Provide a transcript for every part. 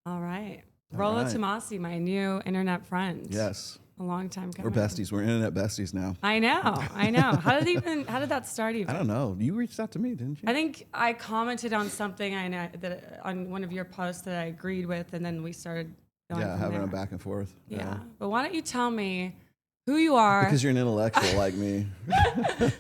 All right. All Rollo right. Tomassi, my new internet friend. Yes. A long time coming. We're besties. We're internet besties now. I know. How did that start even? I don't know. You reached out to me, didn't you? I think I commented on something I know that on one of your posts that I agreed with, and then we started going from having there. a back and forth. Yeah. But why don't you tell me who you are? Because you're an intellectual like me.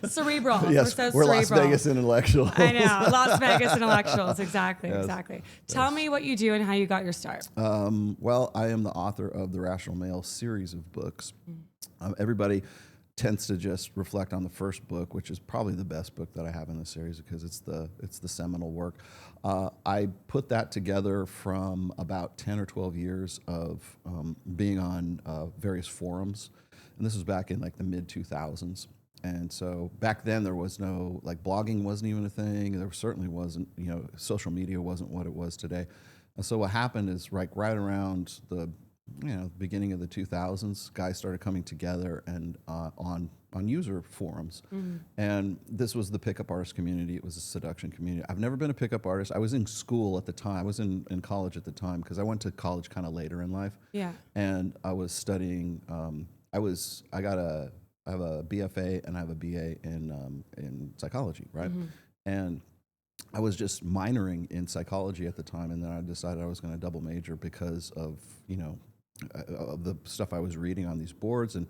Cerebral. Yes, we're so we're Las cerebral. Vegas intellectuals. I know. Las Vegas intellectuals. Exactly. Yes. Exactly. Tell me what you do and how you got your start. Well, I am the author of the Rational Male series of books. Everybody tends to just reflect on the first book, which is probably the best book that I have in the series because it's the seminal work. I put that together from about 10 or 12 years of being on various forums, and this was back in like the mid 2000s. And so back then there was no, like, blogging wasn't even a thing. There certainly wasn't, social media wasn't what it was today. And so what happened is, right around the beginning of the 2000s, guys started coming together and on user forums. And this was the pickup artist community. It was a seduction community. I've never been a pickup artist. I was in school at the time. I was in college at the time because I went to college kind of later in life. Yeah. And I was studying. I have a BFA and I have a BA in psychology, right? And I was just minoring in psychology at the time, and then I decided I was going to double major because of of the stuff I was reading on these boards, and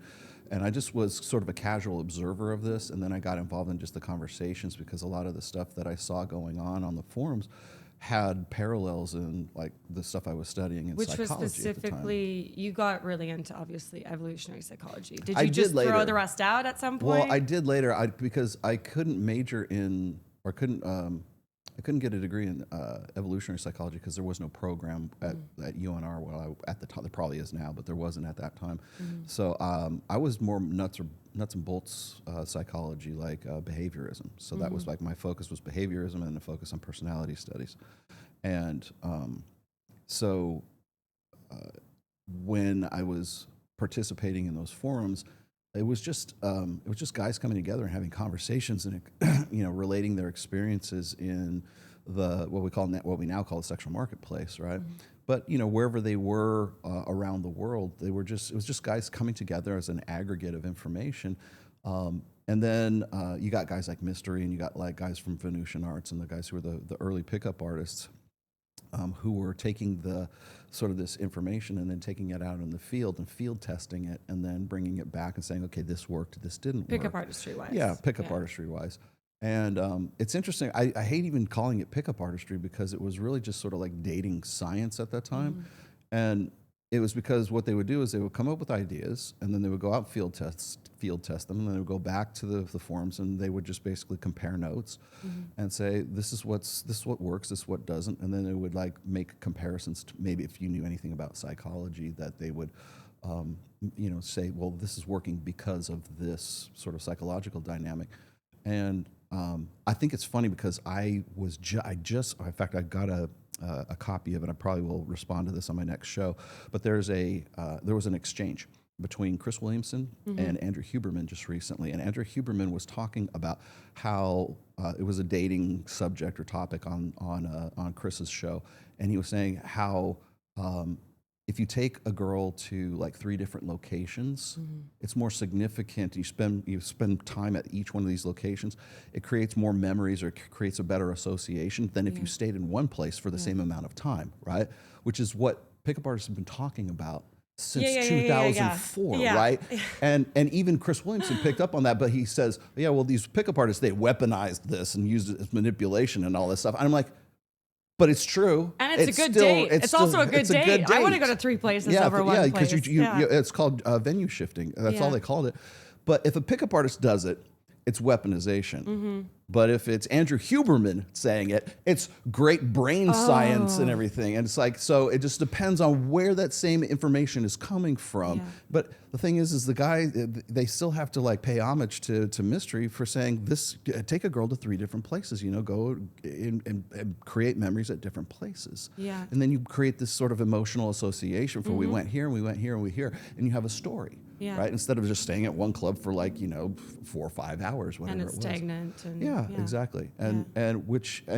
I just was sort of a casual observer of this, and then I got involved in just the conversations because a lot of the stuff that I saw going on the forums had parallels in, like, the stuff I was studying in Which psychology was specifically, you got really into, obviously, evolutionary psychology. Did I you did just throw later. the rest out at some point? Well, I did later because I couldn't major in, or I couldn't get a degree in evolutionary psychology because there was no program at UNR. Well, at the time, there probably is now, but there wasn't at that time. So I was more nuts and bolts psychology, like behaviorism. So that was like my focus was behaviorism and a focus on personality studies. And so when I was participating in those forums, it was just guys coming together and having conversations and relating their experiences in what we now call the sexual marketplace, right? But wherever they were around the world, it was just guys coming together as an aggregate of information. And then you got guys like Mystery, and you got like guys from Venusian Arts and the guys who were the early pickup artists. Who were taking the sort of this information and then taking it out in the field and field testing it and then bringing it back and saying, okay, this worked, this didn't work. Pickup artistry-wise. Yeah, pickup artistry-wise. And it's interesting. I hate even calling it pickup artistry because it was really just sort of like dating science at that time. And it was because what they would do is they would come up with ideas and then they would go out field test them, and then they would go back to the forums and they would just basically compare notes and say, this is what works, this is what doesn't, and then they would like make comparisons to maybe if you knew anything about psychology that they would say, well, this is working because of this sort of psychological dynamic. And I think it's funny because in fact, I got a copy of it. I probably will respond to this on my next show. But there was an exchange between Chris Williamson and Andrew Huberman just recently. And Andrew Huberman was talking about how it was a dating subject or topic on Chris's show. And he was saying how if you take a girl to like 3 different locations, it's more significant. You spend time at each one of these locations. It creates more memories or creates a better association than if you stayed in one place for the same amount of time, right? Which is what pickup artists have been talking about since 2004, right? And even Chris Williamson picked up on that, but he says, yeah, well, these pickup artists, they weaponized this and used it as manipulation and all this stuff. And I'm like, but it's true. And it's a good date. It's also a good date. I want to go to 3 places over one place. Yeah, because it's called venue shifting. That's all they called it. But if a pickup artist does it, it's weaponization. But if it's Andrew Huberman saying it, it's great brain science and everything. And it's like, so it just depends on where that same information is coming from. But the thing is the guy, they still have to like pay homage to Mystery for saying this, take a girl to 3 different places, go and create memories at different places. And then you create this sort of emotional association for we went here and we went here and we here, and you have a story. Yeah. right? Instead of just staying at one club for like, 4 or 5 hours, whatever And it it's was. stagnant. And, Yeah, exactly. And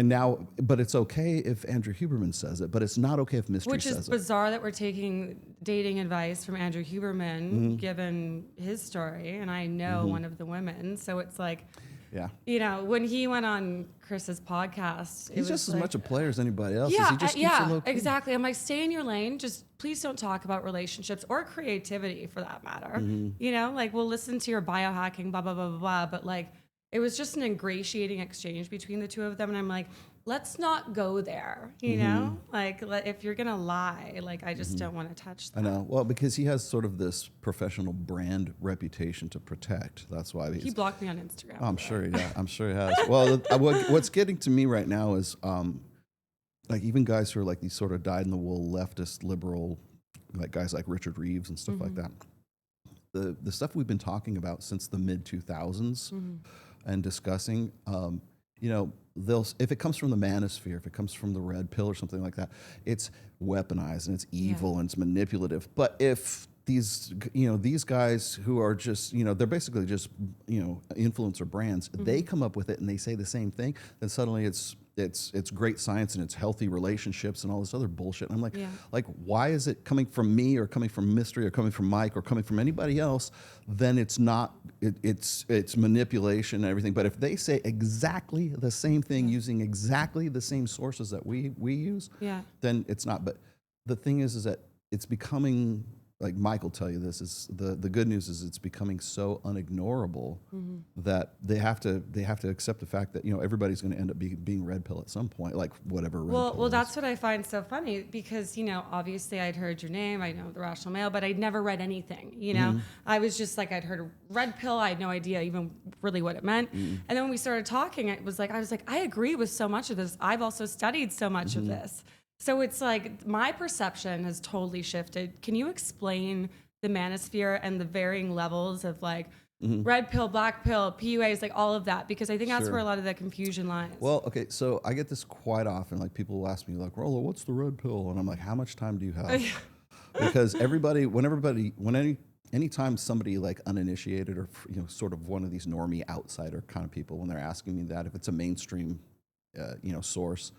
now, but it's okay if Andrew Huberman says it, but it's not okay if Mystery Which is says it. bizarre that we're taking dating advice from Andrew Huberman, Mm-hmm. given his story, and I know one of the women. So it's like, Yeah. when he went on Chris's podcast, He's just as much a player as anybody else. Yeah, He just keeps it low key. exactly. I'm like, stay in your lane. Just please don't talk about relationships or creativity for that matter. Like we'll listen to your biohacking, blah, blah, blah, blah, blah. But like, it was just an ingratiating exchange between the two of them. And I'm like, let's not go there, Like, if you're going to lie, like, I just don't want to touch that. I know. Well, because he has sort of this professional brand reputation to protect. That's why He blocked me on Instagram. Oh, I'm sure he has. Well, what's getting to me right now is like even guys who are like these sort of dyed-in-the-wool leftist liberal, like guys like Richard Reeves and stuff like that. The stuff we've been talking about since the mid 2000s and discussing, if it comes from the manosphere, if it comes from the red pill or something like that, it's weaponized and it's evil and it's manipulative. But if these guys who are just, they're basically just, influencer brands, they come up with it and they say the same thing, then suddenly it's great science and it's healthy relationships and all this other bullshit. And I'm like, why is it coming from me or coming from Mystery or coming from Mike or coming from anybody else? Then it's not, it's manipulation and everything. But if they say exactly the same thing using exactly the same sources that we use, then it's not. But the thing is that it's becoming, like Mike will tell you this, is the good news is it's becoming so unignorable that they have to accept the fact that everybody's going to end up being red pill at some point, like whatever red pill Well, is. that's what I find so funny because obviously I'd heard your name, I know the Rational Male, but I'd never read anything. I was just like, I'd heard a red pill, I had no idea even really what it meant, and then when we started talking, I was like, I agree with so much of this. I've also studied so much of this. So it's like my perception has totally shifted. Can you explain the manosphere and the varying levels of like red pill, black pill, PUAs, like all of that? Because I think that's where a lot of the confusion lies. Well, okay, so I get this quite often. Like people will ask me, like, Rollo, what's the red pill? And I'm like, how much time do you have? Because anytime somebody like uninitiated or sort of one of these normie outsider kind of people, when they're asking me that, if it's a mainstream source,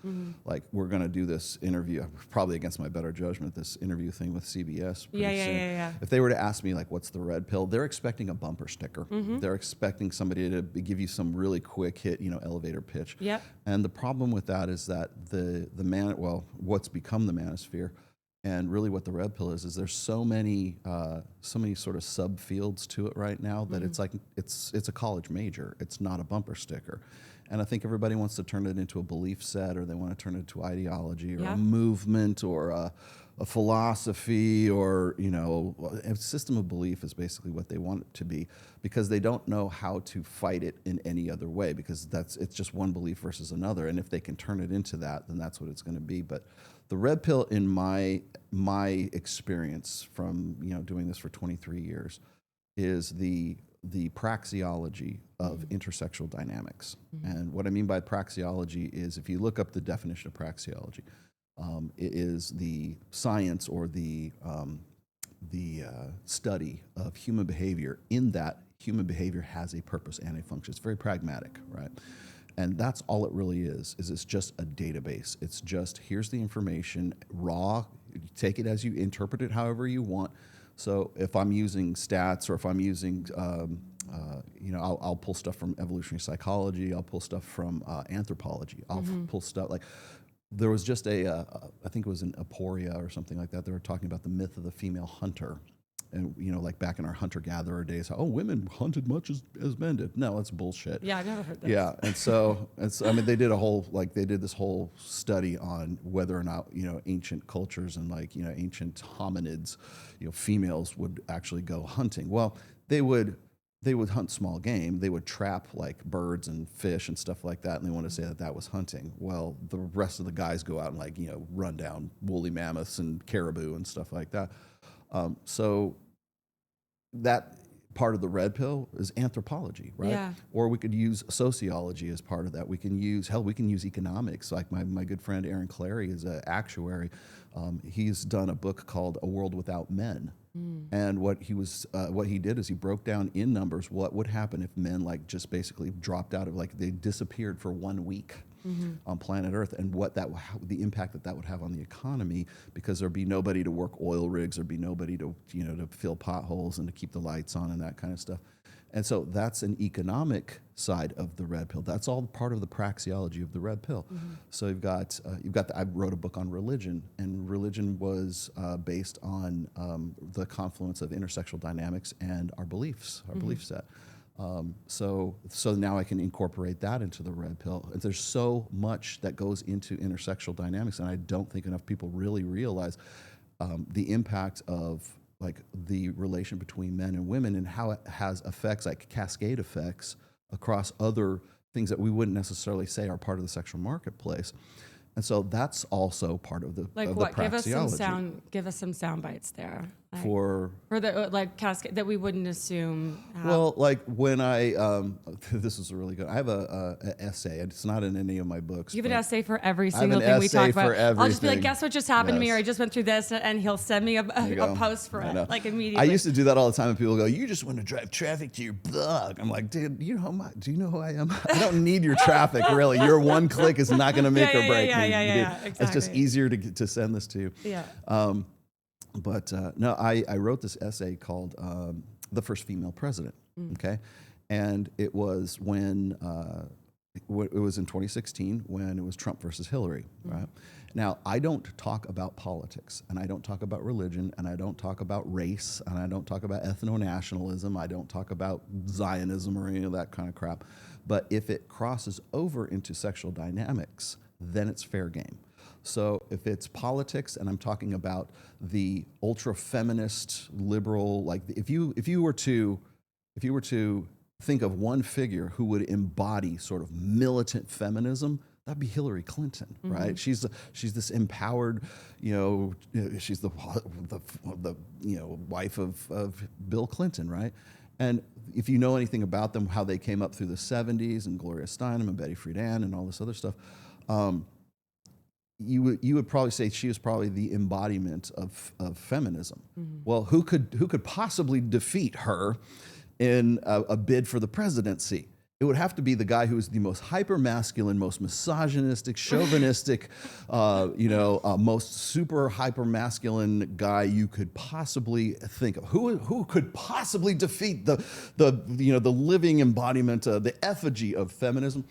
like we're going to do this interview, probably against my better judgment, this interview thing with CBS. Yeah. If they were to ask me like, what's the red pill? They're expecting a bumper sticker. They're expecting somebody to give you some really quick hit, elevator pitch. Yep. And the problem with that is that what's become the manosphere, and really what the red pill is there's so many sort of subfields to it right now that it's like it's a college major. It's not a bumper sticker. And I think everybody wants to turn it into a belief set, or they want to turn it into ideology, or a movement, or a philosophy, or a system of belief is basically what they want it to be, because they don't know how to fight it in any other way, because it's just one belief versus another. And if they can turn it into that, then that's what it's going to be. But the red pill, in my experience from doing this for 23 years, is the praxeology of intersexual dynamics. And what I mean by praxeology is, if you look up the definition of praxeology, it is the science or the study of human behavior, in that human behavior has a purpose and a function. It's very pragmatic, right? And that's all it really is it's just a database. It's just, here's the information, raw, take it as you interpret it however you want. So if I'm using stats, or if I'm using, I'll pull stuff from evolutionary psychology, I'll pull stuff from anthropology, I'll pull stuff like, there was just I think it was in Aporia or something like that, they were talking about the myth of the female hunter. And, like back in our hunter-gatherer days, women hunted much as men did. No, that's bullshit. Yeah, I've never heard that. Yeah, and so they did this whole study on whether or not, ancient cultures and ancient hominids, females would actually go hunting. Well, they would hunt small game. They would trap like birds and fish and stuff like that, and they want to say that was hunting. Well, the rest of the guys go out and run down woolly mammoths and caribou and stuff like that. So that part of the red pill is anthropology, right? Yeah. Or we could use sociology as part of that. We can use economics. Like my good friend Aaron Clary is an actuary. He's done a book called A World Without Men. And what he did is he broke down in numbers what would happen if men like just basically dropped out of, like they disappeared for 1 week on planet Earth, and the impact that would have on the economy, because there'd be nobody to work oil rigs, there'd be nobody to to fill potholes and to keep the lights on and that kind of stuff. And so that's an economic side of the red pill. That's all part of the praxeology of the red pill. So I wrote a book on religion, and religion was based on the confluence of intersexual dynamics and our beliefs, our belief set. So now I can incorporate that into the red pill. And there's so much that goes into intersexual dynamics, and I don't think enough people really realize the impact of like the relation between men and women, and how it has effects, like cascade effects across other things that we wouldn't necessarily say are part of the sexual marketplace. And so that's also part of the like of what? The praxeology. Give us some sound bites there. Like, for the like cascade that we wouldn't assume. Well, like when I this is really good. I have a essay, and it's not in any of my books. You have an essay for every I have single an thing we essay talk about. for I'll just be like, everything. guess what just happened to me, or I Yes. just went through this, and he'll send me a post for I it, know. like immediately. I used to do that all the time, and people go, "You just want to drive traffic to your blog." I'm like, "Dude, do you know who I am? I don't need your traffic, really. Your one click is not going to make or break me. Exactly. It's just easier to send this to you." Yeah. No, I wrote this essay called "The First Female President." Okay, and it was when it was in 2016 when it was Trump versus Hillary. Right now, I don't talk about politics, and I don't talk about religion, and I don't talk about race, and I don't talk about ethno-nationalism. I don't talk about Zionism or any of that kind of crap. But if it crosses over into sexual dynamics, then it's fair game. So if it's politics, and I'm talking about the ultra feminist liberal, like if you were to think of one figure who would embody sort of militant feminism, that'd be Hillary Clinton, right? She's this empowered, she's the wife of Bill Clinton, right? And if you know anything about them, how they came up through the 70s, and Gloria Steinem and Betty Friedan and all this other stuff, you would probably say she is probably the embodiment of feminism. Well, who could possibly defeat her in a bid for the presidency? It would have to be the guy who is the most hyper-masculine, most misogynistic, chauvinistic, most super hyper-masculine guy you could possibly think of. Who could possibly defeat the living embodiment, the effigy of feminism?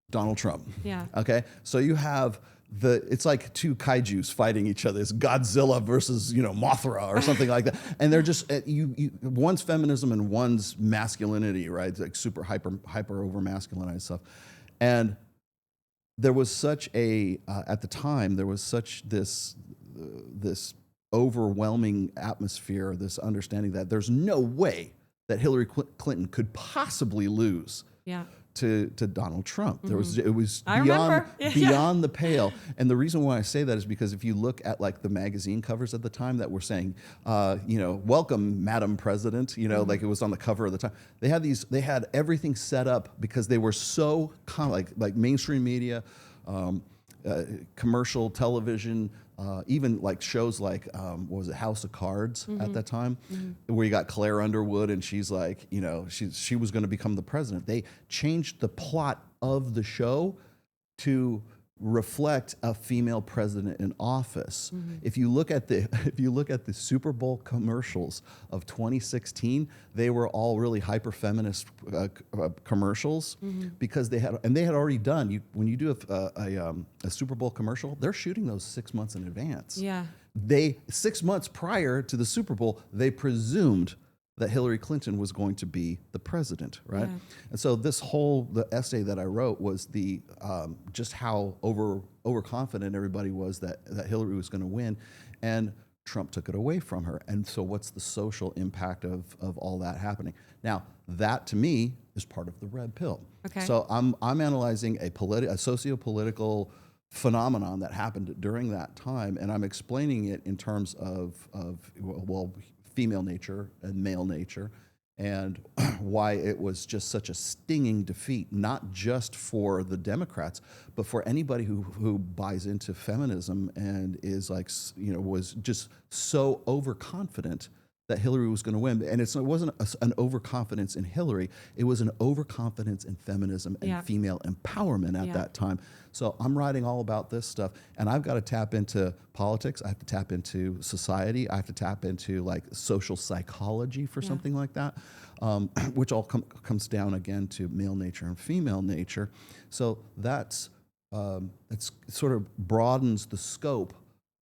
Donald Trump. Yeah. Okay. So you have it's like two kaijus fighting each other. It's Godzilla versus Mothra or something like that, and they're just one's feminism and one's masculinity, right? It's like super hyper over masculinized stuff, and there was such at the time there was such this overwhelming atmosphere, this understanding that there's no way that Hillary Clinton could possibly lose. Yeah. To Donald Trump. It was I beyond the pale. And the reason why I say that is because if you look at like the magazine covers at the time that were saying, welcome, Madam President, like it was on the cover of the time. They had everything set up because they were so like mainstream media, commercial television, even like shows like what was it, House of Cards at that time, where you got Claire Underwood, and she's like, she was going to become the president. They changed the plot of the show to reflect a female president in office. If you look at the Super Bowl commercials of 2016, they were all really hyper feminist commercials because they had already done. When you do a Super Bowl commercial, they're shooting those 6 months in advance. Yeah. 6 months prior to the Super Bowl, they presumed that Hillary Clinton was going to be the president, right? Yeah. And so the essay that I wrote was just how overconfident everybody was that Hillary was going to win, and Trump took it away from her. And so what's the social impact of all that happening? Now, that to me is part of the red pill. Okay. So I'm analyzing a socio-political phenomenon that happened during that time, and I'm explaining it in terms of female nature and male nature, and why it was just such a stinging defeat, not just for the Democrats, but for anybody who buys into feminism and is like, was just so overconfident that Hillary was going to win. And it wasn't an overconfidence in Hillary. It was an overconfidence in feminism and female empowerment at that time. So I'm writing all about this stuff. And I've got to tap into politics. I have to tap into society. I have to tap into like social psychology for something like that, which all comes down again to male nature and female nature. So that's it sort of broadens the scope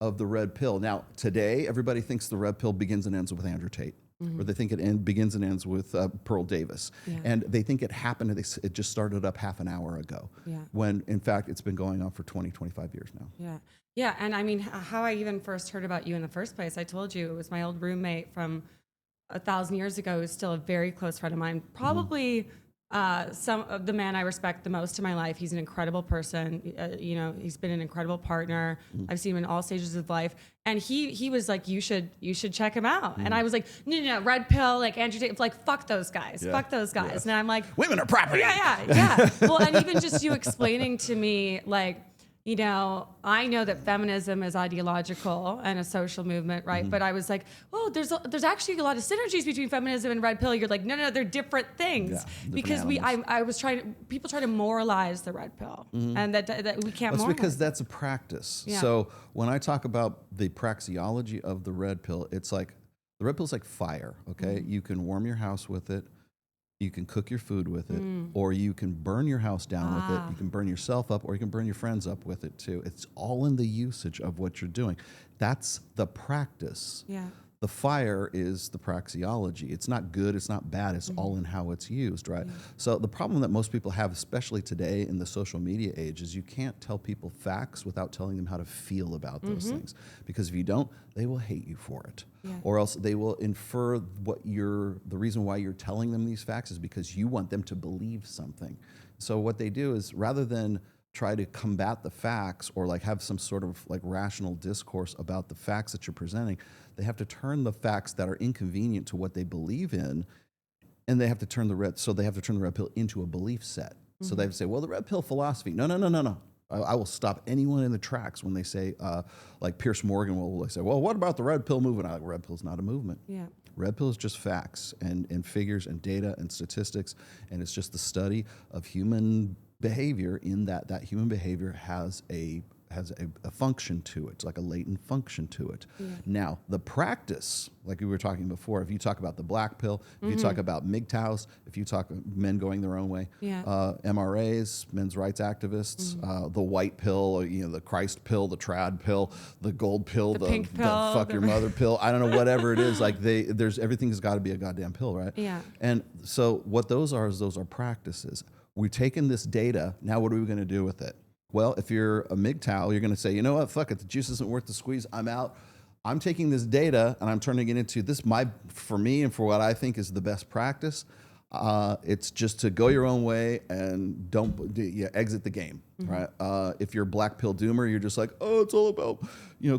of the red pill. Now, today, everybody thinks the red pill begins and ends with Andrew Tate, or they think it begins and ends with Pearl Davis. And they think it happened, it just started up half an hour ago, when, in fact, it's been going on for 20, 25 years now. Yeah, and I mean, how I even first heard about you in the first place, I told you, it was my old roommate from 1,000 years ago, who's still a very close friend of mine, probably some of the man I respect the most in my life. He's an incredible person. You know, he's been an incredible partner. I've seen him in all stages of life. And he was like, you should check him out. And I was like, no, red pill, like Andrew Tate, like, fuck those guys. Fuck those guys. And I'm like, women are property. Yeah. Well, and even just you explaining to me, like, you know, I know that feminism is ideological and a social movement, right? But I was like, oh, there's actually a lot of synergies between feminism and red pill. You're like, no, they're different things. Because people try to moralize the red pill, and that we can't. That's because that's a practice. So when I talk about the praxeology of the red pill, it's like the red pill is like fire. Okay, you can warm your house with it. You can cook your food with it, or you can burn your house down with it. You can burn yourself up, or you can burn your friends up with it too. It's all in the usage of what you're doing. That's the practice. The fire is the praxeology. It's not good, it's not bad, it's all in how it's used, right? So the problem that most people have, especially today in the social media age, is you can't tell people facts without telling them how to feel about those things. Because if you don't, they will hate you for it. Or else they will infer the reason why you're telling them these facts is because you want them to believe something. So what they do is, rather than try to combat the facts or like have some sort of like rational discourse about the facts that you're presenting, they have to turn the facts that are inconvenient to what they believe in, and they have to turn the red pill into a belief set. So they have to say, well, the red pill philosophy. No. I will stop anyone in the tracks when they say, like Pierce Morgan will say, well, what about the red pill movement? I'm like, red pill's not a movement. Red pill is just facts and figures and data and statistics, and it's just the study of human behavior, in that human behavior has a function to it, like a latent function to it. Now, the practice, like we were talking before, if you talk about the black pill, if you talk about MGTOWs, if you talk men going their own way, MRAs, men's rights activists, the white pill, the Christ pill, the trad pill, the gold pill, the pink pill, fuck your mother pill, I don't know, whatever it is, like everything's got to be a goddamn pill, right? And so what those are practices. We've taken this data, now what are we going to do with it? Well, if you're a MGTOW, you're going to say, you know what, fuck it, the juice isn't worth the squeeze, I'm out. I'm taking this data and I'm turning it into this, for me and for what I think is the best practice. It's just to go your own way and exit the game, right? If you're a black pill doomer, you're just like, oh, it's all about,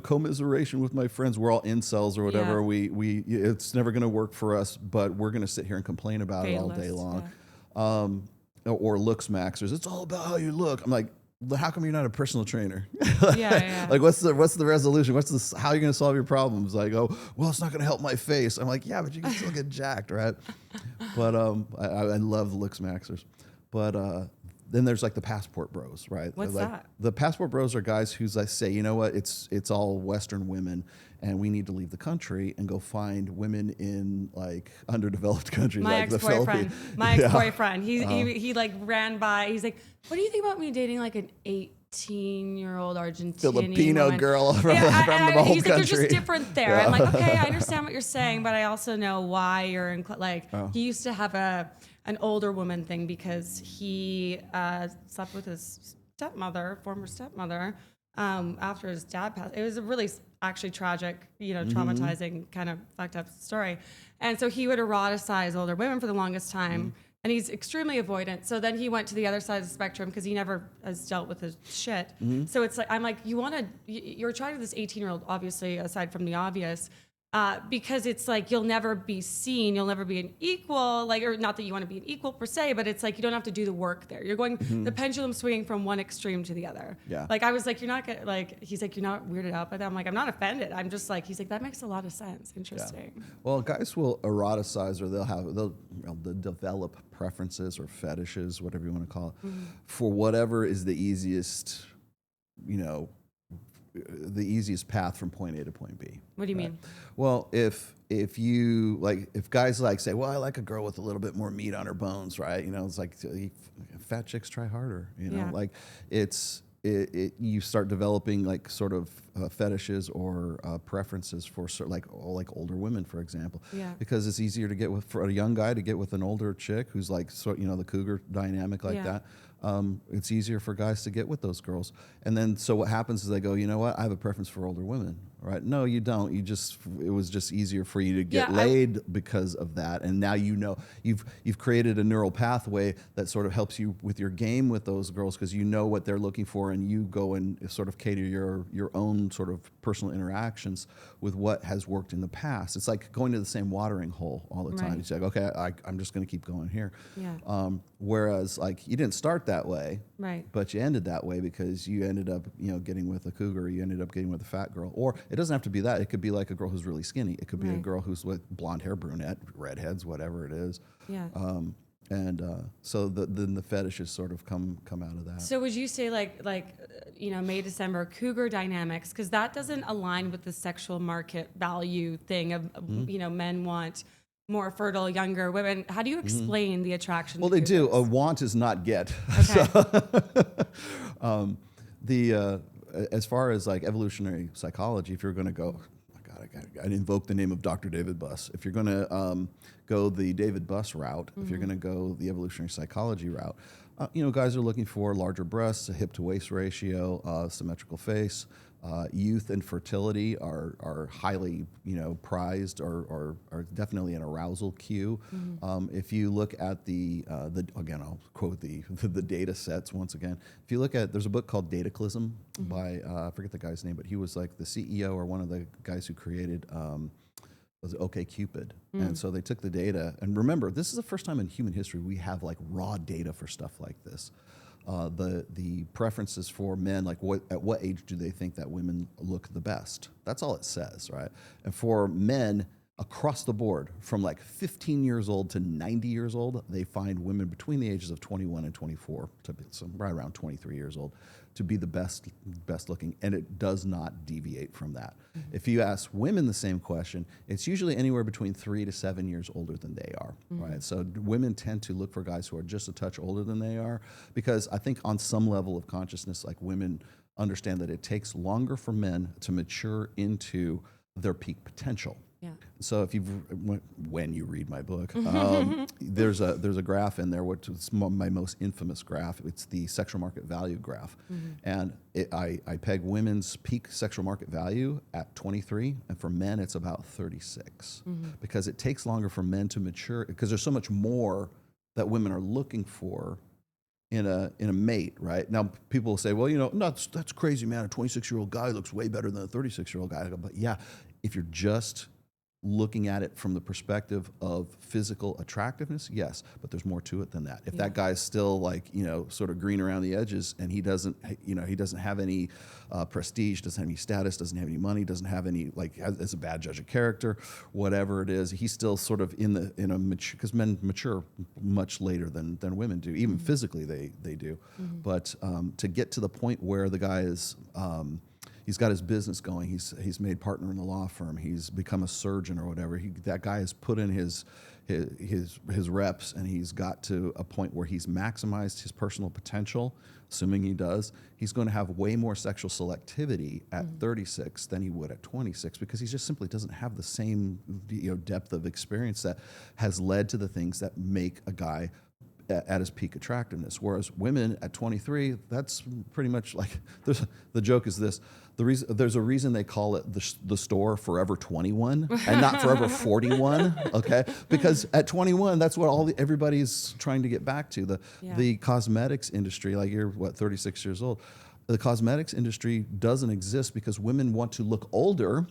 commiseration with my friends. We're all incels or whatever. It's never going to work for us, but we're going to sit here and complain about it all day long. Or looks maxers. It's all about how you look. I'm like, how come you're not a personal trainer? Like, what's the resolution? How are you going to solve your problems? Like, oh, well, it's not going to help my face. I'm like, yeah, but you can still get jacked, right? But I love the looks maxers. But then there's like the passport bros, right? What's that? The passport bros are guys who say, you know what, it's all Western women, and we need to leave the country and go find women in like underdeveloped countries, like the Philippines. My ex-boyfriend, he like ran by. He's like, what do you think about me dating like an 18-year-old Argentinian Filipino woman? girl from the whole country? He's like, they're just different there. I'm like, okay, I understand what you're saying, but I also know why you're in. He used to have an older woman thing because he slept with his former stepmother, after his dad passed. It was a really actually tragic, traumatizing kind of fucked up story. And so he would eroticize older women for the longest time. And he's extremely avoidant. So then he went to the other side of the spectrum because he never has dealt with his shit. So it's like, I'm like, you're attracted to this 18-year-old, obviously, aside from the obvious. because it's like you'll never be seen, you'll never be an equal, like, or not that you want to be an equal per se, but it's like you don't have to do the work there. You're going the pendulum swinging from one extreme to the other. Yeah. Like I was like, you're not gonna, like, he's like, you're not weirded out by that. I'm like, I'm not offended. I'm just like, he's like, that makes a lot of sense. Interesting. Yeah. Well, guys will eroticize, or they'll develop preferences or fetishes, whatever you want to call it, for whatever is the easiest, the easiest path from point A to point B. What do you mean? Well, if you like, if guys like say, well, I like a girl with a little bit more meat on her bones, right? It's like fat chicks try harder. Like you start developing like sort of fetishes or preferences for like older women, for example. Yeah. Because it's easier to get with, for a young guy to get with an older chick who's like the cougar dynamic like that. It's easier for guys to get with those girls. And then so what happens is they go, you know what? I have a preference for older women, right? No, you don't. It was just easier for you to get laid because of that. And now you've created a neural pathway that sort of helps you with your game with those girls because you know what they're looking for, and you go and sort of cater your own sort of personal interactions with what has worked in the past. It's like going to the same watering hole all the time. Right. It's like, okay, I'm just going to keep going here. Yeah. Whereas like you didn't start that way, Right. but you ended that way because you ended up, getting with a cougar, you ended up getting with a fat girl. Or it doesn't have to be that. It could be like a girl who's really skinny. It could be a girl who's with blonde hair, brunette, redheads, whatever it is. Yeah. So then the fetishes sort of come out of that. So would you say like May, December, cougar dynamics, because that doesn't align with the sexual market value thing of, men want more fertile, younger women. How do you explain the attraction? Well, to they do. cougars? A want is not get. Okay. As far as like evolutionary psychology, if you're going to go, I invoke the name of Dr. David Buss. If you're going to go the David Buss route, if you're going to go the evolutionary psychology route, guys are looking for larger breasts, a hip to waist ratio, symmetrical face. Youth and fertility are highly, prized or are definitely an arousal cue. If you look at the again, I'll quote the data sets once again. If you look at, there's a book called Dataclysm by I forget the guy's name, but he was like the CEO or one of the guys who created was OkCupid. And so they took the data, and remember, this is the first time in human history we have like raw data for stuff like this. The preferences for men, like at what age do they think that women look the best? That's all it says, right? And for men across the board, from like 15 years old to 90 years old, they find women between the ages of 21 and 24 to be right around 23 years old to be the best looking, and it does not deviate from that. If you ask women the same question, it's usually anywhere between 3 to 7 years older than they are, right? So women tend to look for guys who are just a touch older than they are, because I think on some level of consciousness, like women understand that it takes longer for men to mature into their peak potential. Yeah. So if when you read my book, there's a graph in there, which is my most infamous graph. It's the sexual market value graph, and I peg women's peak sexual market value at 23, and for men it's about 36, because it takes longer for men to mature, because there's so much more that women are looking for in a mate, right? Now people will say, well, that's crazy, man. A 26-year-old guy looks way better than a 36-year-old guy. But yeah, if you're just looking at it from the perspective of physical attractiveness, yes, but there's more to it than that. If that guy's still like, sort of green around the edges, and he doesn't have any prestige, doesn't have any status, doesn't have any money, doesn't have any, like, as a bad judge of character, whatever it is, he's still sort of in a mature, because men mature much later than women do, even physically they do. But to get to the point where the guy is, he's got his business going. He's made partner in the law firm. He's become a surgeon or whatever. That guy has put in his reps, and he's got to a point where he's maximized his personal potential. Assuming he does, he's going to have way more sexual selectivity at 36 than he would at 26, because he just simply doesn't have the same depth of experience that has led to the things that make a guy at his peak attractiveness. Whereas women at 23, that's pretty much like, the joke is this: there's a reason they call it the store Forever 21 and not Forever 41, okay? Because at 21, that's what everybody's trying to get back to. The cosmetics industry, like you're 36 years old. The cosmetics industry doesn't exist because women want to look older,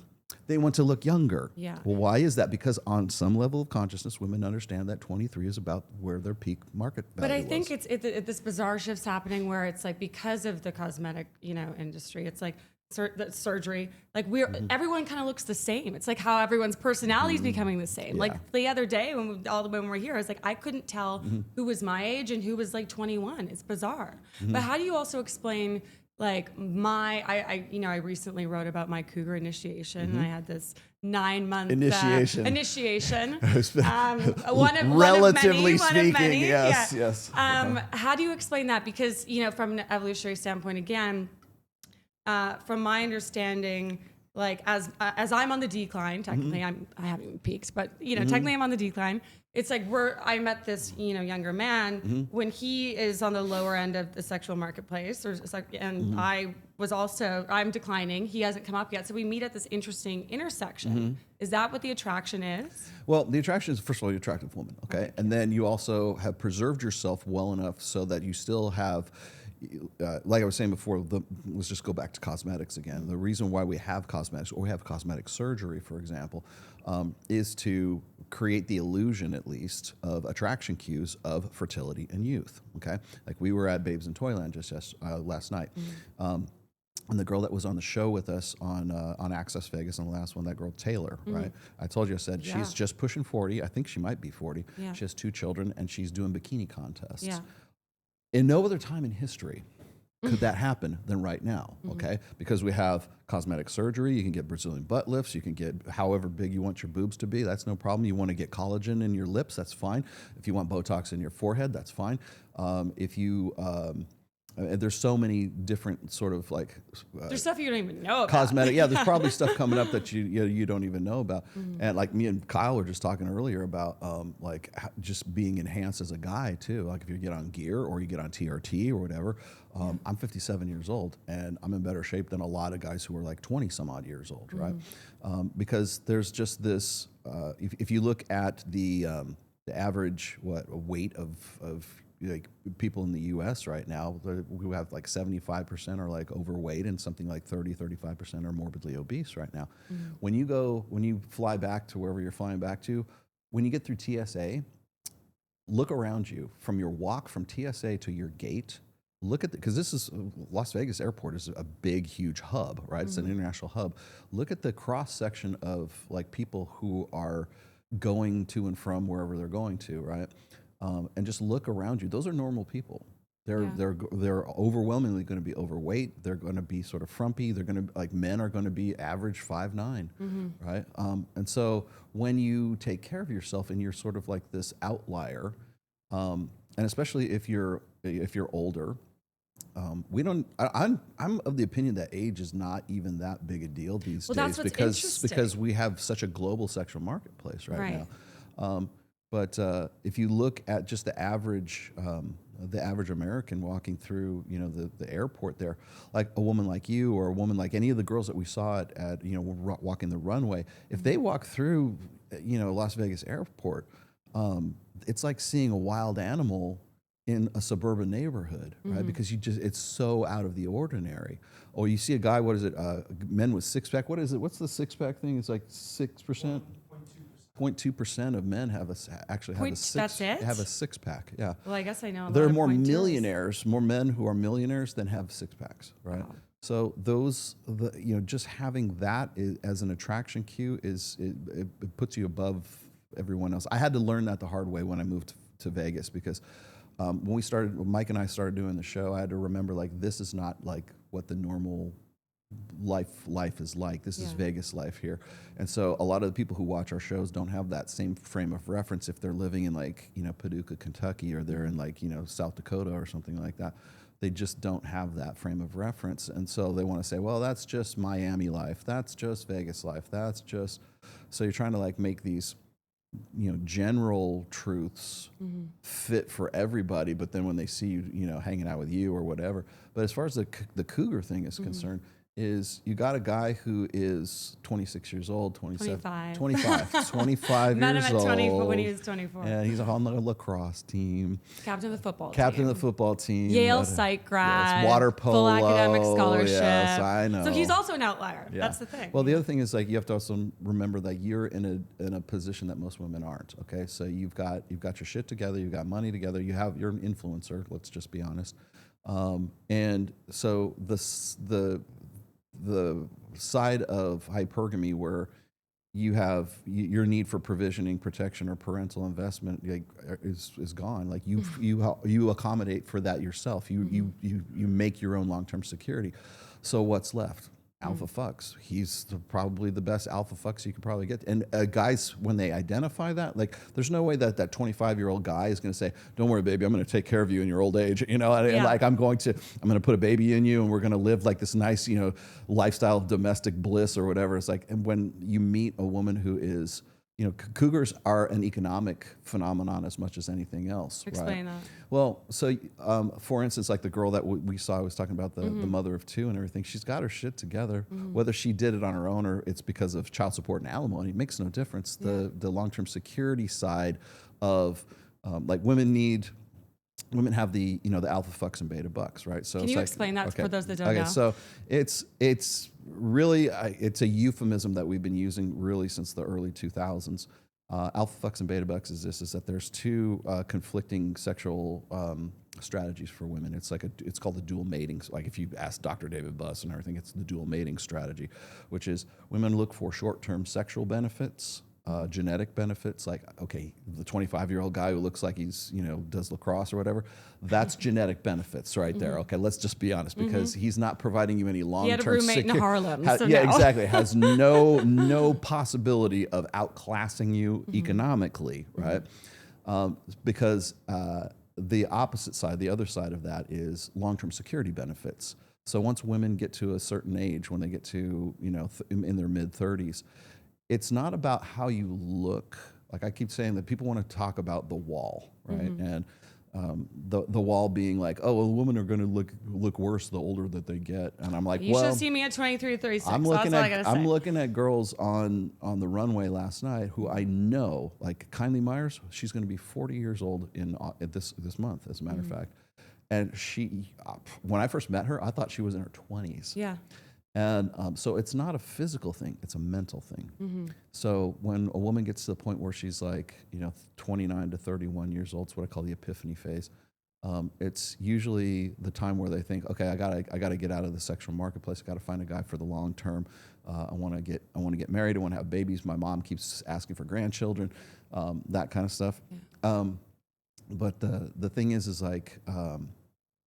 they want to look younger. Yeah. Well, why is that? Because on some level of consciousness, women understand that 23 is about where their peak market value But I was. think it's this bizarre shift's happening where it's like, because of the cosmetic, industry, it's like the surgery, like everyone kind of looks the same. It's like how everyone's personality is becoming the same. Yeah. Like the other day when all the women were here, I was like, I couldn't tell who was my age and who was like 21. It's bizarre. But how do you also explain like I recently wrote about my cougar initiation, and I had this 9-month initiation. Relatively one speaking, of many. yes, Yeah. yes. How do you explain that? Because from an evolutionary standpoint, again, from my understanding, like as I'm on the decline, technically I haven't even peaked, but technically I'm on the decline. It's like I met this younger man when he is on the lower end of the sexual marketplace, and I'm declining. He hasn't come up yet, so we meet at this interesting intersection. Is that what the attraction is? Well, the attraction is, first of all, you're an attractive woman, okay? And then you also have preserved yourself well enough so that you still have, like I was saying before, let's just go back to cosmetics again. The reason why we have cosmetics, or we have cosmetic surgery, for example, is to create the illusion, at least, of attraction cues of fertility and youth, okay? Like we were at Babes in Toyland just last night. And the girl that was on the show with us on Access Vegas on the last one, that girl Taylor, right? I told you, I said, she's just pushing 40. I think she might be 40. Yeah. She has 2 children, and she's doing bikini contests. Yeah. In no other time in history could that happen than right now, okay? Because we have cosmetic surgery. You can get Brazilian butt lifts. You can get however big you want your boobs to be. That's no problem. You want to get collagen in your lips, that's fine. If you want Botox in your forehead, that's fine. There's so many different sort of like there's stuff you don't even know about. Cosmetic, yeah. There's probably stuff coming up that you don't even know about. And like me and Kyle were just talking earlier about just being enhanced as a guy too. Like if you get on gear or you get on TRT or whatever. I'm 57 years old and I'm in better shape than a lot of guys who are like 20 some odd years old, right? Because there's just this. If you look at the average weight of like people in the U.S. right now, who have like 75% are like overweight and something like 35% are morbidly obese right now. When you fly back to wherever you're flying back to, when you get through TSA, look around you from your walk from TSA to your gate. Look at because this is Las Vegas Airport is a big, huge hub, right? It's an international hub. Look at the cross section of like people who are going to and from wherever they're going to, right? And just look around you. Those are normal people. They're overwhelmingly going to be overweight. They're going to be sort of frumpy. They're going to men are going to be average 5'9", right? And so when you take care of yourself and you're sort of like this outlier, and especially if you're older, I'm of the opinion that age is not even that big a deal these days because we have such a global sexual marketplace right now. But if you look at just the average American walking through, the airport there, like a woman like you or a woman like any of the girls that we saw at walking the runway, if they walk through, Las Vegas Airport, it's like seeing a wild animal in a suburban neighborhood, right? Because it's so out of the ordinary. Or you see a guy, what is it? Men with six pack. What is it? What's the 6-pack thing? It's like 6%. 0.2% of men have a six pack. Yeah. Well, I guess I know. There are more millionaires, more men who are millionaires than have 6-packs, right? Wow. So just having that as an attraction cue it puts you above everyone else. I had to learn that the hard way when I moved to Vegas because when Mike and I started doing the show, I had to remember like this is not like what the normal life is like. This is Vegas life here. And so a lot of the people who watch our shows don't have that same frame of reference if they're living in like, Paducah, Kentucky, or they're in like, South Dakota or something like that. They just don't have that frame of reference. And so they want to say, well, that's just Miami life. That's just Vegas life. So you're trying to like make these, general truths fit for everybody. But then when they see you, hanging out with you or whatever. But as far as the cougar thing is concerned, is you got a guy who is 26 years old, 27, 25. 25 Met him years at 20 old. when he was 24. And he's on the lacrosse team. Captain of the football team. Captain of the football team. Yale psych grad. Yes, water polo. Full academic scholarship. Yes, I know. So he's also an outlier. Yeah. That's the thing. Well, the other thing is like you have to also remember that you're in a position that most women aren't. Okay, so you've got your shit together, you've got money together, you're an influencer. Let's just be honest. And so the side of hypergamy where you have your need for provisioning, protection, or parental investment is gone. Like you accommodate for that yourself. You make your own long-term security. So what's left? Alpha fucks. He's probably the best alpha fucks you could probably get. And guys, when they identify that, like, there's no way that 25-year-old guy is going to say, "Don't worry, baby, I'm going to take care of you in your old age." And like I'm going to put a baby in you, and we're going to live like this nice, lifestyle of domestic bliss or whatever. It's like, and when you meet a woman who is, cougars are an economic phenomenon as much as anything else. Explain right? that. Well, so for instance, like the girl that we saw, I was talking about the mother of two and everything. She's got her shit together. Whether she did it on her own or it's because of child support and alimony, it makes no difference. The long-term security side of like women have the the alpha fucks and beta bucks, right? So can you explain that for those that don't know? So it's really it's a euphemism that we've been using really since the early 2000s. Alpha fucks and beta bucks is that there's two conflicting sexual strategies for women. It's called the dual mating. Like if you ask Dr. David Buss and everything, it's the dual mating strategy, which is women look for short-term sexual benefits. Genetic benefits, like, okay, the 25-year-old guy who looks like he's, does lacrosse or whatever, that's genetic benefits right there. Okay, let's just be honest, because he's not providing you any long-term... He had a roommate in Harlem, so yeah, no. exactly. Has no possibility of outclassing you economically, right? Because the opposite side, the other side of that is long-term security benefits. So once women get to a certain age, when they get to, in their mid-30s, it's not about how you look. Like I keep saying that people want to talk about the wall, right? And the wall being like, oh, well, women are going to look worse the older that they get. And I'm like, you should see me at 23 to 36. I'm I'm looking at girls on the runway last night who I know, like Kylie Myers, she's going to be 40 years old at this month, as a matter of fact. And she, when I first met her, I thought she was in her 20s. Yeah. And so it's not a physical thing, it's a mental thing. So when a woman gets to the point where she's like, 29 to 31 years old, it's what I call the epiphany phase. It's usually the time where they think, okay, I gotta get out of the sexual marketplace. I gotta find a guy for the long term. I want to get married. I want to have babies. My mom keeps asking for grandchildren, that kind of stuff. Yeah. But the thing is like,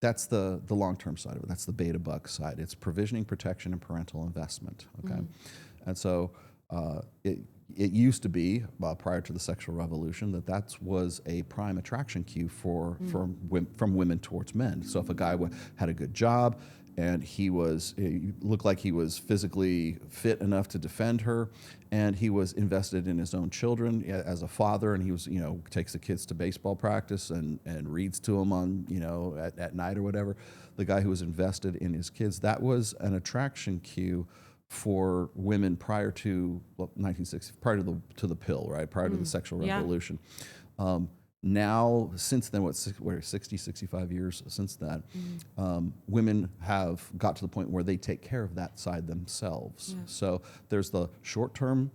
that's the long-term side of it. That's the beta buck side. It's provisioning, protection, and parental investment. Okay, and so it used to be prior to the sexual revolution that was a prime attraction cue from women towards men. So if a guy had a good job and he looked like he was physically fit enough to defend her, and he was invested in his own children as a father, and he was, takes the kids to baseball practice and reads to them on, at night or whatever. The guy who was invested in his kids, that was an attraction cue for women prior to 1960, prior to the pill, right? Prior to the sexual revolution. Now, since then, 60, 65 years since that, women have got to the point where they take care of that side themselves. Yeah. So there's the short-term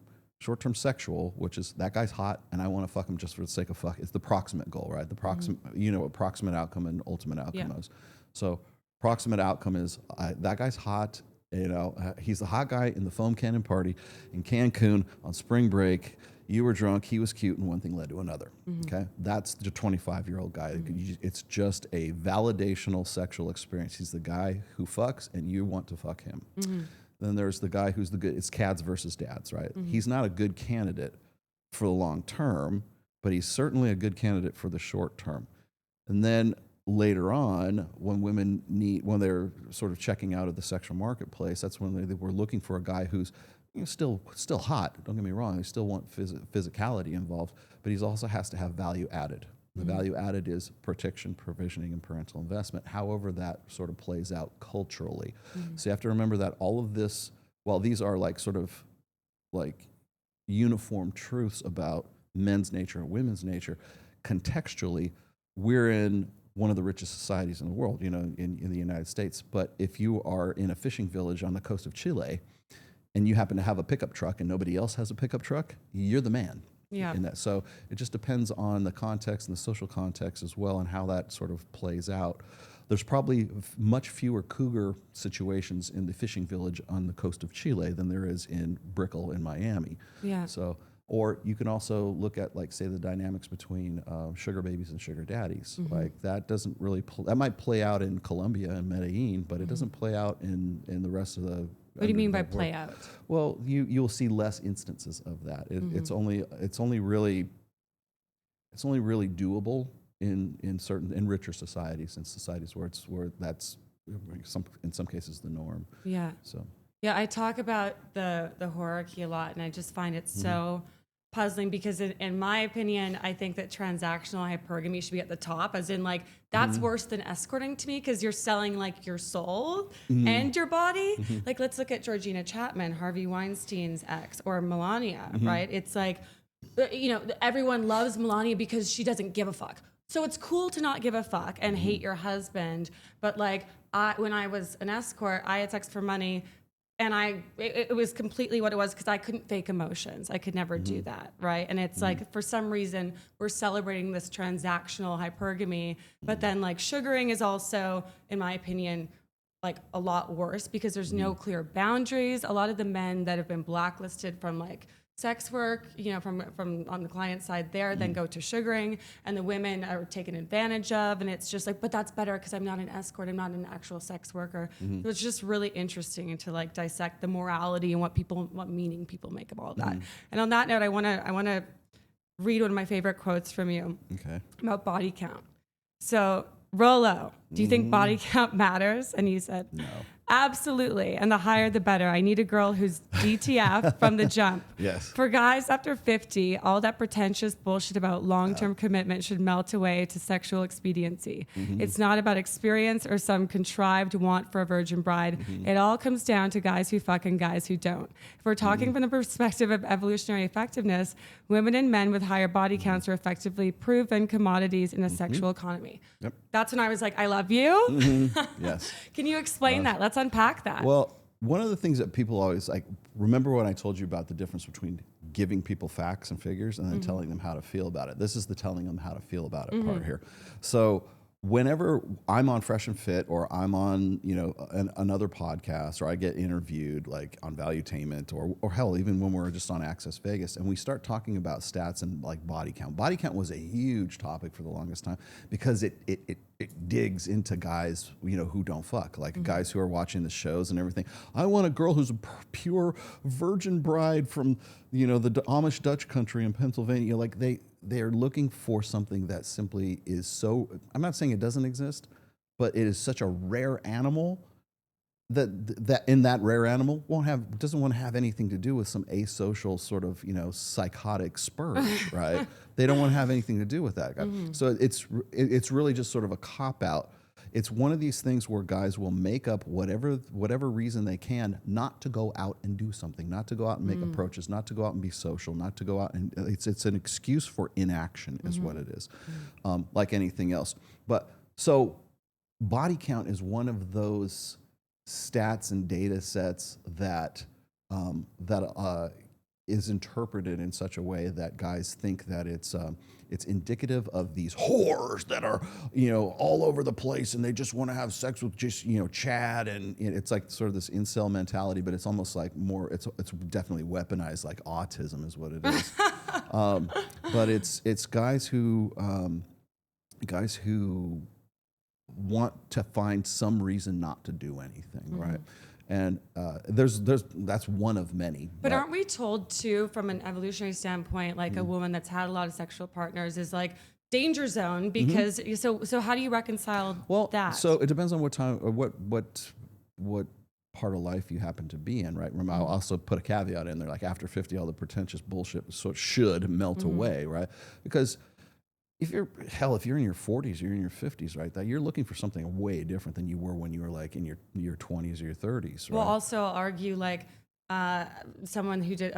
sexual, which is that guy's hot and I want to fuck him just for the sake of fuck. It's the proximate goal, right? The proximate, what proximate outcome and ultimate outcome is. So proximate outcome is that guy's hot. He's the hot guy in the foam cannon party in Cancun on spring break. You were drunk, he was cute, and one thing led to another. Okay, that's the 25-year-old guy. It's just a validational sexual experience. He's the guy who fucks, and you want to fuck him. Then there's the guy who's the good. It's cads versus dads, right? He's not a good candidate for the long term, but he's certainly a good candidate for the short term. And then later on, when they're sort of checking out of the sexual marketplace, that's when they were looking for a guy who's still hot. Don't get me wrong. They still want physicality involved, but he also has to have value added. The value added is protection, provisioning, and parental investment. However, that sort of plays out culturally. So you have to remember that all of this, while these are like sort of like uniform truths about men's nature and women's nature, contextually, we're in one of the richest societies in the world, you know, in the United States. But if you are in a fishing village on the coast of Chile and you happen to have a pickup truck and nobody else has a pickup truck, you're the man. Yeah. In that. So it just depends on the context and the social context as well and how that sort of plays out. There's probably much fewer cougar situations in the fishing village on the coast of Chile than there is in Brickell in Miami. Yeah. So, or you can also look at, like, say, the dynamics between sugar babies and sugar daddies. Like that doesn't really that might play out in Colombia and Medellin, but it doesn't play out in the rest of the. What do you mean by play out? Well, you'll see less instances of that. It's only really doable in richer societies and societies where that's in some cases the norm. Yeah. So. Yeah, I talk about the hierarchy a lot, and I just find it so puzzling because in my opinion, I think that transactional hypergamy should be at the top, as in like that's worse than escorting to me because you're selling like your soul and your body. Like let's look at Georgina Chapman, Harvey Weinstein's ex, or Melania, right? It's like, you know, everyone loves Melania because she doesn't give a fuck. So it's cool to not give a fuck and hate your husband. But like when I was an escort, I had sex for money. And it was completely what it was because I couldn't fake emotions. I could never do that, right? And it's like, for some reason, we're celebrating this transactional hypergamy, but then like sugaring is also, in my opinion, like a lot worse because there's no clear boundaries. A lot of the men that have been blacklisted from like sex work, you know, from on the client side there, then go to sugaring, and the women are taken advantage of, and it's just like, but that's better because I'm not an escort, I'm not an actual sex worker. So it's just really interesting to like dissect the morality and what meaning people make of all of that. And on that note, I wanna read one of my favorite quotes from you about body count. So, Rollo, do you think body count matters? And you said, no. Absolutely. And the higher, the better. I need a girl who's DTF from the jump. Yes. For guys after 50, all that pretentious bullshit about long-term commitment should melt away to sexual expediency. It's not about experience or some contrived want for a virgin bride. It all comes down to guys who fuck and guys who don't. If we're talking from the perspective of evolutionary effectiveness, women and men with higher body counts are effectively proven commodities in a sexual economy. Yep. That's when I was like, I love you. Yes. Can you explain that? Let's unpack that. Well, one of the things that people always like, remember when I told you about the difference between giving people facts and figures and then telling them how to feel about it. This is the telling them how to feel about it part here. So whenever I'm on Fresh and Fit or I'm on, you know, another podcast or I get interviewed like on Valuetainment or hell, even when we're just on Access Vegas and we start talking about stats and like body count. Body count was a huge topic for the longest time because it digs into guys, you know, who don't fuck, like guys who are watching the shows and everything. I want a girl who's a pure virgin bride from, you know, the Amish Dutch country in Pennsylvania. Like they are looking for something that simply is so, I'm not saying it doesn't exist, but it is such a rare animal that in that rare animal doesn't want to have anything to do with some asocial sort of, you know, psychotic spurge, right? They don't want to have anything to do with that guy. So it's really just sort of a cop out. It's one of these things where guys will make up whatever reason they can not to go out and do something, not to go out and make approaches, not to go out and be social, not to go out and it's an excuse for inaction is what it is, like anything else. But so body count is one of those stats and data sets that is interpreted in such a way that guys think that it's indicative of these whores that are, you know, all over the place and they just want to have sex with just, you know, Chad, and it's like sort of this incel mentality, but it's almost like more, it's definitely weaponized, like autism is what it is. But it's guys who want to find some reason not to do anything, right? And that's one of many. But aren't we told too, from an evolutionary standpoint, like a woman that's had a lot of sexual partners is like danger zone because so how do you reconcile that? So it depends on what time or what part of life you happen to be in, right? Remember, I'll also put a caveat in there, like after 50, all the pretentious bullshit should melt away, right? Because if you're in your 40s, you're in your 50s, right? That you're looking for something way different than you were when you were like in your 20s or your 30s, right? Well, also I'll argue like a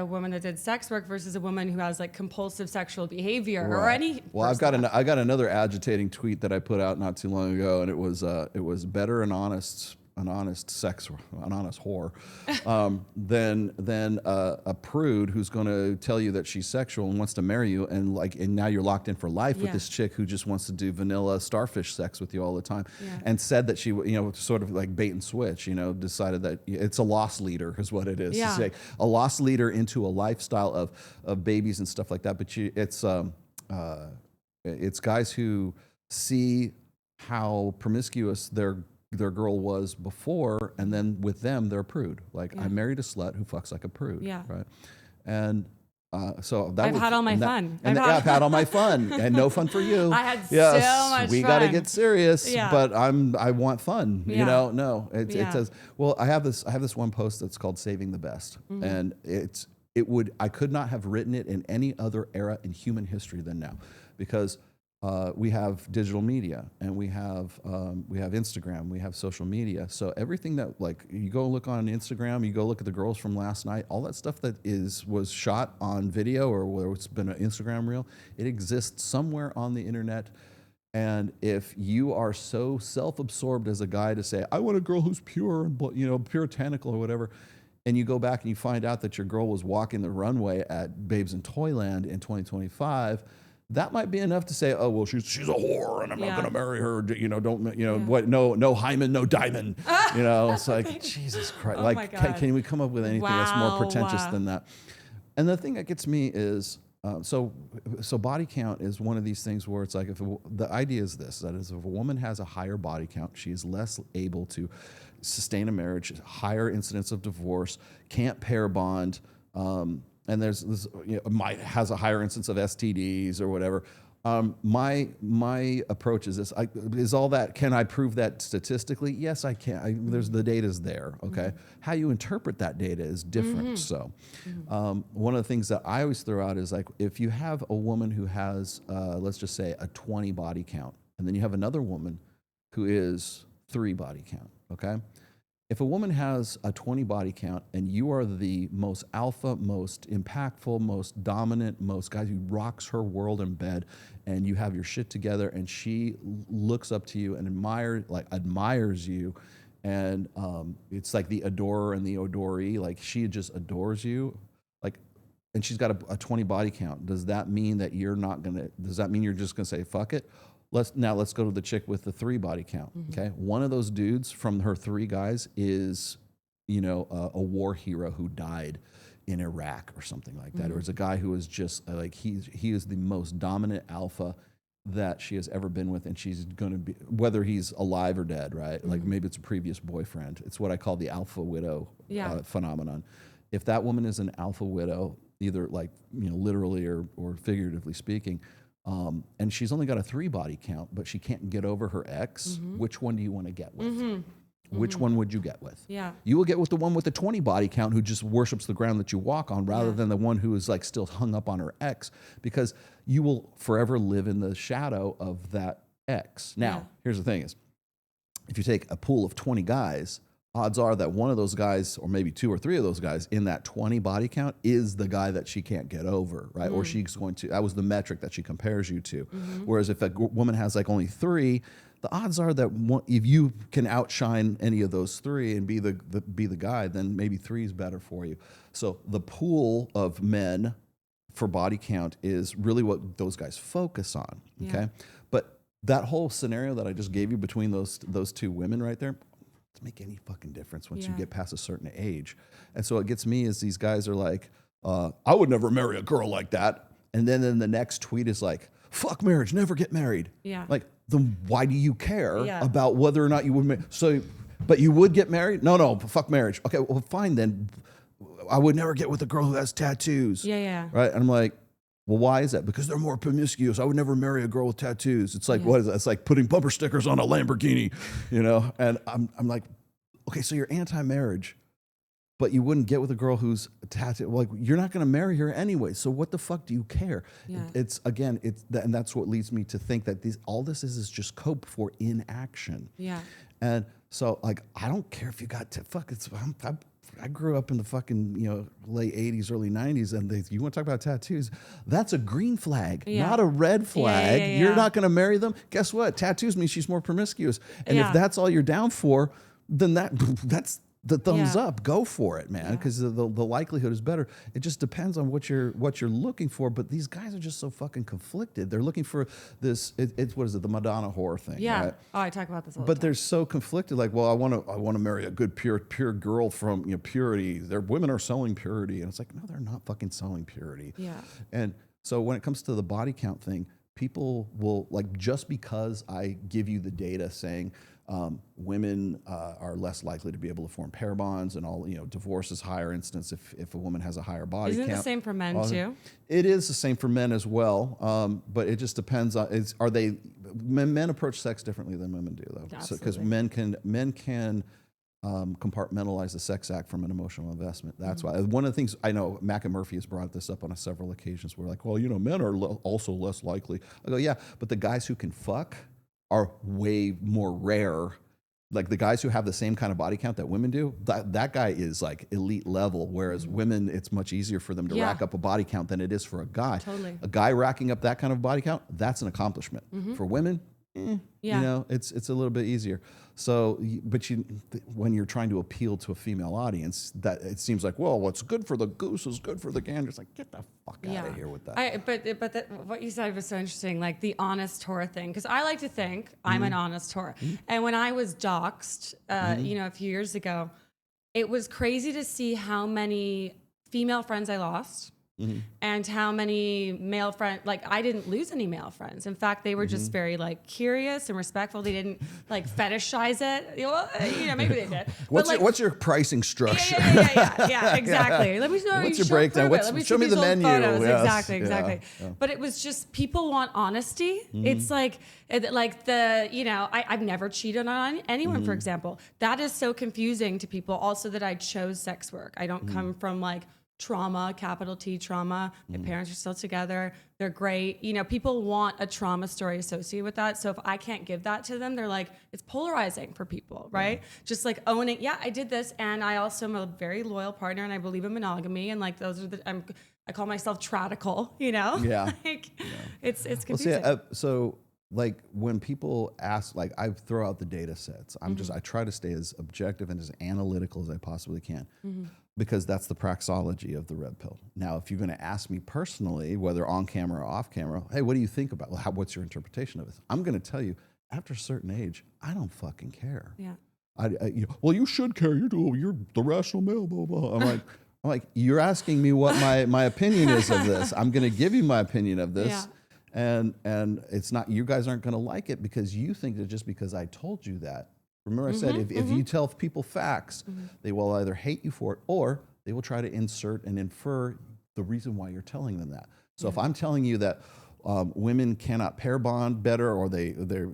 woman that did sex work versus a woman who has like compulsive sexual behavior or any. Well, I got another agitating tweet that I put out not too long ago, and it was better an honest whore than a prude who's going to tell you that she's sexual and wants to marry you, and now you're locked in for life with this chick who just wants to do vanilla starfish sex with you all the time, and said that she, sort of like bait and switch, decided that it's a loss leader is what it is. Yeah. It's like a loss leader into a lifestyle of babies and stuff like that. But it's guys who see how promiscuous their girl was before, and then with them they're a prude. Like, I married a slut who fucks like a prude. Yeah. Right. And so I've had all my fun. I've had all my fun, and no fun for you. I had so much we fun. got to get serious. Yeah. But I want fun. Yeah. No. It says, well, I have this one post that's called "Saving the Best," and I could not have written it in any other era in human history than now, because we have digital media, and we have Instagram, we have social media. So everything that, like, you go look on Instagram, you go look at the girls from last night, all that stuff that was shot on video or whether it's been an Instagram reel, it exists somewhere on the internet. And if you are so self-absorbed as a guy to say, I want a girl who's pure and puritanical or whatever, and you go back and you find out that your girl was walking the runway at Babes in Toyland in 2025, that might be enough to say, oh, well, she's a whore, and I'm not going to marry her. What? No hymen, no diamond. It's like, Jesus Christ. Oh, my God. Can we come up with anything that's more pretentious than that? And the thing that gets me is, so body count is one of these things where it's like, the idea is this, that is, if a woman has a higher body count, she is less able to sustain a marriage, higher incidence of divorce, can't pair bond, and there's this, has a higher instance of STDs or whatever. My approach is this: is all that? Can I prove that statistically? Yes, I can. The data's there. Okay, how you interpret that data is different. So, one of the things that I always throw out is, like, if you have a woman who has, let's just say, a 20 body count, and then you have another woman who is 3 body count. Okay. If a woman has a 20 body count and you are the most alpha, most impactful, most dominant, most guy who rocks her world in bed, and you have your shit together, and she looks up to you and admires you, and it's like the adorer and the adoree, like she just adores you, like, and she's got a 20 body count. Does that mean that does that mean you're just gonna say, fuck it? Let's go to the chick with the 3 body count. Okay, one of those dudes from her 3 guys is, a war hero who died in Iraq or something like that, or is a guy who is just like he is the most dominant alpha that she has ever been with, and she's going to be, whether he's alive or dead, right? Like, maybe it's a previous boyfriend. It's what I call the alpha widow phenomenon. If that woman is an alpha widow, either literally or figuratively speaking. And she's only got a 3 body count, but she can't get over her ex. Which one do you want to get with? Which one would you get with? Yeah. You will get with the one with the 20 body count who just worships the ground that you walk on, rather than the one who is like still hung up on her ex, because you will forever live in the shadow of that ex. Now, here's the thing is, if you take a pool of 20 guys, odds are that one of those guys, or maybe 2 or 3 of those guys in that 20 body count, is the guy that she can't get over, right? Or she's going to, that was the metric that she compares you to. Whereas if a woman has like only 3, the odds are that if you can outshine any of those 3 and be the guy, then maybe 3 is better for you. So the pool of men for body count is really what those guys focus on, okay? But that whole scenario that I just gave you between those 2 women right there, to make any fucking difference once you get past a certain age. And so what gets me is these guys are like, I would never marry a girl like that. And then the next tweet is like, fuck marriage, never get married. Yeah. Like, then why do you care about whether or not you would but you would get married? No, fuck marriage. Okay, well, fine then. I would never get with a girl who has tattoos. Yeah. Right? And I'm like, well, why is that? Because they're more promiscuous. I would never marry a girl with tattoos. It's like, what is that? It's like putting bumper stickers on a Lamborghini, And I'm like, okay, so you're anti-marriage, but you wouldn't get with a girl who's tattooed. Like, you're not going to marry her anyway. So what the fuck do you care? Yeah. And that's what leads me to think that all this is just cope for inaction. Yeah. And so, like, I don't care if you got I grew up in the fucking, late 80s, early 90s, and you want to talk about tattoos? That's a green flag, not a red flag. Yeah. You're not going to marry them. Guess what? Tattoos mean she's more promiscuous. And if that's all you're down for, then that's the thumbs up. Go for it, man, because the likelihood is better. It just depends on what you're looking for. But these guys are just so fucking conflicted. They're looking for this. It's what is it? The Madonna whore thing. Yeah. Right? Oh, I talk about this all the But time. they're so conflicted. Like, well, I want to marry a good pure girl from purity. Women are selling purity, and it's like, no, they're not fucking selling purity. Yeah. And so when it comes to the body count thing, people will, like, just because I give you the data saying women are less likely to be able to form pair bonds, and all, divorce is higher instance if a woman has a higher body count. Isn't it the same for men too? It is the same for men as well, but it just depends on men approach sex differently than women do, though. Because men can compartmentalize the sex act from an emotional investment. That's why one of the things I know, Mac and Murphy has brought this up on several occasions. We're like, well, men are also less likely. I go, yeah, but the guys who can fuck are way more rare. Like, the guys who have the same kind of body count that women do, that guy is like elite level, whereas women, it's much easier for them to rack up a body count than it is for a guy. Totally. A guy racking up that kind of body count, that's an accomplishment. For women, it's a little bit easier. So, when you're trying to appeal to a female audience, that it seems like, well, what's good for the goose is good for the gander. It's like, get the fuck out of here with that. But what you said was so interesting, like the honest whore thing, because I like to think I'm an honest whore. And when I was doxxed, a few years ago, it was crazy to see how many female friends I lost. And how many male friends, like, I didn't lose any male friends. In fact, they were just very, like, curious and respectful. They didn't, like, fetishize it. Well, maybe they did. What's your pricing structure? Yeah, exactly. Let me know. What's your breakdown? Let me show me the menu. Yes. Exactly. Yeah. But it was just, people want honesty. It's like I've never cheated on anyone, for example. That is so confusing to people. Also, that I chose sex work. I don't come from, like, trauma, capital T trauma. My parents are still together. They're great. People want a trauma story associated with that. So if I can't give that to them, they're like, it's polarizing for people, right? Just like owning, I did this, and I also am a very loyal partner, and I believe in monogamy, and like those are I call myself tradical, Yeah. It's confusing. Well, so like, when people ask, like, I throw out the data sets. I try to stay as objective and as analytical as I possibly can. Because that's the praxology of the red pill. Now, if you're going to ask me personally, whether on camera or off camera, hey, what do you think about? What's your interpretation of this? I'm going to tell you, after a certain age, I don't fucking care. Yeah. Well, you should care. You're the rational male. Blah blah. I'm like, you're asking me what my opinion is of this. I'm going to give you my opinion of this, and it's not. You guys aren't going to like it because you think that just because I told you that. Remember, I said, if you tell people facts, they will either hate you for it, or they will try to insert and infer the reason why you're telling them that. So if I'm telling you that women cannot pair bond better, or they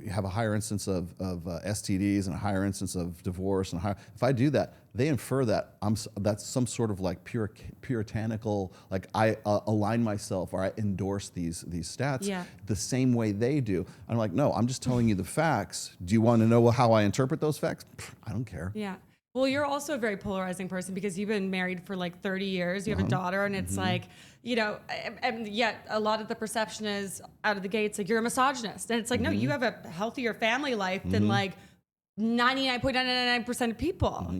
have a higher instance of STDs and a higher instance of divorce, and if I do that, they infer that that's some sort of like puritanical, like I align myself or I endorse these stats the same way they do. I'm like, no, I'm just telling you the facts. Do you want to know how I interpret those facts? I don't care. Yeah. Well, you're also a very polarizing person because you've been married for like 30 years. You have a daughter, and it's like, and yet a lot of the perception is out of the gates, like, you're a misogynist. And it's like, no, you have a healthier family life than like 99.99% of people.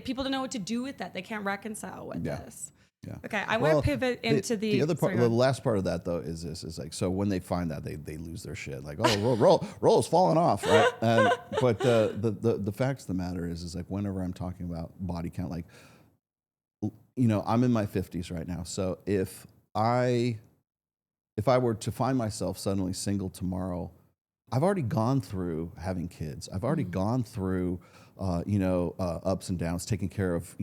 People don't know what to do with that. They can't reconcile with this. Yeah. Okay, I want to pivot into the other part. The last part of that, though, is this: is like, so when they find that, they lose their shit. Like, oh, Rollo's falling off, right? But the facts of the matter is like, whenever I'm talking about body count, like, I'm in my 50s right now. So if I were to find myself suddenly single tomorrow, I've already gone through having kids. I've already gone through, ups and downs, taking care of,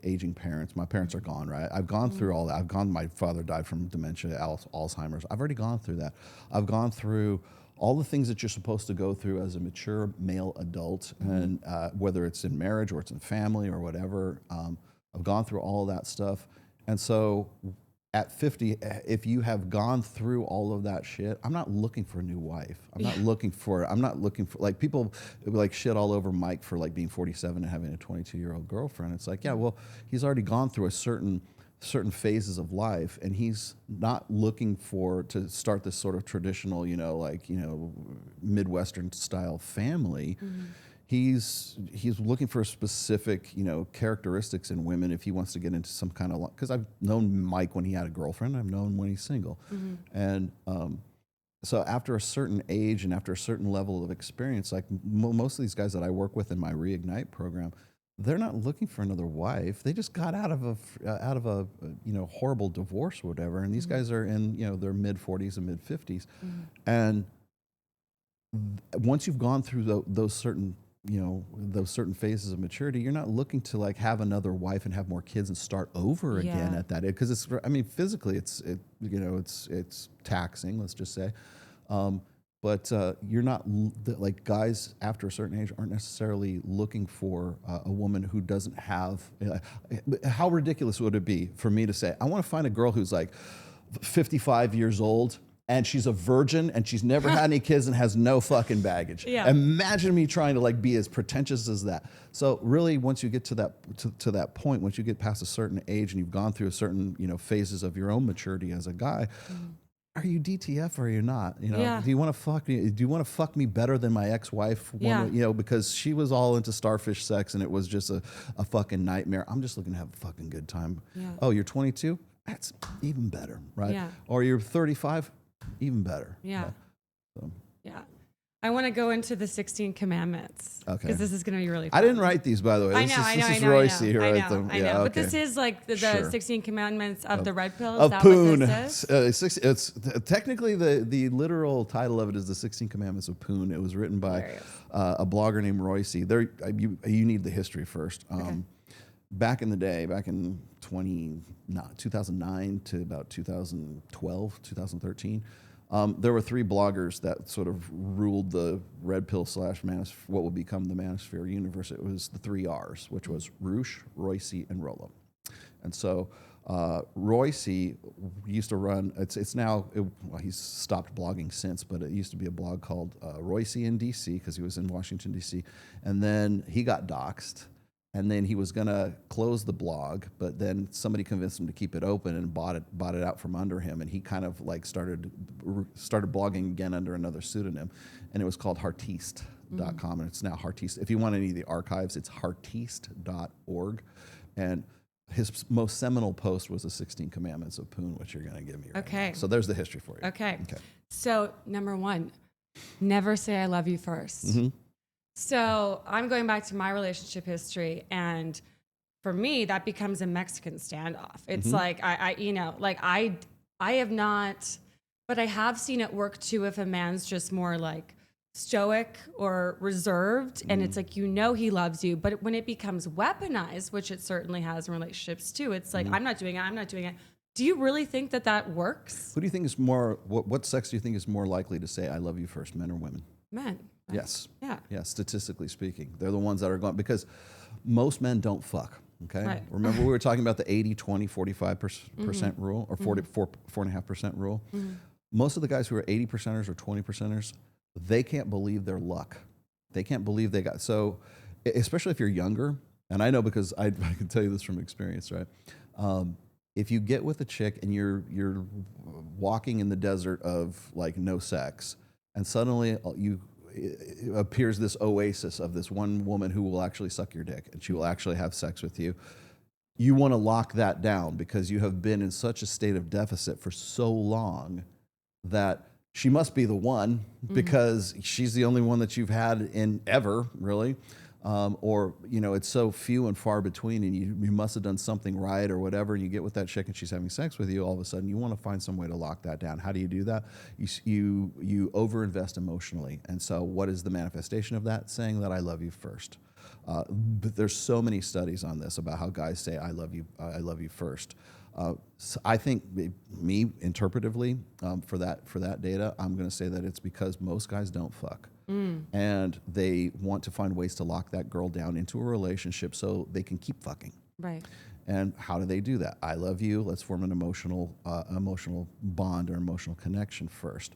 aging parents. My parents are gone, right? I've gone through all that. My father died from dementia, Alzheimer's. I've already gone through that. I've gone through all the things that you're supposed to go through as a mature male adult, and whether it's in marriage or it's in family or whatever, I've gone through all of that stuff. And so at 50, if you have gone through all of that shit, I'm not looking for a new wife. I'm not looking for, like, people like shit all over Mike for like being 47 and having a 22-year-old girlfriend. It's like, yeah, well, he's already gone through a certain phases of life, and he's not looking to start this sort of traditional, Midwestern style family. He's looking for specific, characteristics in women if he wants to get into some kind of, because I've known Mike when he had a girlfriend, I've known when he's single. And so after a certain age and after a certain level of experience, like most of these guys that I work with in my Reignite program, they're not looking for another wife. They just got out of a horrible divorce or whatever, and these guys are in their mid 40s and mid 50s, and once you've gone through those certain phases of maturity, you're not looking to like have another wife and have more kids and start over again at that age, because it's, I mean, physically it's taxing, let's just say. But you're not, like, guys after a certain age aren't necessarily looking for a woman who doesn't have, how ridiculous would it be for me to say, I want to find a girl who's like 55 years old and she's a virgin and she's never had any kids and has no fucking baggage. Imagine me trying to like be as pretentious as that. So really, once you get to that point, once you get past a certain age and you've gone through a certain, phases of your own maturity as a guy, are you DTF or are you not? Do you want to fuck me? Do you want to fuck me better than my ex-wife? Because she was all into starfish sex and it was just a fucking nightmare. I'm just looking to have a fucking good time. Oh, you're 22? That's even better, right? Or you're 35? Even better. Yeah. I want to go into the 16 commandments. Okay. Because this is going to be really fun. I didn't write these, by the way. This is Royce who wrote them. I know. But this is like the 16 commandments of the red pill. Of Poon. It's technically the literal title of it is the 16 Commandments of Poon. It was written by a blogger named Royce. You need the history first. Back in the day, back in 2009 to about 2012, 2013, there were three bloggers that sort of ruled the red pill / what would become the manosphere universe. It was the three R's, which was Roosh, Royce, and Rollo. And so Royce used to run, it's now, he's stopped blogging since, but it used to be a blog called Royce in DC, because he was in Washington, DC. And then he got doxxed. And then he was going to close the blog, but then somebody convinced him to keep it open and bought it out from under him. And he kind of like started blogging again under another pseudonym, and it was called Heartiste.com, and it's now Heartiste. If you want any of the archives, it's heartiste.org. And his most seminal post was the 16 Commandments of Poon, which you're going to give me right now. So there's the history for you. Okay. So number 1, never say I love you first. So I'm going back to my relationship history, and for me, that becomes a Mexican standoff. It's like, I have not, but I have seen it work too if a man's just more like stoic or reserved, and it's like, he loves you, but when it becomes weaponized, which it certainly has in relationships too, it's like, I'm not doing it. Do you really think that works? Who do you think is more, what sex do you think is more likely to say I love you first, men or women? Men. Right? Yes. Yeah, statistically speaking. They're the ones that are going, because most men don't fuck, okay? Right. Remember we were talking about the 80, 20, 45% rule, or 4.5% rule? Most of the guys who are 80%ers or 20%ers, they can't believe their luck. They can't believe they got, so especially if you're younger, and I know because I can tell you this from experience, right? If you get with a chick and you're walking in the desert of like no sex, and suddenly it appears this oasis of this one woman who will actually suck your dick and she will actually have sex with you. You want to lock that down because you have been in such a state of deficit for so long that she must be the one, because she's the only one that you've had in ever, really. Or, it's so few and far between, and you must have done something right or whatever, and you get with that chick and she's having sex with you, all of a sudden you want to find some way to lock that down. How do you do that? You overinvest emotionally. And so what is the manifestation of that? Saying that I love you first. But there's so many studies on this about how guys say I love you first. So I think me interpretively for that data, I'm going to say that it's because most guys don't fuck. And they want to find ways to lock that girl down into a relationship so they can keep fucking. Right. And how do they do that? I love you. Let's form an emotional bond or emotional connection first.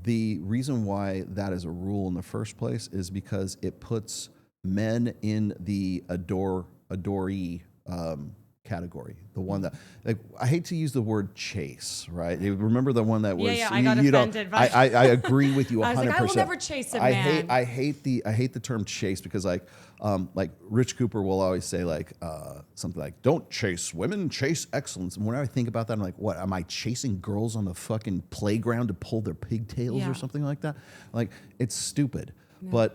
The reason why that is a rule in the first place is because it puts men in the adoree category, the one that, like, I hate to use the word chase, right? You remember the one that was, I got offended. I agree with you 100%. I was like, I will never chase a man. I hate the term chase because like Rich Cooper will always say like something like, don't chase women, chase excellence. And when I think about that, I'm like, what, am I chasing girls on the fucking playground to pull their pigtails or something like that? Like, it's stupid. No.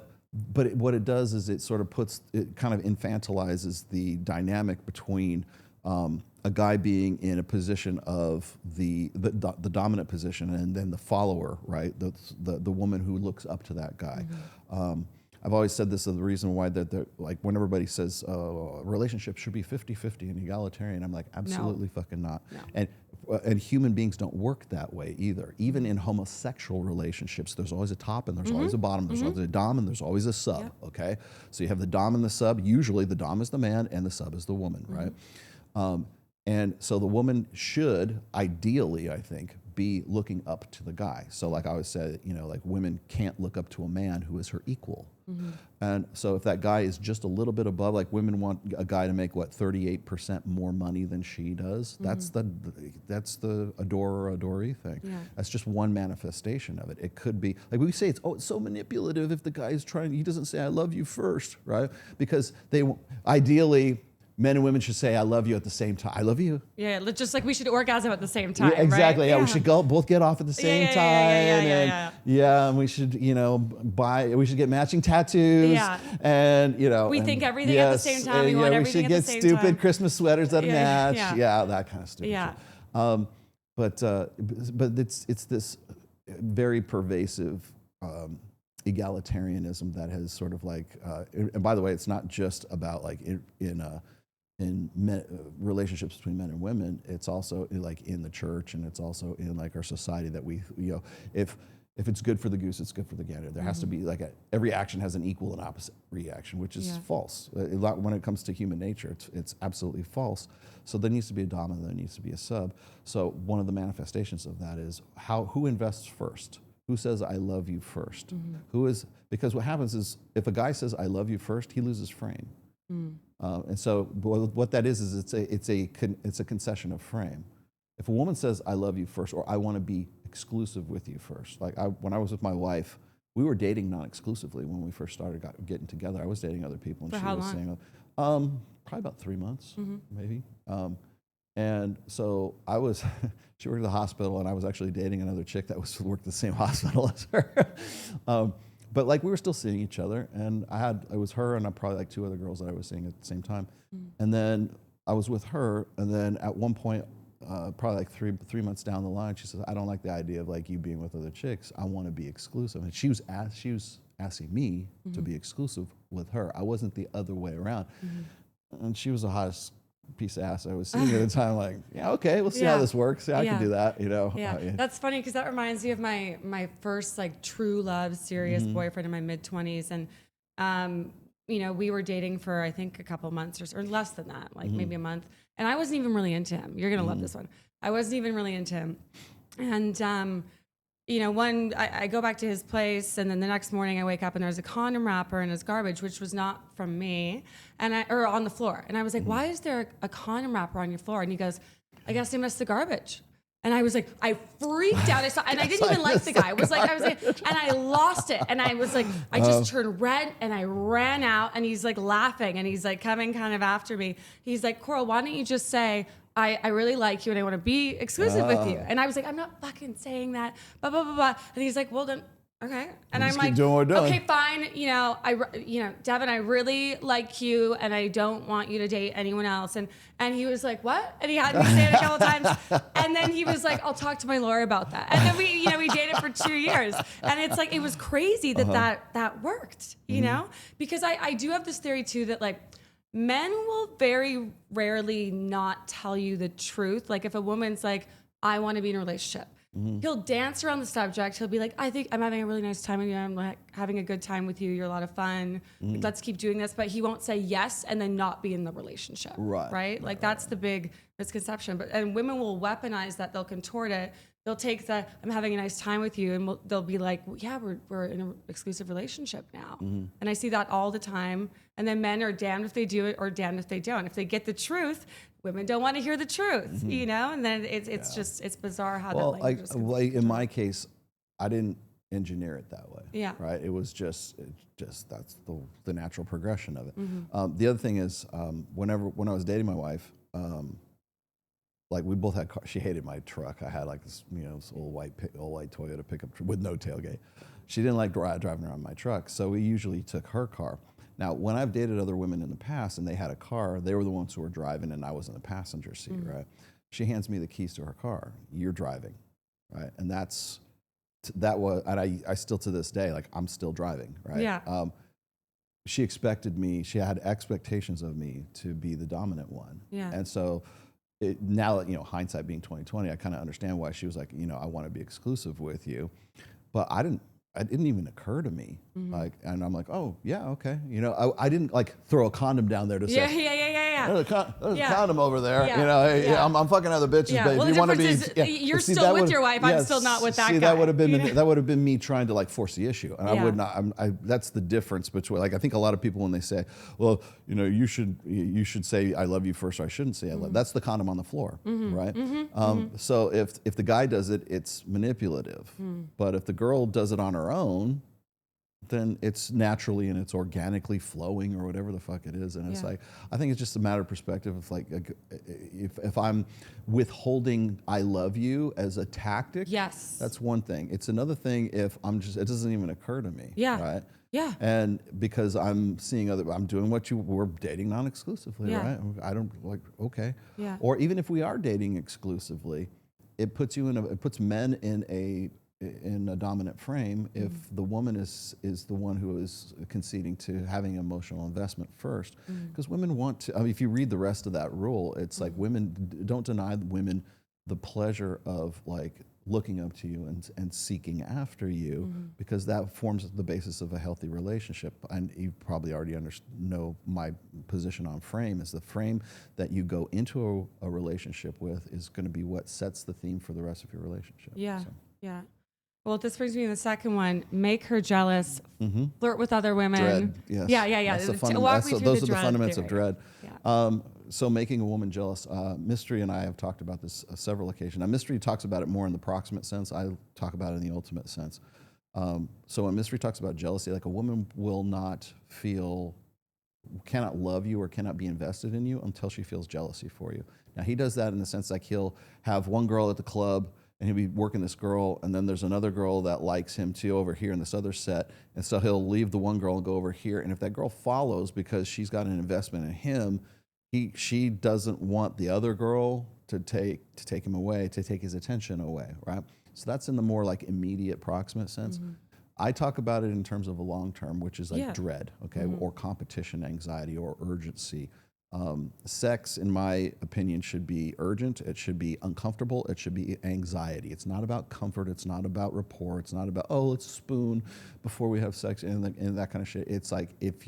But what it does is it sort of it kind of infantilizes the dynamic between a guy being in a position of the dominant position and then the follower, right? The woman who looks up to that guy. Mm-hmm. I've always said this is the reason why that like when everybody says relationships should be 50-50 and egalitarian, I'm like, absolutely fucking not. No. And human beings don't work that way either. Even in homosexual relationships, there's always a top and there's always a bottom. There's always a dom and there's always a sub, okay? So you have the dom and the sub. Usually the dom is the man and the sub is the woman, right? And so the woman should, ideally, I think, be looking up to the guy. So like I always say, like women can't look up to a man who is her equal. Mm-hmm. And so if that guy is just a little bit above, like women want a guy to make 38% more money than she does. Mm-hmm. That's the adorer or adoree thing. Yeah. That's just one manifestation of it. It could be like we say it's so manipulative if the guy is he doesn't say I love you first, right? Because ideally men and women should say, I love you at the same time. I love you. Yeah, just like we should orgasm at the same time, yeah, exactly. Right? Yeah, we should both get off at the same time. And we should, we should get matching tattoos. Yeah. And, we think everything at the same time. We want everything at the same time. We should get stupid Christmas sweaters that match. Yeah, that kind of stupid shit. But it's this very pervasive egalitarianism that has sort of like, and by the way, it's not just about like in relationships between men and women, it's also like in the church and it's also in like our society that we, if it's good for the goose, it's good for the gander. There has to be like every action has an equal and opposite reaction, which is false. When it comes to human nature, it's absolutely false. So there needs to be a dominant, there needs to be a sub. So one of the manifestations of that is who invests first? Who says I love you first? Mm-hmm. Because what happens is if a guy says I love you first, he loses frame. Mm. And so what that is it's a concession of frame. If a woman says I love you first, or I want to be exclusive with you first, like when I was with my wife, we were dating non-exclusively when we first started getting together. I was dating other people, and For she how was long? saying, probably about 3 months, maybe. And so she worked at the hospital, and I was actually dating another chick that worked at the same hospital as her. But like we were still seeing each other, and it was her and probably like 2 other girls that I was seeing at the same time. And then I was with her, and then at one point, probably like three months down the line, she says, I don't like the idea of like you being with other chicks. I want to be exclusive. And she was asking me to be exclusive with her. I wasn't the other way around. And she was the hottest piece of ass I was seeing at the time. Like, yeah, okay, we'll see how this works. Yeah, I can do that, Yeah, that's funny because that reminds me of my first like true love, serious boyfriend in my mid-20s, and we were dating for I think a couple months or less than that, like maybe a month, and I wasn't even really into him. You're gonna love this one. I wasn't even really into him, and I go back to his place, and then the next morning I wake up and there's a condom wrapper in his garbage, which was not from me, or on the floor. And I was like, why is there a condom wrapper on your floor? And he goes, I guess they missed the garbage. And I was like, I freaked out. And I didn't even like the guy. I was like, and I lost it. And I was like, I just turned red and I ran out, and he's like laughing and he's like coming kind of after me. He's like, Coral, why don't you just say, I really like you and I want to be exclusive with you. And I was like, I'm not fucking saying that, blah, blah, blah, blah. And he's like, well then, okay. And I'm like, okay, fine. Devin, I really like you and I don't want you to date anyone else. And he was like, what? And he had me say it a couple times. And then he was like, I'll talk to my lawyer about that. And then we dated for 2 years. And it's like, it was crazy that worked, because I do have this theory too, that like, Men will very rarely not tell you the truth. Like if a woman's like, I want to be in a relationship, he'll dance around the subject. He'll be like, I think I'm having a really nice time with you. I'm like having a good time with you. You're a lot of fun. Like, let's keep doing this. But he won't say yes and then not be in the relationship. Right? Like that's the big misconception. And women will weaponize that. They'll contort it. They'll take the, I'm having a nice time with you. And they'll be like, well, yeah, we're in an exclusive relationship now. And I see that all the time. And then men are damned if they do it or damned if they don't. If they get the truth, women don't want to hear the truth, you know? And then it's just, it's bizarre how that language is like in my case, I didn't engineer it that way. Yeah. Right. It was just that's the natural progression of it. The other thing is, when I was dating my wife, like we both had she hated my truck. I had like this, this old white Toyota pickup with no tailgate. She didn't like driving around my truck. So we usually took her car. Now, when I've dated other women in the past and they had a car, they were the ones who were driving and I was in the passenger seat, right? She hands me the keys to her car. You're driving, right? And and I still to this day, like I'm still driving, right? Yeah. She expected me, she had expectations of me to be the dominant one. Yeah. And so now, hindsight being 2020, I kind of understand why she was like, I want to be exclusive with you. But it didn't even occur to me. Like, and I'm like, oh yeah, okay. I didn't like throw a condom down there to say, there's a condom over there. Hey, I'm fucking other bitches, babe. Well, you want to be? You're still with your wife. I'm still not with that guy. That would have been me trying to like force the issue, and I would not. That's the difference between like I think a lot of people when they say, well, you should say I love you first, or I shouldn't say I love. That's the condom on the floor, right? So if the guy does it, it's manipulative, but if the girl does it on her own, then it's naturally and it's organically flowing or whatever the fuck it is. And it's like, I think it's just a matter of perspective. If like, if I'm withholding I love you as a tactic, that's one thing. It's another thing if it doesn't even occur to me. Right. Yeah. And because I'm seeing I'm doing we're dating non-exclusively, right? I don't like, okay. Yeah. Or even if we are dating exclusively, it puts men in a dominant frame if the woman is the one who is conceding to having emotional investment first, because women want to. I mean, if you read the rest of that rule, it's like women don't deny women the pleasure of like looking up to you and seeking after you, because that forms the basis of a healthy relationship. And you probably already know my position on frame is the frame that you go into a relationship with is going to be what sets the theme for the rest of your relationship. Yeah. Well, this brings me to the second one. Make her jealous. Flirt with other women. Dread, yes. Yeah. Those are the fundamentals of dread. Yeah. So making a woman jealous. Mystery and I have talked about this several occasions. Now, Mystery talks about it more in the proximate sense. I talk about it in the ultimate sense. So when Mystery talks about jealousy, like a woman cannot love you or cannot be invested in you until she feels jealousy for you. Now, he does that in the sense like he'll have one girl at the club and he'll be working this girl, and then there's another girl that likes him too over here in this other set, and so he'll leave the one girl and go over here, and if that girl follows because she's got an investment in him, she doesn't want the other girl to take him away, to take his attention away, right? So that's in the more like immediate proximate sense. I talk about it in terms of a long term, which is like dread, okay, or competition anxiety or urgency. Sex, in my opinion, should be urgent. It should be uncomfortable. It should be anxiety. It's not about comfort. It's not about rapport. It's not about, let's spoon before we have sex and that kind of shit. It's like if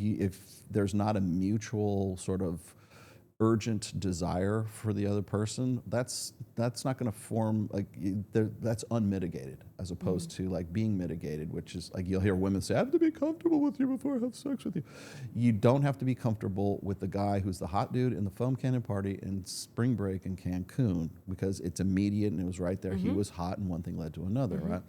there's not a mutual sort of urgent desire for the other person, that's not going to form that's unmitigated as opposed to like being mitigated, which is like you'll hear women say, I have to be comfortable with you before I have sex with you. You don't have to be comfortable with the guy who's the hot dude in the foam cannon party in spring break in Cancun because it's immediate and it was right there. He was hot and one thing led to another, right?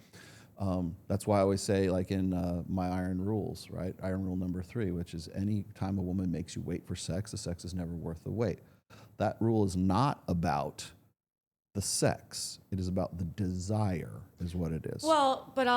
That's why I always say, like in my iron rules, right? Iron rule number 3, which is any time a woman makes you wait for sex, the sex is never worth the wait. That rule is not about the sex. It is about the desire, is what it is. Well, but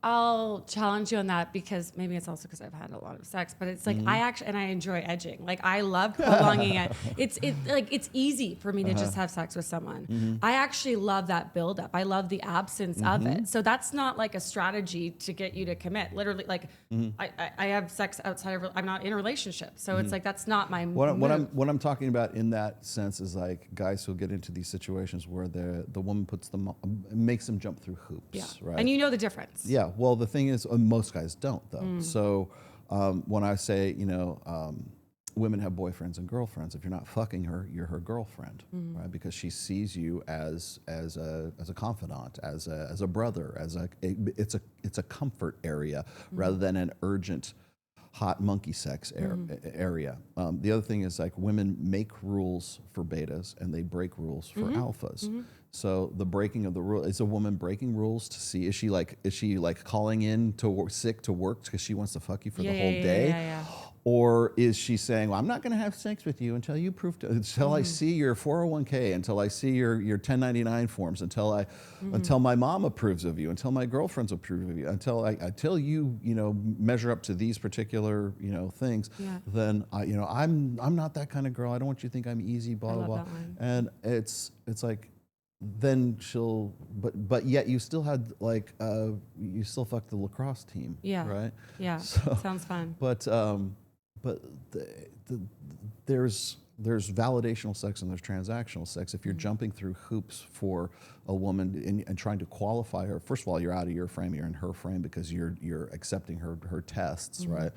I'll challenge you on that because maybe it's also because I've had a lot of sex, but it's like I enjoy edging. Like I love prolonging it. It's easy for me to just have sex with someone. I actually love that buildup. I love the absence of it. So that's not like a strategy to get you to commit. Literally, like I have sex outside of. I'm not in a relationship, so it's like that's not my. What I'm talking about in that sense is like guys who get into these situations where the woman makes them jump through hoops, right? And you know the difference. Yeah. Well, the thing is, most guys don't though. So when I say, women have boyfriends and girlfriends, if you're not fucking her, you're her girlfriend, right? Because she sees you as a confidant, as a brother, it's a comfort area rather than an urgent, hot monkey sex area. The other thing is like women make rules for betas and they break rules for alphas. So the breaking of the rule is a woman breaking rules to see is she like calling in sick to work because she wants to fuck you for the whole day, or is she saying, well, I'm not going to have sex with you until you prove until I see your 401k, until I see your 1099 forms, until my mom approves of you, until my girlfriends approve of you, until you measure up to these particular things. Then I'm not that kind of girl. I don't want you to think I'm easy. Blah blah blah. And it's like. Then she'll, but yet you still had like you still fucked the lacrosse team, right? Yeah, so, sounds fun. But there's validational sex and there's transactional sex. If you're jumping through hoops for a woman and trying to qualify her, first of all, you're out of your frame, you're in her frame because you're accepting her tests, right?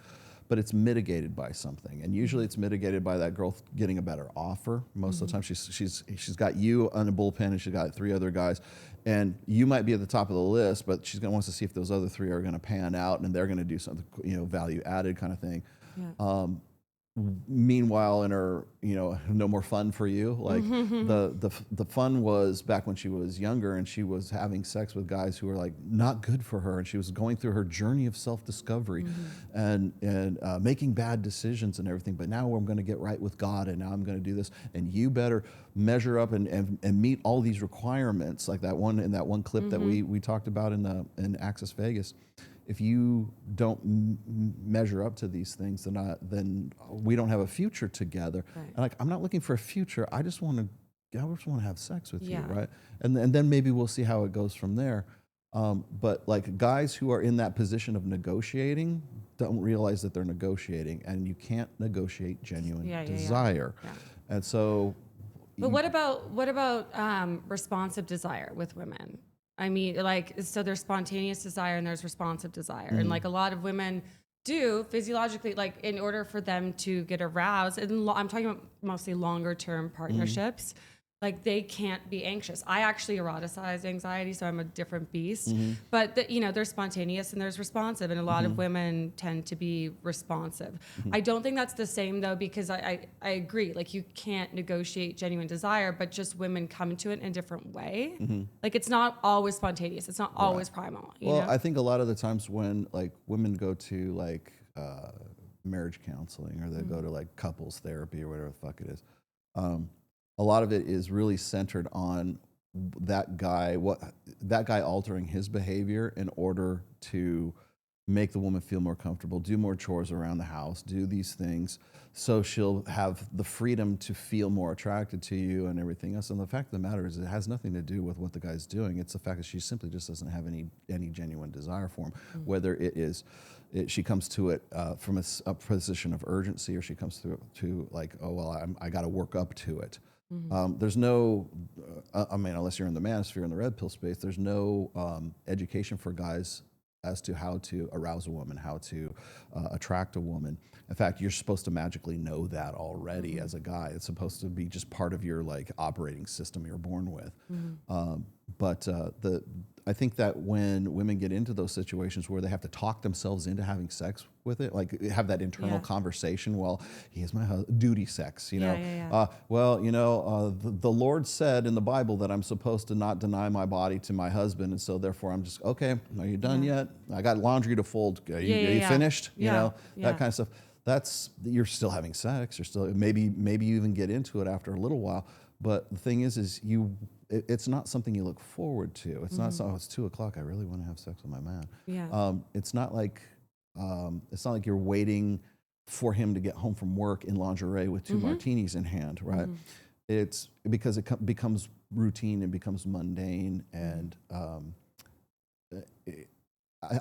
But it's mitigated by something, and usually it's mitigated by that girl getting a better offer. Most of the time, she's got you on a bullpen, and she's got 3 other guys, and you might be at the top of the list, but she's gonna want to see if those other 3 are gonna pan out, and they're gonna do something, value added kind of thing. Meanwhile, in her, no more fun for you. Like the fun was back when she was younger and she was having sex with guys who were like not good for her, and she was going through her journey of self-discovery and making bad decisions and everything. But now I'm going to get right with God, and now I'm going to do this, and you better measure up and meet all these requirements, like that one clip that we talked about in Access Vegas. If you don't measure up to these things, then we don't have a future together. Right. And I'm not looking for a future. I just want to have sex with you, right? And then maybe we'll see how it goes from there. But like guys who are in that position of negotiating don't realize that they're negotiating, and you can't negotiate genuine desire. Yeah. And so. But what about responsive desire with women? I mean, so there's spontaneous desire and there's responsive desire. And like a lot of women do physiologically, like in order for them to get aroused, and I'm talking about mostly longer term partnerships, like they can't be anxious. I actually eroticize anxiety, so I'm a different beast. But there's spontaneous and there's responsive, and a lot of women tend to be responsive. I don't think that's the same though, because I agree. Like you can't negotiate genuine desire, but just women come to it in a different way. Like it's not always spontaneous. It's not always primal. You know? I think a lot of the times when like women go to like marriage counseling, or they go to like couples therapy or whatever the fuck it is. A lot of it is really centered on that guy altering his behavior in order to make the woman feel more comfortable, do more chores around the house, do these things, so she'll have the freedom to feel more attracted to you and everything else. And the fact of the matter is, it has nothing to do with what the guy's doing. It's the fact that she simply just doesn't have any genuine desire for him, whether it is she comes to it from a position of urgency, or she comes to like, oh well, I got to work up to it. There's no, unless you're in the manosphere, in the red pill space, there's no education for guys as to how to arouse a woman, how to attract a woman. In fact, you're supposed to magically know that already as a guy. It's supposed to be just part of your like operating system you're born with. But I think that when women get into those situations where they have to talk themselves into having sex with it, like have that internal conversation, well, he is my duty sex, well, the Lord said in the Bible that I'm supposed to not deny my body to my husband, and so therefore I'm just, okay, are you done yet? I got laundry to fold. Are you finished? That kind of stuff. You're still having sex. You're still maybe you even get into it after a little while. But the thing is you it's not something you look forward to. It's not so, oh, it's 2:00. I really want to have sex with my man. Yeah. It's not like you're waiting for him to get home from work in lingerie with 2 martinis in hand, right? It's because it becomes routine and becomes mundane, and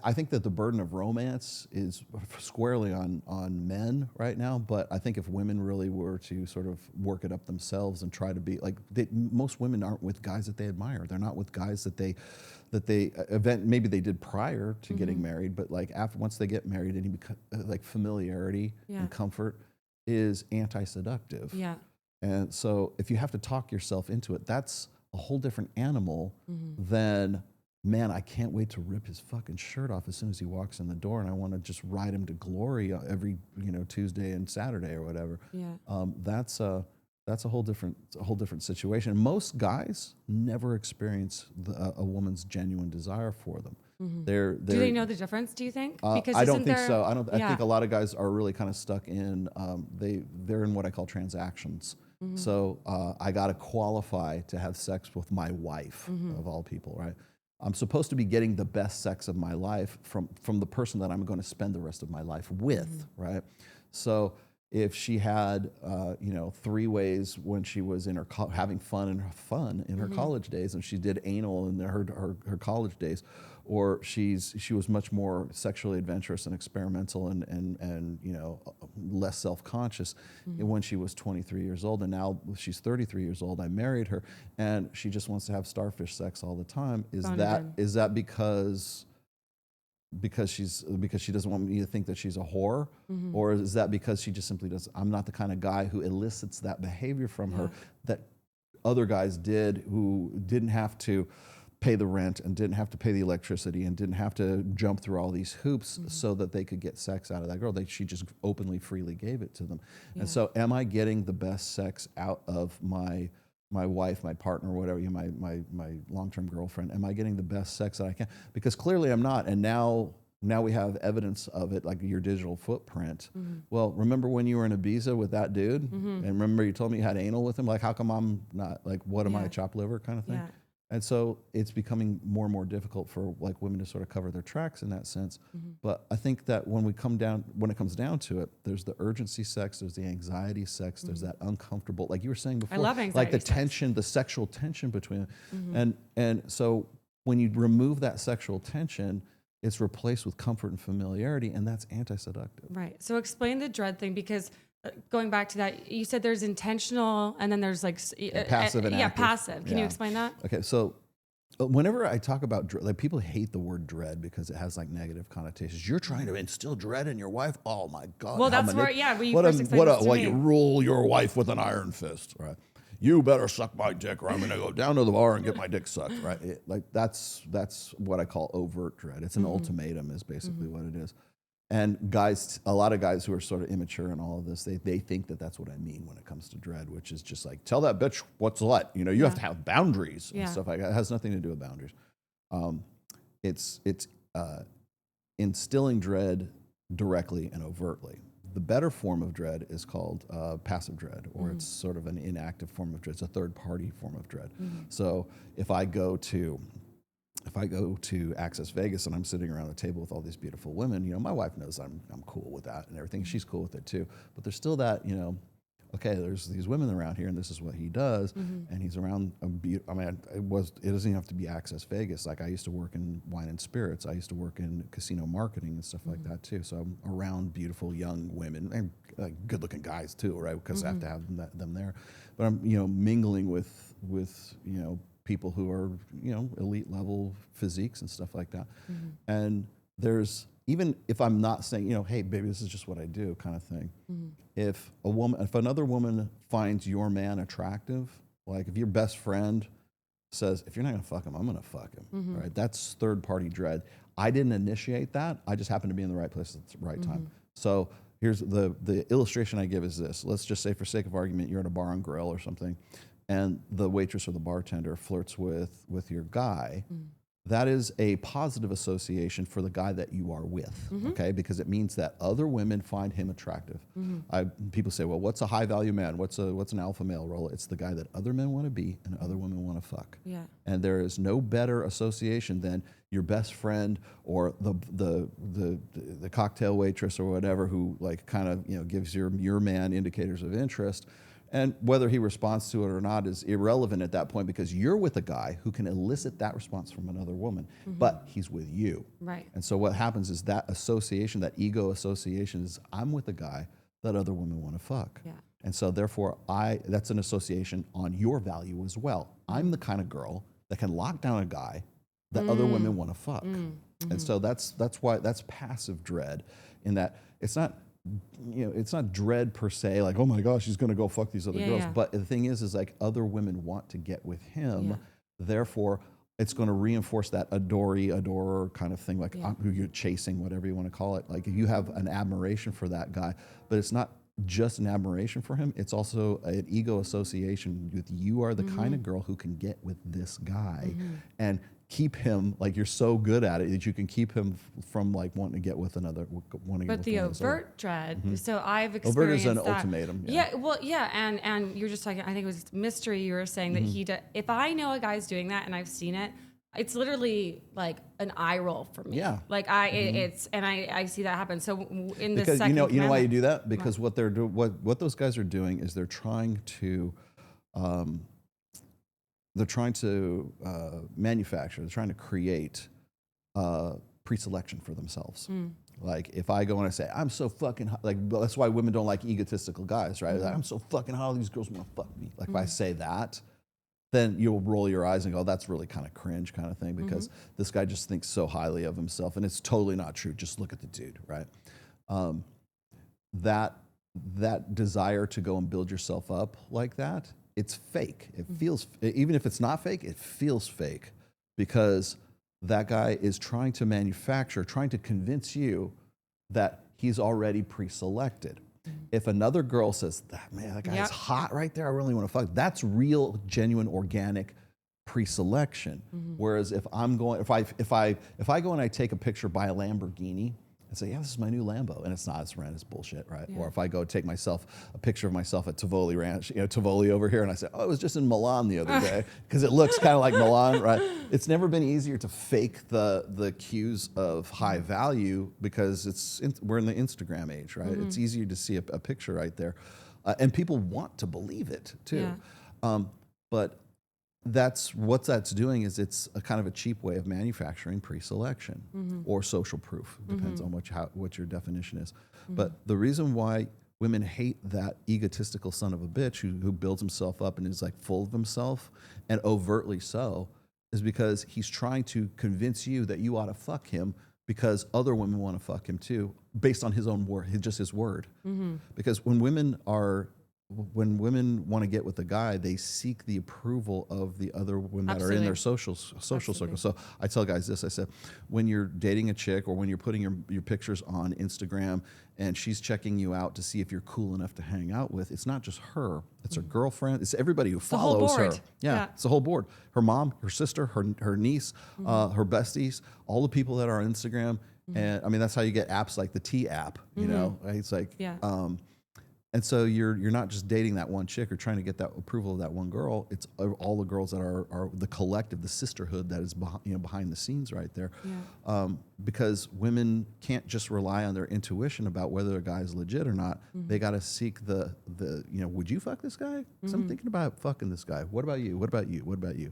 I think that the burden of romance is squarely on men right now. But I think if women really were to sort of work it up themselves and try to be like, most women aren't with guys that they admire. They're not with guys that they maybe they did prior to getting married, but like once they get married, like familiarity and comfort is anti-seductive. Yeah. And so if you have to talk yourself into it, that's a whole different animal than, man, I can't wait to rip his fucking shirt off as soon as he walks in the door, and I want to just ride him to glory every Tuesday and Saturday or whatever. Yeah. That's a whole different situation. Most guys never experience a woman's genuine desire for them. Do they know the difference, do you think? Because I don't think so. I think a lot of guys are really kind of stuck in they're in what I call transactions. So I got to qualify to have sex with my wife, of all people, right? I'm supposed to be getting the best sex of my life from the person that I'm going to spend the rest of my life with, right? So if she had, 3 ways when she was in her having fun in her college days, and she did anal in her college days, or she was much more sexually adventurous and experimental and less self-conscious when she was 23 years old, and now she's 33 years old. I married her, and she just wants to have starfish sex all the time. Is that because she doesn't want me to think that she's a whore, or is that because she just simply doesn't? I'm not the kind of guy who elicits that behavior from her that other guys did, who didn't have to pay the rent and didn't have to pay the electricity and didn't have to jump through all these hoops so that they could get sex out of that girl. She just openly, freely gave it to them. Yeah. And so, am I getting the best sex out of my wife, my partner, whatever, my long-term girlfriend? Am I getting the best sex that I can? Because clearly I'm not. And now we have evidence of it, like your digital footprint. Well, remember when you were in Ibiza with that dude? And remember you told me you had anal with him? Like, how come I'm not? Like, what am I, chopped liver kind of thing? Yeah. And so it's becoming more and more difficult for like women to sort of cover their tracks in that sense. But I think that when it comes down to it, there's the urgency sex, there's the anxiety sex, there's that uncomfortable, like you were saying before, I love anxiety, like the tension, the sexual tension between it. And so when you remove that sexual tension, it's replaced with comfort and familiarity, and that's anti-seductive. Right. So explain the dread thing, because going back to that, you said there's intentional and then there's like passive and active. Yeah, passive. Can you explain that? Okay, so whenever I talk about dread, like people hate the word dread because it has like negative connotations. You're trying to instill dread in your wife? Oh my God. Well, that's where, you rule your wife with an iron fist, right? You better suck my dick or I'm going to go down to the bar and get my dick sucked, right? That's what I call overt dread. It's an ultimatum is basically what it is. And guys, a lot of guys who are sort of immature in all of this, they think that that's what I mean when it comes to dread, which is just like, tell that bitch what's what. You have to have boundaries and stuff like that. It has nothing to do with boundaries. It's instilling dread directly and overtly. The better form of dread is called passive dread, or it's sort of an inactive form of dread. It's a third-party form of dread. So if I go to Access Vegas and I'm sitting around the table with all these beautiful women, my wife knows I'm cool with that and everything. She's cool with it too. But there's still that, okay, there's these women around here and this is what he does, and he's around it doesn't even have to be Access Vegas. Like I used to work in wine and spirits. I used to work in casino marketing and stuff like that too. So I'm around beautiful young women and good-looking guys too, right? Because I have to have them there. But I'm mingling with people who are, elite level physiques and stuff like that. And there's, even if I'm not saying, hey, baby, this is just what I do kind of thing. If another woman finds your man attractive, like if your best friend says, if you're not going to fuck him, I'm going to fuck him, right? That's third party dread. I didn't initiate that. I just happened to be in the right place at the right time. So here's the illustration I give is this. Let's just say, for sake of argument, you're at a bar and grill or something, and the waitress or the bartender flirts with your guy. that is a positive association for the guy that you are with, okay? Because it means that other women find him attractive. People say, well, what's a high value man? What's an alpha male role? It's the guy that other men want to be and other women want to fuck. Yeah. And there is no better association than your best friend or the cocktail waitress or whatever who like kind of, you know, gives your man indicators of interest. And whether he responds to it or not is irrelevant at that point because you're with a guy who can elicit that response from another woman, but he's with you. Right. And so what happens is that association, that ego association is I'm with a guy that other women want to fuck. Yeah. And so therefore that's an association on your value as well. I'm the kind of girl that can lock down a guy that other women want to fuck. And so that's why that's passive dread in that it's not, you know, it's not dread per se, like, oh my gosh, he's going to go fuck these other girls. Yeah. But the thing is like other women want to get with him. Yeah. Therefore, it's going to reinforce that adorer kind of thing, like who you're chasing, whatever you want to call it. Like you have an admiration for that guy, but it's not just an admiration for him. It's also an ego association with you are the kind of girl who can get with this guy and keep him, like you're so good at it that you can keep him from like wanting to get with another, But the overt dread, so I've experienced overt is an that. ultimatum. Yeah, well, yeah, and you're just talking, I think it was Mystery, you were saying that if I know a guy's doing that and I've seen it, it's literally like an eye roll for me. Yeah. Like I see that happen. So in the Because second you know why you do that? Because what they're what those guys are doing is they're trying to manufacture, they're trying to create pre-selection for themselves. Like if I go and I say, I'm so fucking hot, like that's why women don't like egotistical guys, right? Like, I'm so fucking hot, all these girls want to fuck me. Like if I say that, then you'll roll your eyes and go, that's really kind of cringe kind of thing because this guy just thinks so highly of himself and it's totally not true. Just look at the dude, right? That desire to go and build yourself up like that, it's fake. It feels, even if it's not fake, it feels fake because that guy is trying to manufacture, trying to convince you that he's already pre-selected. If another girl says, that guy's hot right there, I really want to fuck, that's real, genuine, organic pre-selection. Whereas if I'm going, if I go and I take a picture by a Lamborghini and say, yeah, this is my new Lambo, and it's not, it's rent, it's bullshit, right? Or if I go take a picture of myself at Tivoli Ranch, you know, Tivoli over here, and I say, oh, I was just in Milan the other day, because it looks kind of like Milan, right? It's never been easier to fake the cues of high value because we're in the Instagram age, right? It's easier to see a picture right there. And people want to believe it too. But what that's doing is it's a kind of a cheap way of manufacturing pre-selection or social proof. Depends on what your definition is. But the reason why women hate that egotistical son of a bitch who builds himself up and is like full of himself and overtly so is because he's trying to convince you that you ought to fuck him because other women want to fuck him too, based on his own word, just his word. Because when women want to get with a guy, they seek the approval of the other women that are in their social circle. So I tell guys this, I said, when you're dating a chick or when you're putting your pictures on Instagram and she's checking you out to see if you're cool enough to hang out with, it's not just her, it's her girlfriend, it's everybody who follows her. Yeah, it's the whole board. Her mom, her sister, her niece, her besties, all the people that are on Instagram. And I mean, that's how you get apps like the T app, you know, right? It's like, and so you're not just dating that one chick or trying to get that approval of that one girl. It's all the girls that are the collective, the sisterhood that is behind the scenes right there. Because women can't just rely on their intuition about whether a guy is legit or not. They got to seek the would you fuck this guy? Because I'm thinking about fucking this guy. What about you? What about you? What about you?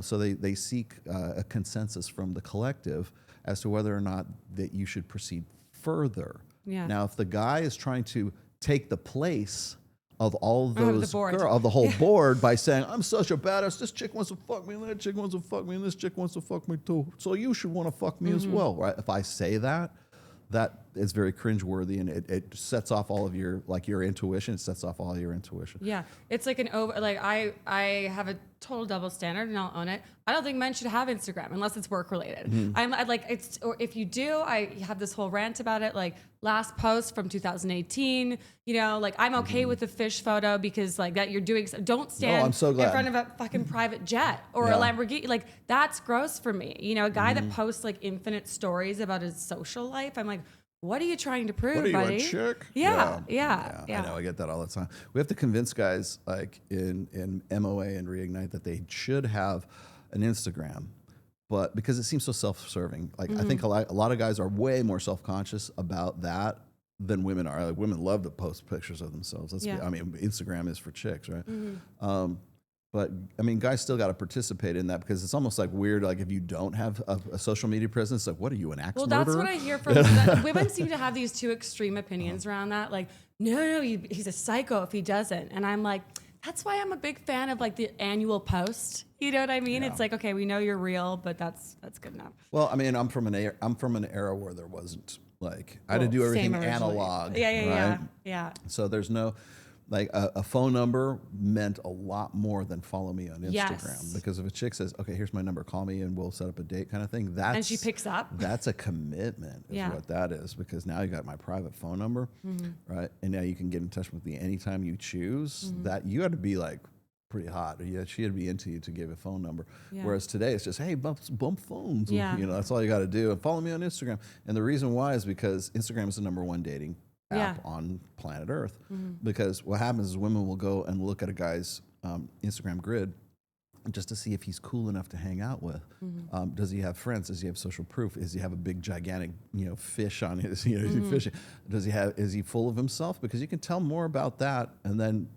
So they seek a consensus from the collective as to whether or not that you should proceed further. Now, if the guy is trying to take the place of all those of the whole board by saying, I'm such a badass, this chick wants to fuck me, and that chick wants to fuck me, and this chick wants to fuck me too. So you should want to fuck me as well, right? If I say that it's very cringeworthy, and it sets off all of your intuition. It sets off all your intuition. Yeah, it's like I have a total double standard, and I'll own it. I don't think men should have Instagram unless it's work related. Or if you do, I have this whole rant about it. Like last post from 2018, I'm okay with the fish photo because like that you're doing. Don't stand I'm so glad. in front of a fucking private jet or a Lamborghini. Like that's gross for me. A guy that posts like infinite stories about his social life. I'm like, what are you trying to prove, What are you, buddy? a chick? Yeah. I know, I get that all the time. We have to convince guys like in MOA and Reignite that they should have an Instagram, but because it seems so self-serving. Like I think a lot of guys are way more self-conscious about that than women are. Like, women love to post pictures of themselves. Instagram is for chicks, right? But I mean, guys still got to participate in that because it's almost like weird. Like if you don't have a social media presence, like what are you, an axe murderer? Well, that's what I hear from women. Seem to have these two extreme opinions around that. Like, no, he's a psycho if he doesn't. And I'm like, that's why I'm a big fan of like the annual post. You know what I mean? Yeah. It's like, okay, we know you're real, but that's good enough. Well, I mean, I'm from an era where there wasn't like I had to do everything analog. Yeah. So there's no. Like a phone number meant a lot more than follow me on Instagram because if a chick says, "Okay, here's my number, call me and we'll set up a date," kind of thing, and she picks up. That's a commitment, is what that is. Because now you got my private phone number, right? And now you can get in touch with me anytime you choose. That you had to be like pretty hot. Yeah, she had to be into you to give a phone number. Yeah. Whereas today it's just, hey, bump phones. Yeah. That's all you got to do. And follow me on Instagram. And the reason why is because Instagram is the #1 dating app on planet Earth, because what happens is women will go and look at a guy's Instagram grid just to see if he's cool enough to hang out with. Does he have friends? Does he have social proof? Does he have a big gigantic fish on his is he fishing? Is he full of himself? Because you can tell more about that. And then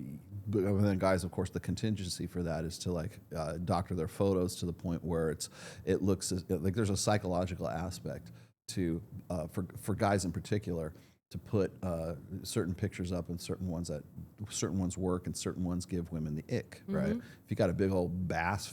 guys, of course, the contingency for that is to like doctor their photos to the point where it looks like there's a psychological aspect to for guys in particular, to put certain pictures up and certain ones work and certain ones give women the ick, right? If you got a big old bass,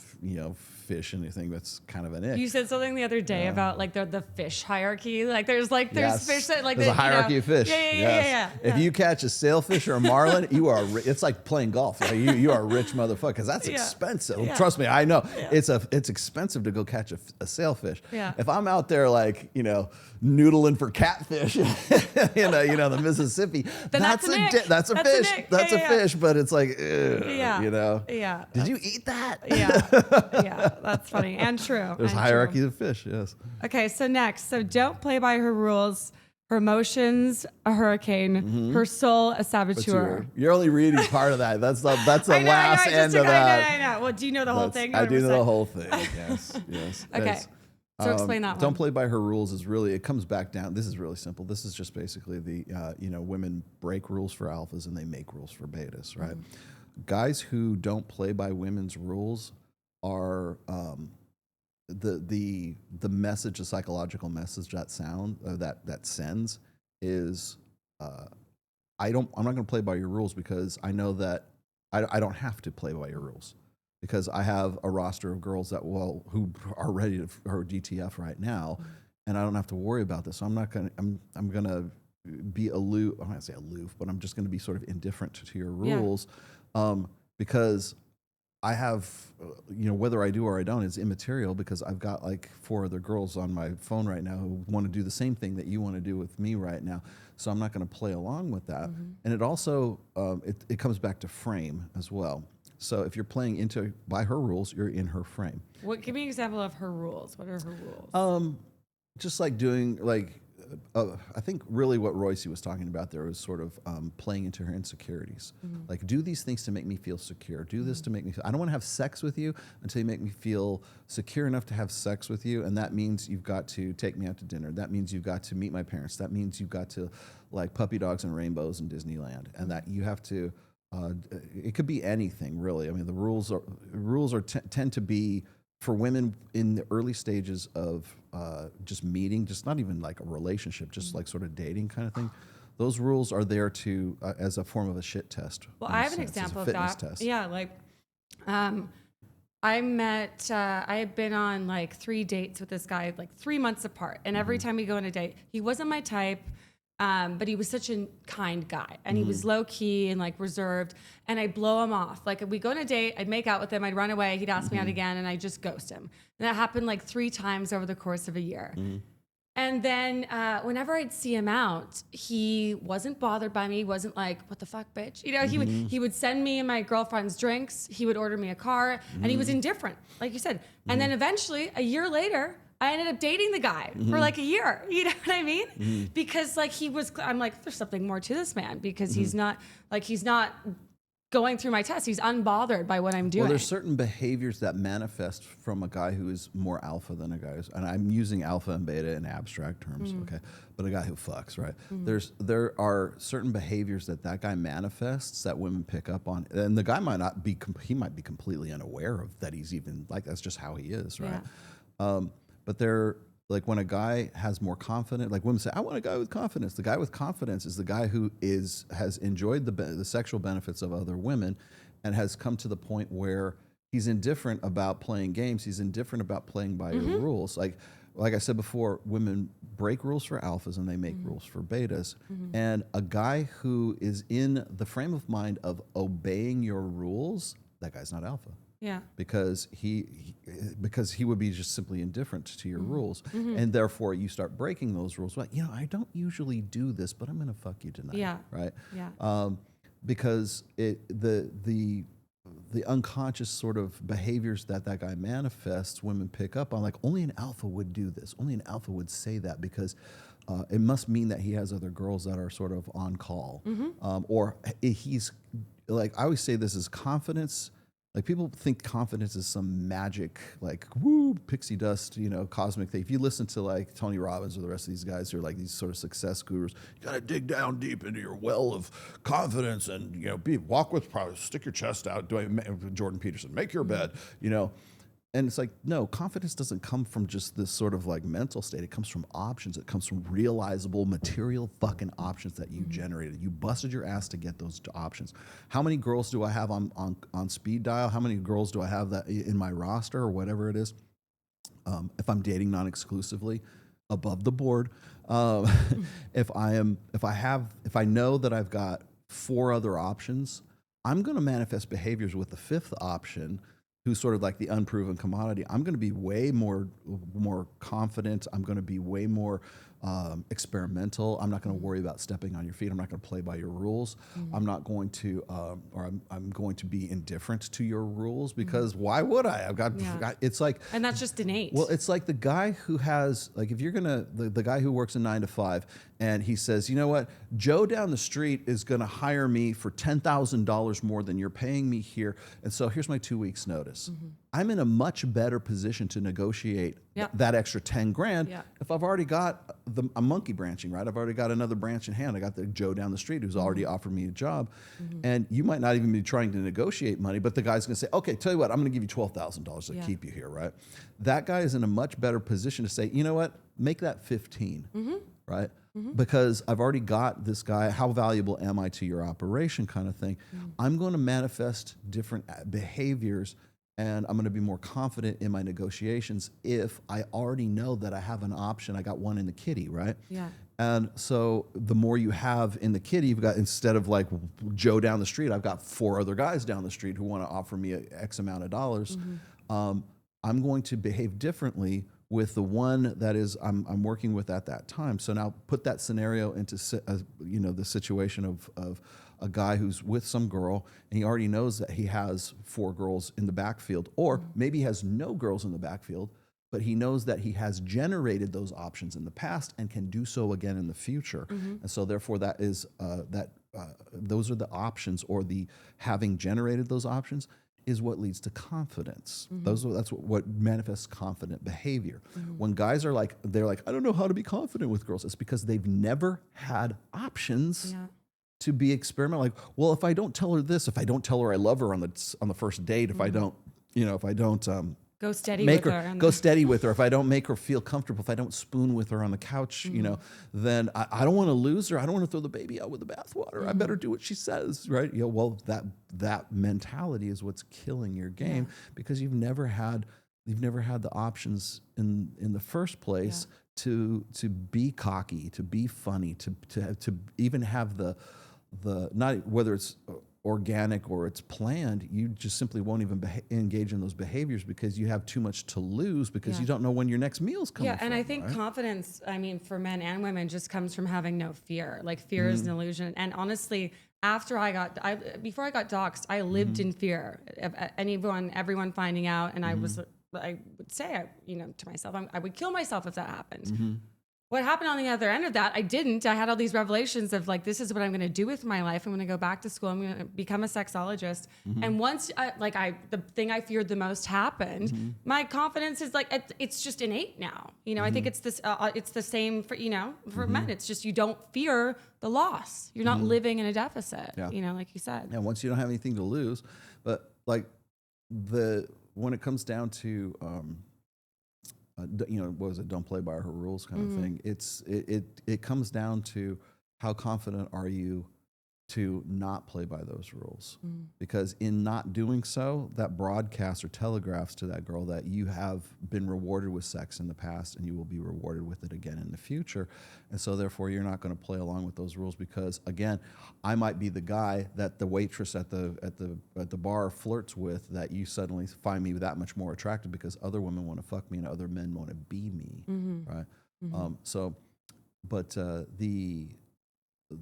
fish and anything, that's kind of an ick. You said something the other day about like the fish hierarchy. Like there's fish that like there's a hierarchy of fish. Yeah. If you catch a sailfish or a marlin, you are. It's like playing golf. Like you are a rich motherfucker because that's expensive. Yeah. Trust me, I know. Yeah. It's expensive to go catch a sailfish. Yeah. If I'm out there like noodling for catfish, the Mississippi, that's a fish. That's a fish, but it's like, Yeah. Did you eat that? Yeah. That's funny and true. There's hierarchy of fish. Yes. Okay. So next, don't play by her rules. Her emotions, a hurricane. Her soul, a saboteur. You're only reading part of that. That's the last end of that. I know. Well, do you know the whole thing? 100%? I do know the whole thing. Yes. Okay. So explain that one. Don't play by her rules is really, it comes back down. This is really simple. This is just basically the, women break rules for alphas and they make rules for betas, right? Guys who don't play by women's rules are the message, the psychological message that sends is I'm not going to play by your rules because I know that I don't have to play by your rules. Because I have a roster of girls who are ready for DTF right now, and I don't have to worry about this. So I'm gonna be aloof. I'm not gonna say aloof, but I'm just gonna be sort of indifferent to your rules, because I have, whether I do or I don't is immaterial because I've got like 4 other girls on my phone right now who want to do the same thing that you want to do with me right now. So I'm not going to play along with that. And it also it comes back to frame as well. So if you're playing by her rules, you're in her frame. Give me an example of her rules. What are her rules? Just like doing I think really what Royce was talking about there was sort of playing into her insecurities. Like, do these things to make me feel secure. Do this to make me feel, I don't want to have sex with you until you make me feel secure enough to have sex with you. And that means you've got to take me out to dinner. That means you've got to meet my parents. That means you've got to like puppy dogs and rainbows in Disneyland. And that you have to, it could be anything really. I mean, the rules tend to be for women in the early stages of just meeting, just not even like a relationship, just like sort of dating kind of thing. Those rules are there to as a form of a shit test. Well, I have an example of that. Test. Yeah, like I had been on like 3 dates with this guy, like 3 months apart, and every time we go on a date, he wasn't my type. But he was such a kind guy, and he was low key and like reserved, and I'd blow him off. Like we go on a date, I'd make out with him, I'd run away, he'd ask me out again, and I'd just ghost him. And that happened like 3 times over the course of a year. And then whenever I'd see him out, he wasn't bothered by me. He wasn't like, what the fuck, bitch? You know, he would send me and my girlfriend's drinks. He would order me a car, and he was indifferent, like you said. And then eventually, a year later, I ended up dating the guy for like a year. You know what I mean? Because like I'm like, there's something more to this man, because he's not going through my tests. He's unbothered by what I'm doing. Well, there's certain behaviors that manifest from a guy who is more alpha than a guy who's, and I'm using alpha and beta in abstract terms, okay? But a guy who fucks, right? There are certain behaviors that guy manifests that women pick up on, and the guy might not be, he might be completely unaware of that. He's even like, that's just how he is, right? But they're like, when a guy has more confidence, like women say, I want a guy with confidence. The guy with confidence is the guy who has enjoyed the sexual benefits of other women and has come to the point where he's indifferent about playing games. He's indifferent about playing by your rules. Like I said before, women break rules for alphas and they make rules for betas. And a guy who is in the frame of mind of obeying your rules, that guy's not alpha. Yeah. Because he would be just simply indifferent to your rules, and therefore you start breaking those rules. Like, you know, I don't usually do this, but I'm gonna fuck you tonight. Yeah. Right. Yeah. Because the unconscious sort of behaviors that guy manifests, women pick up on. Like, only an alpha would do this. Only an alpha would say that, because it must mean that he has other girls that are sort of on call, or he's like, I always say this is confidence. Like, people think confidence is some magic, like, woo, pixie dust, you know, cosmic thing. If you listen to like Tony Robbins or the rest of these guys who are like these sort of success gurus, you got to dig down deep into your well of confidence and, you know, walk with pride, stick your chest out, Jordan Peterson, make your bed, you know. And it's like, no, confidence doesn't come from just this sort of like mental state. It comes from options. It comes from realizable material fucking options that you generated. You busted your ass to get those options. How many girls do I have on speed dial? How many girls do I have that in my roster or whatever it is? If I'm dating non-exclusively, above the board. If I know that I've got 4 other options, I'm going to manifest behaviors with the 5th option, who's sort of like the unproven commodity. I'm going to be way more confident. I'm going to be way more experimental. I'm not going to worry about stepping on your feet. I'm not going to play by your rules. I'm not going to, I'm going to be indifferent to your rules, because why would I? It's like, and that's just innate. Well, it's like the guy who has, like, if you're gonna, the guy who works a 9 to 5, and he says, you know what, Joe down the street is gonna hire me for $10,000 more than you're paying me here, and so here's my 2 weeks notice. I'm in a much better position to negotiate that extra 10 grand if I've already got a monkey branching, right? I've already got another branch in hand. I got the Joe down the street who's already offered me a job, and you might not even be trying to negotiate money, but the guy's gonna say, okay, tell you what, I'm gonna give you $12,000 to keep you here, right? That guy is in a much better position to say, you know what, make that 15, right? Because I've already got this guy. How valuable am I to your operation, kind of thing. I'm going to manifest different behaviors, and I'm going to be more confident in my negotiations if I already know that I have an option. I got one in the kitty, right? Yeah. And so the more you have in the kitty, you've got, instead of like Joe down the street, I've got 4 other guys down the street who want to offer me X amount of dollars. I'm going to behave differently with the one that is I'm working with at that time. So now put that scenario into the situation of a guy who's with some girl, and he already knows that he has 4 girls in the backfield, or maybe he has no girls in the backfield, but he knows that he has generated those options in the past and can do so again in the future. And so therefore that is those are the options, or the having generated those options is what leads to confidence. That's what manifests confident behavior. When guys are like, they're like, I don't know how to be confident with girls, it's because they've never had options to be experimental. Like, well, if I don't tell her this, if I don't tell her I love her on the first date, if I don't, if I don't go steady with her. Go steady with her. If I don't make her feel comfortable, if I don't spoon with her on the couch, then I don't want to lose her. I don't want to throw the baby out with the bathwater. I better do what she says, right? Well, that mentality is what's killing your game, because you've never had you've never had the options in the first place to be cocky, to be funny, to even have the not whether it's organic or it's planned. You just simply won't even engage in those behaviors because you have too much to lose because you don't know when your next meal's coming. And I think confidence, I mean, for men and women, just comes from having no fear. Like fear is an illusion. And honestly, before I got doxxed, I lived in fear of everyone finding out, and I would say, to myself, I would kill myself if that happened. What happened on the other end of that? I didn't. I had all these revelations of like, this is what I'm going to do with my life. I'm going to go back to school. I'm going to become a sexologist. And once the thing I feared the most happened, my confidence is like, it's just innate now. I think it's the same for, for men. It's just, you don't fear the loss. You're not living in a deficit, like you said. And once you don't have anything to lose, but like when it comes down to, what was it? Don't play by her rules kind of thing. It comes down to how confident are you to not play by those rules? Because in not doing so, that broadcasts or telegraphs to that girl that you have been rewarded with sex in the past and you will be rewarded with it again in the future. And so therefore you're not going to play along with those rules because again, I might be the guy that the waitress at the bar flirts with that you suddenly find me that much more attractive because other women want to fuck me and other men want to be me. Right.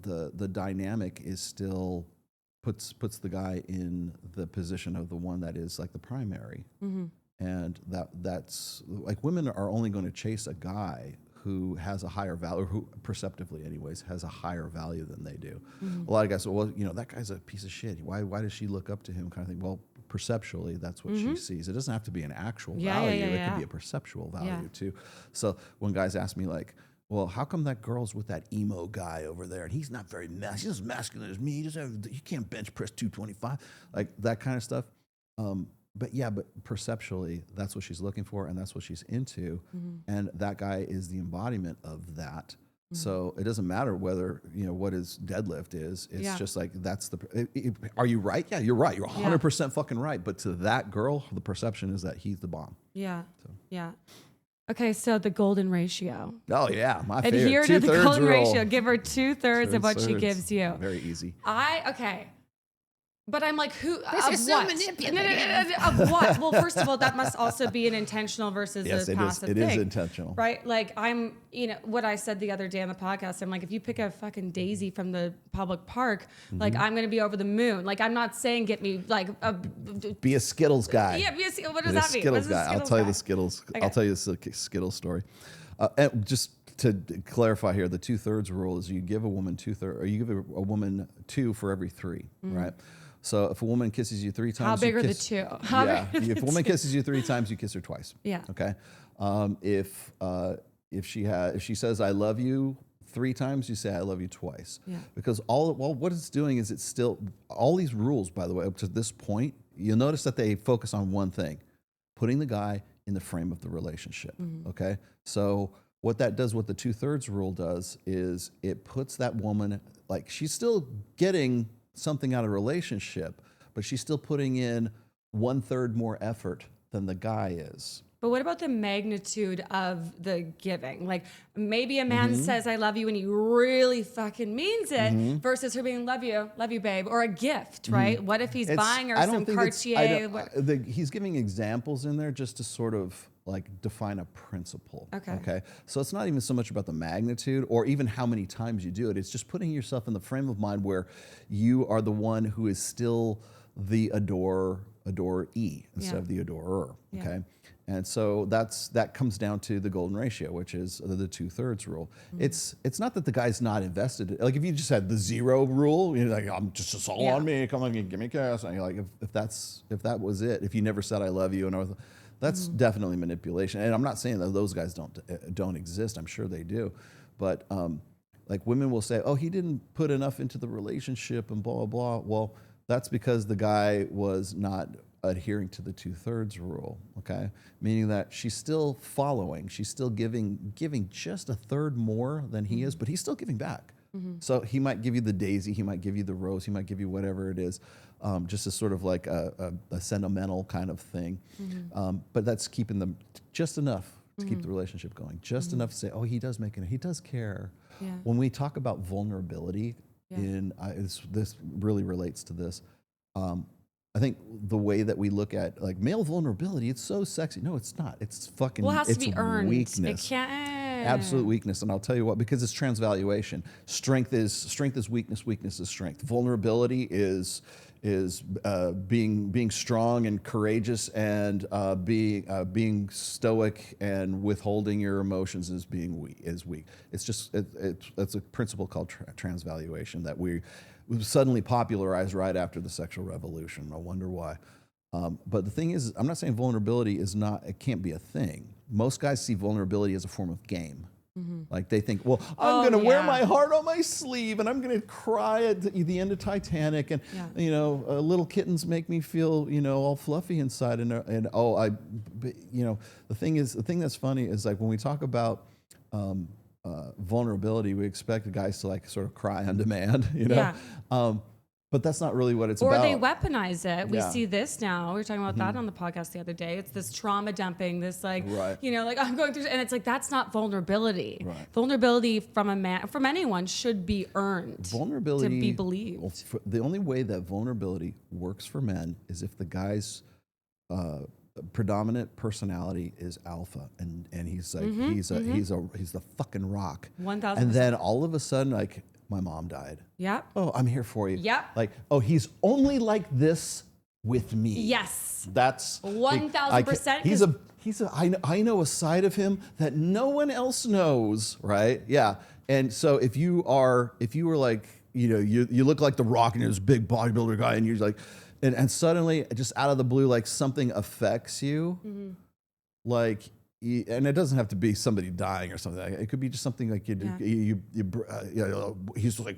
The dynamic is still puts the guy in the position of the one that is like the primary, and that's like women are only going to chase a guy who has a higher value, who perceptively anyways has a higher value than they do. A lot of guys say, well, that guy's a piece of shit. Why does she look up to him? Kind of thing. Well, perceptually, that's what she sees. It doesn't have to be an actual value. It could be a perceptual value too. So when guys ask me like, well, how come that girl's with that emo guy over there and he's not very he's as masculine as me. You can't bench press 225, like that kind of stuff. But perceptually, that's what she's looking for and that's what she's into. And that guy is the embodiment of that. So it doesn't matter whether, what his deadlift is. It's just like, that's are you right? Yeah, you're right. You're 100% fucking right. But to that girl, the perception is that he's the bomb. Yeah. So. Yeah. Okay, so the golden ratio. Oh yeah, my favorite. Adhere to the golden ratio. Give her 2/3 of what she gives you. Very easy. But I'm like, who? This of is so what? manipulative. Of what? Well, first of all, that must also be an intentional versus a passive thing. It is intentional. Right? Like I'm, what I said the other day on the podcast, I'm like, if you pick a fucking daisy from the public park, like I'm going to be over the moon. Like I'm not saying get me like be a Skittles guy. Yeah, what does that mean? Skittles guy. I'll tell you the Skittles. Okay. I'll tell you the Skittles story. And just to clarify here, the 2/3 rule is you give a woman 2/3, or you give a woman 2 for every 3, right? So if a woman kisses you 3 times, how big are the 2? If a woman kisses you 3 times, you kiss her twice. Yeah. Okay. If she says I love you 3 times, you say I love you twice. Yeah. Because what it's doing is it's still all these rules. By the way, up to this point, you'll notice that they focus on one thing: putting the guy in the frame of the relationship. Okay. So what that does, what the 2/3 rule does, is it puts that woman, like, she's still getting something out of a relationship, but she's still putting in 1/3 more effort than the guy is. But what about the magnitude of the giving? Like maybe a man says I love you and he really fucking means it versus her being love you babe, or a gift, right? What if he's buying her some Cartier? He's giving examples in there just to sort of like define a principle. Okay. So it's not even so much about the magnitude or even how many times you do it. It's just putting yourself in the frame of mind where you are the one who is still the adoree instead of the adorer. Okay. And so that comes down to the golden ratio, which is the 2/3 rule. It's not that the guy's not invested. Like if you just had the 0 rule, you're like, it's all on me. Come on, give me cash. And you're like, if that was it, if you never said I love you, and that's definitely manipulation. And I'm not saying that those guys don't exist. I'm sure they do, but like women will say, oh, he didn't put enough into the relationship and blah blah blah. Well, that's because the guy was not adhering to the 2/3 rule, okay? Meaning that she's still following, she's still giving just 1/3 more than he is, but he's still giving back. So he might give you the daisy, he might give you the rose, he might give you whatever it is, just as sort of like a sentimental kind of thing. But that's keeping them just enough to keep the relationship going, just enough to say, oh, he does he does care. Yeah. When we talk about vulnerability, this really relates to this. I think the way that we look at like male vulnerability, it's so sexy. No, it's not. It's fucking. Well, it has to be earned. Weakness. It can't. Absolute weakness, and I'll tell you what, because it's transvaluation. Strength is weakness. Weakness is strength. Vulnerability is being strong and courageous, and being stoic and withholding your emotions is being weak. It's just it's a principle called transvaluation that we suddenly popularized right after the sexual revolution. I wonder why. But the thing is, I'm not saying vulnerability it can't be a thing. Most guys see vulnerability as a form of game. Like they think, well, I'm going to wear my heart on my sleeve and I'm going to cry at the end of Titanic, and little kittens make me feel, all fluffy inside, the thing that's funny is like when we talk about vulnerability, we expect guys to like sort of cry on demand, but that's not really what it's about. Or they weaponize it. We see this now. We were talking about that on the podcast the other day. It's this trauma dumping, this like, like I'm going through, and it's like, that's not vulnerability. Right. Vulnerability from a man, from anyone, should be earned. Vulnerability to be believed. Well, the only way that vulnerability works for men is if the guy's predominant personality is alpha, and he's like he's the fucking rock. 1000%. And then all of a sudden, like, my mom died. Yep. Oh, I'm here for you. Yep. Like, oh, he's only like this with me. Yes. That's 1000%. I know a side of him that no one else knows, right? Yeah. And so if you were like, you look like The Rock and you're this big bodybuilder guy, and you're like, and suddenly just out of the blue, like something affects you, like. And it doesn't have to be somebody dying or something. It could be just something like he's like,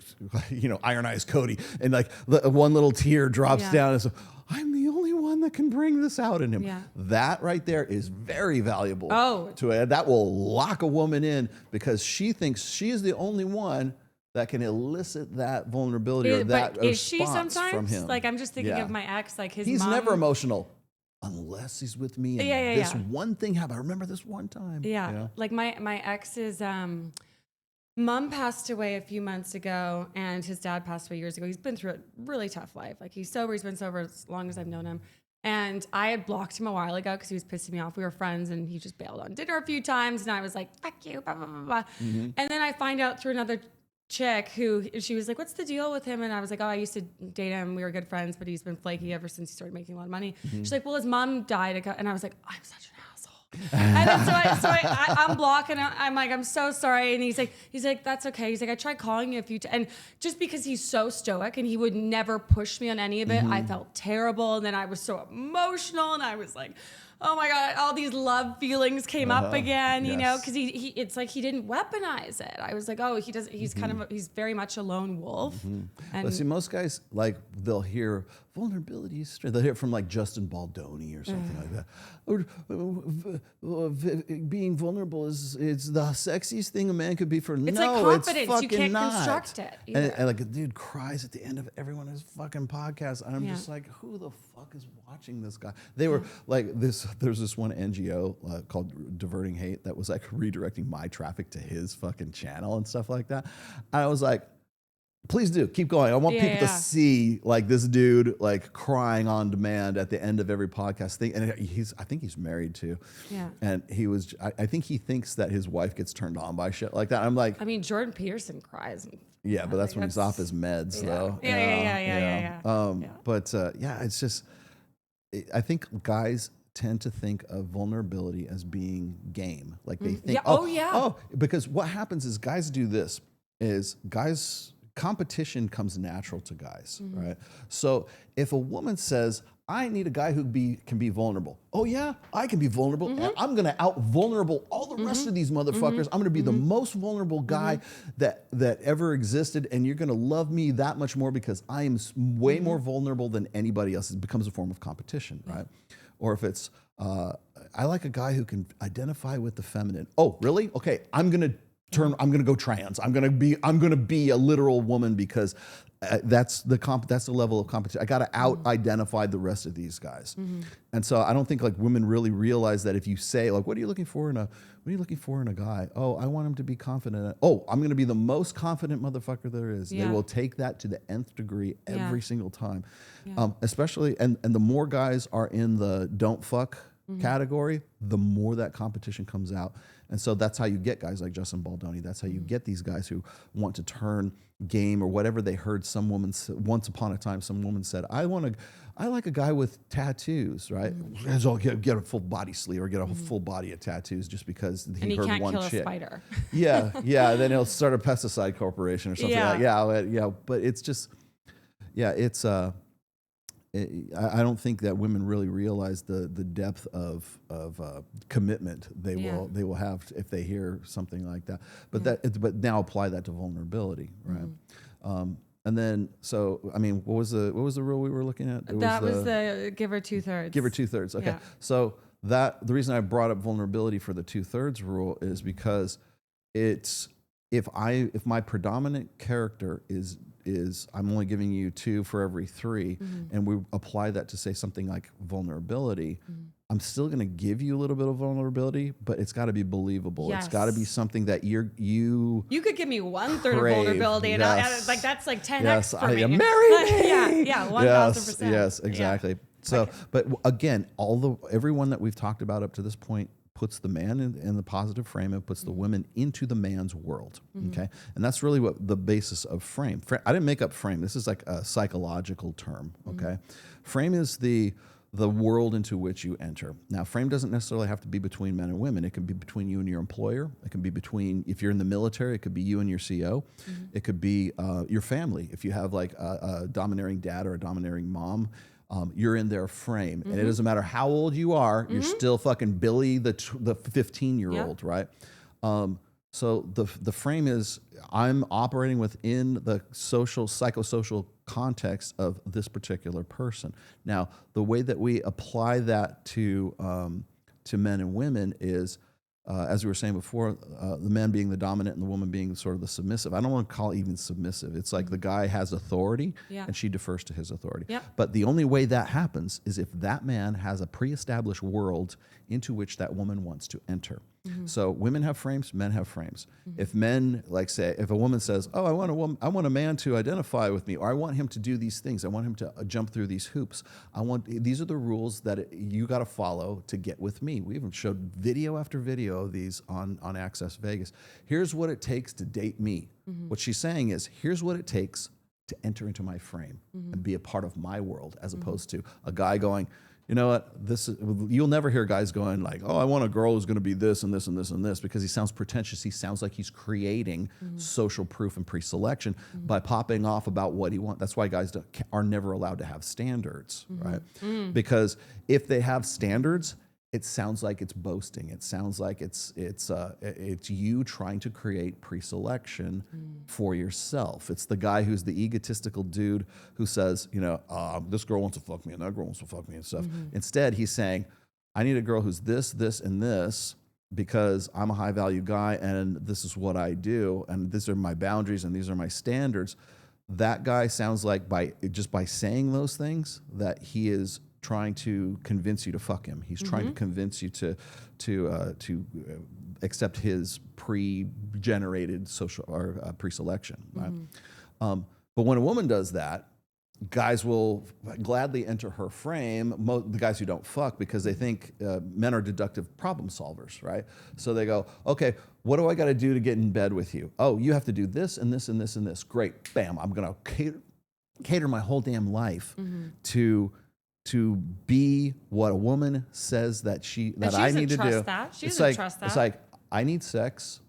Iron Eyes Cody, and like one little tear drops down, and so I'm the only one that can bring this out in him. Yeah. That right there is very valuable. That will lock a woman in, because she thinks she is the only one that can elicit that vulnerability or that response from him. Like, I'm just thinking of my ex, like his he's mom. never emotional. Unless he's with me and this one thing happened. I remember this one time. Yeah. Like my ex's mom passed away a few months ago, and his dad passed away years ago. He's been through a really tough life. Like, he's sober. He's been sober as long as I've known him. And I had blocked him a while ago because he was pissing me off. We were friends, and he just bailed on dinner a few times. And I was like, fuck you, blah, blah, blah, blah. And then I find out through another chick who, she was like, what's the deal with him? And I was like, oh, I used to date him. We were good friends, but he's been flaky ever since he started making a lot of money. She's like, well, his mom died. And I was like, I'm such an asshole. And then I'm blocking. I'm like, I'm so sorry. And he's like, that's okay. He's like, I tried calling you a few times. And just because he's so stoic and he would never push me on any of it, I felt terrible. And then I was so emotional, and I was like, oh my God, all these love feelings came up again, because it's like he didn't weaponize it. I was like, oh, he doesn't, he's he's very much a lone wolf. And but see, most guys, like, they'll hear vulnerability, they'll hear it from like Justin Baldoni or something like that. Or, being vulnerable is the sexiest thing a man could be for. It's no, like confidence. It's fucking you can't not. construct it. And like a dude cries at the end of every one of his fucking podcasts, and I'm just like, who the fuck is watching this guy? They were like this. There's this one NGO called Diverting Hate that was like redirecting my traffic to his fucking channel and stuff like that. And I was like, please do keep going. I want people to see like this dude like crying on demand at the end of every podcast thing. And I think he's married too. Yeah. And I think he thinks that his wife gets turned on by shit like that. I'm like, I mean, Jordan Peterson cries. Yeah, but that's when he's off his meds though. Yeah. But it's just, I think guys tend to think of vulnerability as being game. Like they think, because what happens is guys do this, competition comes natural to guys, right? So if a woman says, I need a guy who can be vulnerable. Oh yeah, I can be vulnerable, and I'm gonna out vulnerable all the rest of these motherfuckers. I'm gonna be the most vulnerable guy that ever existed, and you're gonna love me that much more because I am way more vulnerable than anybody else. It becomes a form of competition, right? Or if it's, I like a guy who can identify with the feminine. Oh, really? Okay, I'm gonna I'm going to go trans. I'm going to be a literal woman because that's the level of competition. I got to out-identify the rest of these guys. And so I don't think like women really realize that if you say like, what are you looking for in a guy? Oh, I want him to be confident. Oh, I'm going to be the most confident motherfucker there is. They will take that to the nth degree every single time. Especially, and the more guys are in the don't fuck category, the more that competition comes out. And so that's how you get guys like Justin Baldoni. That's how you get these guys who want to turn game or whatever they heard some woman once upon a time. Some woman said, I like a guy with tattoos, right? So get a full body sleeve or get a full body of tattoos just because he heard can't one kill chick. a spider. Yeah. Then he'll start a pesticide corporation or something like that. But it's just, it's I don't think that women really realize the depth of commitment they will have if they hear something like that. But now apply that to vulnerability, right? And then what was the rule we were looking at? That was the give her 2/3. Give her 2/3. Okay, so the reason I brought up vulnerability for the 2/3 rule is because it's if my predominant character is I'm only giving you 2 for every 3, and we apply that to say something like vulnerability, I'm still going to give you a little bit of vulnerability, but it's got to be believable. Yes. It's got to be something that you could give me 1/3 of vulnerability, and like that's like 10x for me. Marry me. 1000%. Yes, exactly. So, but again, everyone that we've talked about up to this point puts the man in the positive frame and puts the women into the man's world. Okay, and that's really what the basis of frame. I didn't make up frame. This is like a psychological term. Okay, frame is the world into which you enter. Now, frame doesn't necessarily have to be between men and women. It can be between you and your employer. It can be between, if you're in the military, it could be you and your CO. It could be your family. If you have like a domineering dad or a domineering mom, you're in their frame. And it doesn't matter how old you are, you're still fucking Billy, the 15-year-old, right? So the frame is, I'm operating within the psychosocial context of this particular person. Now, the way that we apply that to men and women is, as we were saying before, the man being the dominant and the woman being sort of the submissive. I don't want to call it even submissive. It's like the guy has authority and she defers to his authority. But the only way that happens is if that man has a pre-established world into which that woman wants to enter. So women have frames, men have frames. If men, if a woman says, "Oh, I want a man to identify with me, or I want him to do these things, I want him to jump through these hoops. These are the rules that you got to follow to get with me." We even showed video after video of these on Access Vegas. Here's what it takes to date me. What she's saying is, here's what it takes to enter into my frame and be a part of my world, as opposed to a guy going, you know what? You'll never hear guys going like, "Oh, I want a girl who's going to be this and this and this and this," because he sounds pretentious. He sounds like he's creating social proof and pre-selection by popping off about what he wants. That's why guys are never allowed to have standards, right? Because if they have standards, it sounds like it's boasting. It sounds like it's you trying to create pre-selection for yourself. It's the guy who's the egotistical dude who says, this girl wants to fuck me and that girl wants to fuck me and stuff. Instead, he's saying, I need a girl who's this, this, and this because I'm a high value guy and this is what I do and these are my boundaries and these are my standards. That guy sounds like by saying those things that he is trying to convince you to fuck him. He's trying to convince you to accept his pre-generated social or pre-selection. Right? But when a woman does that, guys will gladly enter her frame. The guys who don't fuck because they think men are deductive problem solvers, right? So they go, okay, what do I got to do to get in bed with you? Oh, you have to do this and this and this and this. Great, bam! I'm gonna cater my whole damn life to be what a woman says that I need to do. She doesn't trust that. It's like, I need sex.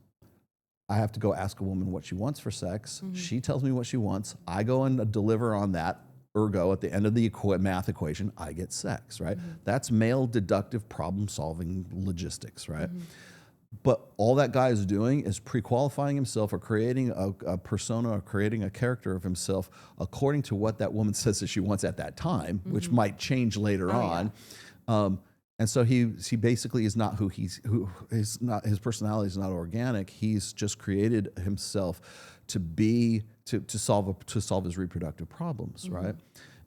I have to go ask a woman what she wants for sex. She tells me what she wants. I go and deliver on that. Ergo, at the end of the math equation, I get sex, right? That's male deductive problem-solving logistics, right? But all that guy is doing is pre-qualifying himself or creating a persona or creating a character of himself according to what that woman says that she wants at that time, which might change later on. And so he basically is not who is not, his personality is not organic. He's just created himself to solve his reproductive problems, right?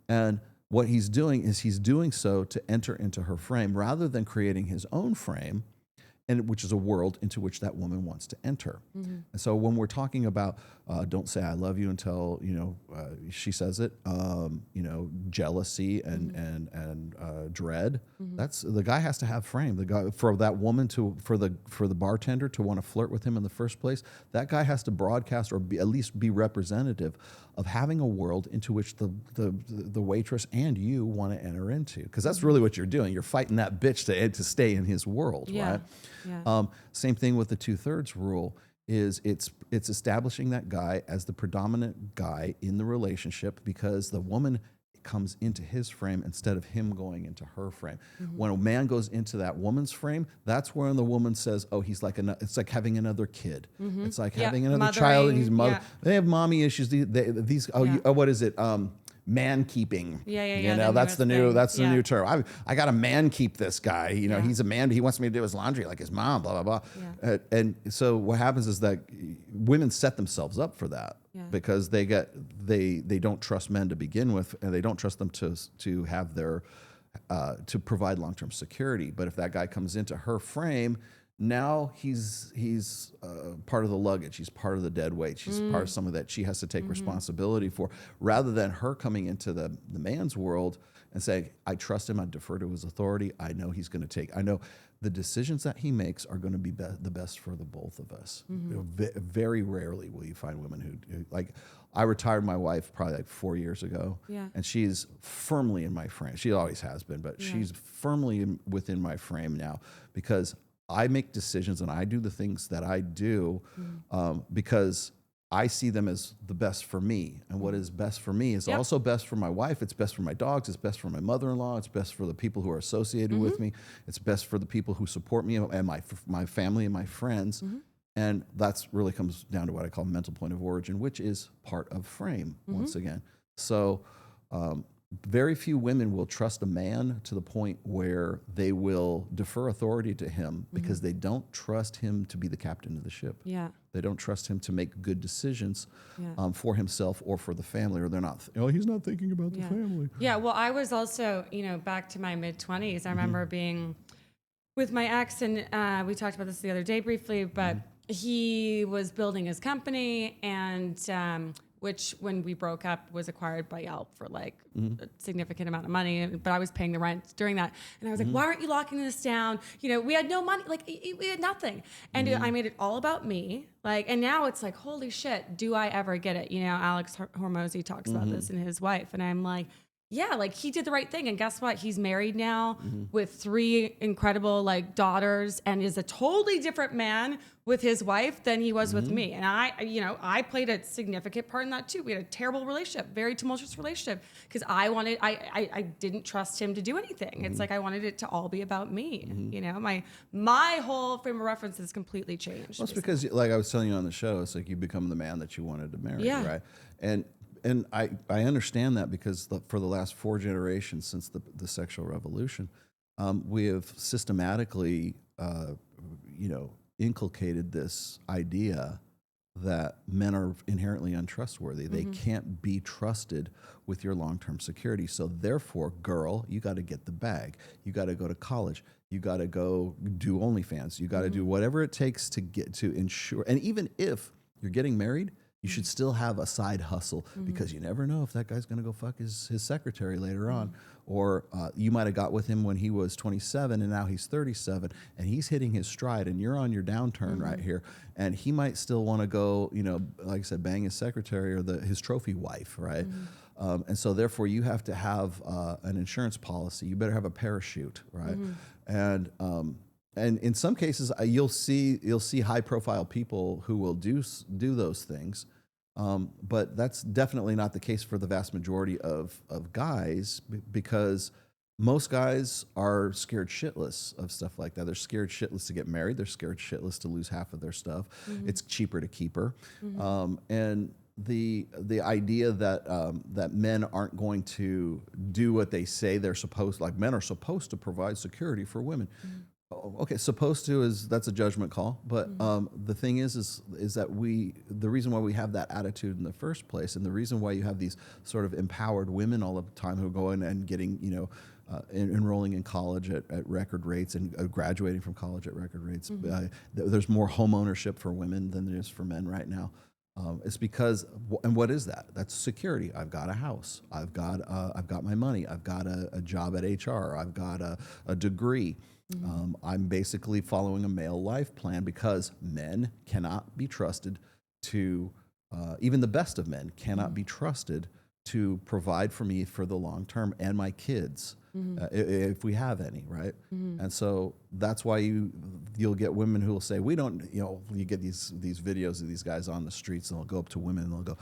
And what he's doing is he's doing so to enter into her frame rather than creating his own frame, and which is a world into which that woman wants to enter. And so when we're talking about don't say I love you until she says it, jealousy and dread. That's the guy has to have frame. The guy for that woman for the bartender to want to flirt with him in the first place. That guy has to broadcast or at least be representative of having a world into which the waitress and you want to enter into, because that's really what you're doing. You're fighting that bitch to stay in his world, right? Yeah. Same thing with the 2/3 rule. Is it's establishing that guy as the predominant guy in the relationship, because the woman comes into his frame instead of him going into her frame. When a man goes into that woman's frame, that's when the woman says, "Oh, he's like it's like having another kid. It's like having another child. He's mother. They have mommy issues. What is it? Man keeping. Yeah. That's the new term. I got to man keep this guy. He's a man, but he wants me to do his laundry like his mom. Blah blah blah. And so what happens is that women set themselves up for that because they don't trust men to begin with, and they don't trust them to have their to provide long-term security. But if that guy comes into her frame, now he's part of the luggage. He's part of the dead weight. She's part of some of that she has to take responsibility for, rather than her coming into the man's world and saying, I trust him, I defer to his authority, I know he's going to take, I know the decisions that he makes are going to be the best for the both of us. Very rarely will you find women who like, I retired my wife probably like 4 years ago, and she's firmly in my frame. She always has been, but she's firmly within my frame now, because I make decisions and I do the things that I do because I see them as the best for me. And what is best for me is also best for my wife. It's best for my dogs. It's best for my mother-in-law. It's best for the people who are associated with me. It's best for the people who support me and my family and my friends. And that's really comes down to what I call mental point of origin, which is part of frame once again. So very few women will trust a man to the point where they will defer authority to him because they don't trust him to be the captain of the ship. They don't trust him to make good decisions for himself or for the family, or they're not, he's not thinking about the family. Well, I was also, back to my mid-20s. I remember being with my ex, and we talked about this the other day briefly, but he was building his company, and which when we broke up was acquired by Yelp for like a significant amount of money. But I was paying the rent during that. And I was like, why aren't you locking this down? We had no money, like we had nothing. And I made it all about me. And now it's like, holy shit, do I ever get it? Alex Hormozy talks about this and his wife. And I'm like, yeah, he did the right thing. And guess what? He's married now with 3 incredible daughters, and is a totally different man with his wife than he was with me. And I played a significant part in that too. We had a terrible relationship, very tumultuous relationship, because I didn't trust him to do anything. It's like I wanted it to all be about me. My whole frame of reference has completely changed. Well, it's because, like I was telling you on the show, it's like you become the man that you wanted to marry, right? And I understand that, because for the last 4 generations since the sexual revolution, we have systematically, inculcated this idea that men are inherently untrustworthy. They can't be trusted with your long-term security. So therefore, girl, you got to get the bag. You got to go to college. You got to go do OnlyFans. You got to do whatever it takes to ensure. And even if you're getting married, you should still have a side hustle, because you never know if that guy's going to go fuck his secretary later on. Or you might have got with him when he was 27 and now he's 37 and he's hitting his stride and you're on your downturn right here. And he might still want to go, like I said, bang his secretary or his trophy wife, right? And so therefore you have to have an insurance policy. You better have a parachute, right? And in some cases, you'll see high profile people who will do those things. But that's definitely not the case for the vast majority of guys, because most guys are scared shitless of stuff like that. They're scared shitless to get married. They're scared shitless to lose half of their stuff. It's cheaper to keep her. And the idea that that men aren't going to do what they say they're supposed, like men are supposed to provide security for women. Okay, supposed to that's a judgment call, but the thing is that the reason why we have that attitude in the first place, and the reason why you have these sort of empowered women all the time who are going and getting, enrolling in college at record rates and graduating from college at record rates. There's more home ownership for women than there is for men right now. It's because, and what is that? That's security. I've got a house. I've got my money. I've got a job at HR. I've got a degree. I'm basically following a male life plan because men cannot be trusted to, even the best of men cannot be trusted to provide for me for the long term and my kids, if we have any, right? And so that's why you'll get women who will say, we don't, you get these videos of these guys on the streets, and they'll go up to women and they'll go,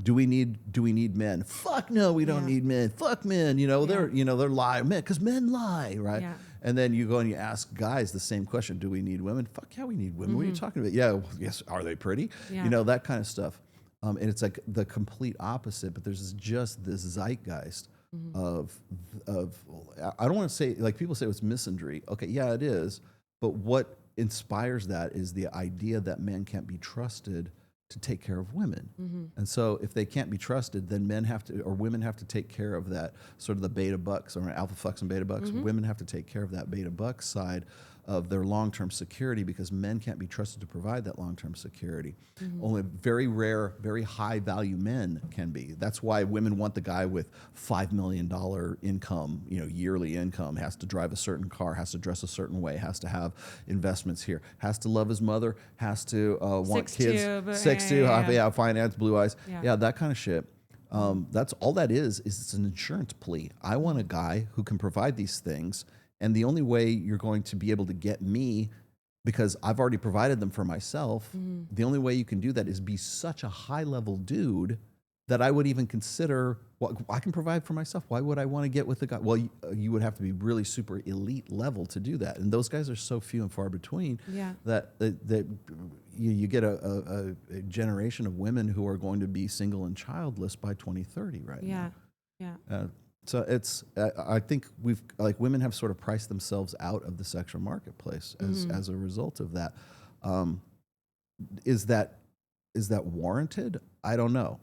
do we need men? Fuck no, we don't need men. Fuck men. They're lying, men, because men lie, right? Yeah. And then you go and you ask guys the same question: do we need women? Fuck yeah, we need women. What are you talking about? Yeah, yes. Are they pretty? Yeah. That kind of stuff. And it's like the complete opposite. But there's just this zeitgeist of I don't want to say, like, people say it's misandry. Okay, yeah, it is. But what inspires that is the idea that men can't be trusted to take care of women. And so if they can't be trusted, then men have to, or women have to take care of that, sort of the beta bucks, or alpha fucks and beta bucks. Women have to take care of that beta buck side of their long-term security, because men can't be trusted to provide that long-term security. Only very rare, very high-value men can be. That's why women want the guy with $5 million income, yearly income, has to drive a certain car, has to dress a certain way, has to have investments here, has to love his mother, has to want kids, 6'2", finance, blue eyes, that kind of shit. That's all that is it's an insurance plea. I want a guy who can provide these things. And the only way you're going to be able to get me, because I've already provided them for myself, the only way you can do that is be such a high-level dude that I would even consider, well, I can provide for myself. Why would I want to get with a guy? Well, you would have to be really super elite level to do that. And those guys are so few and far between that you get a generation of women who are going to be single and childless by 2030 right now. So I think women have sort of priced themselves out of the sexual marketplace as a result of that. Is that warranted? I don't know.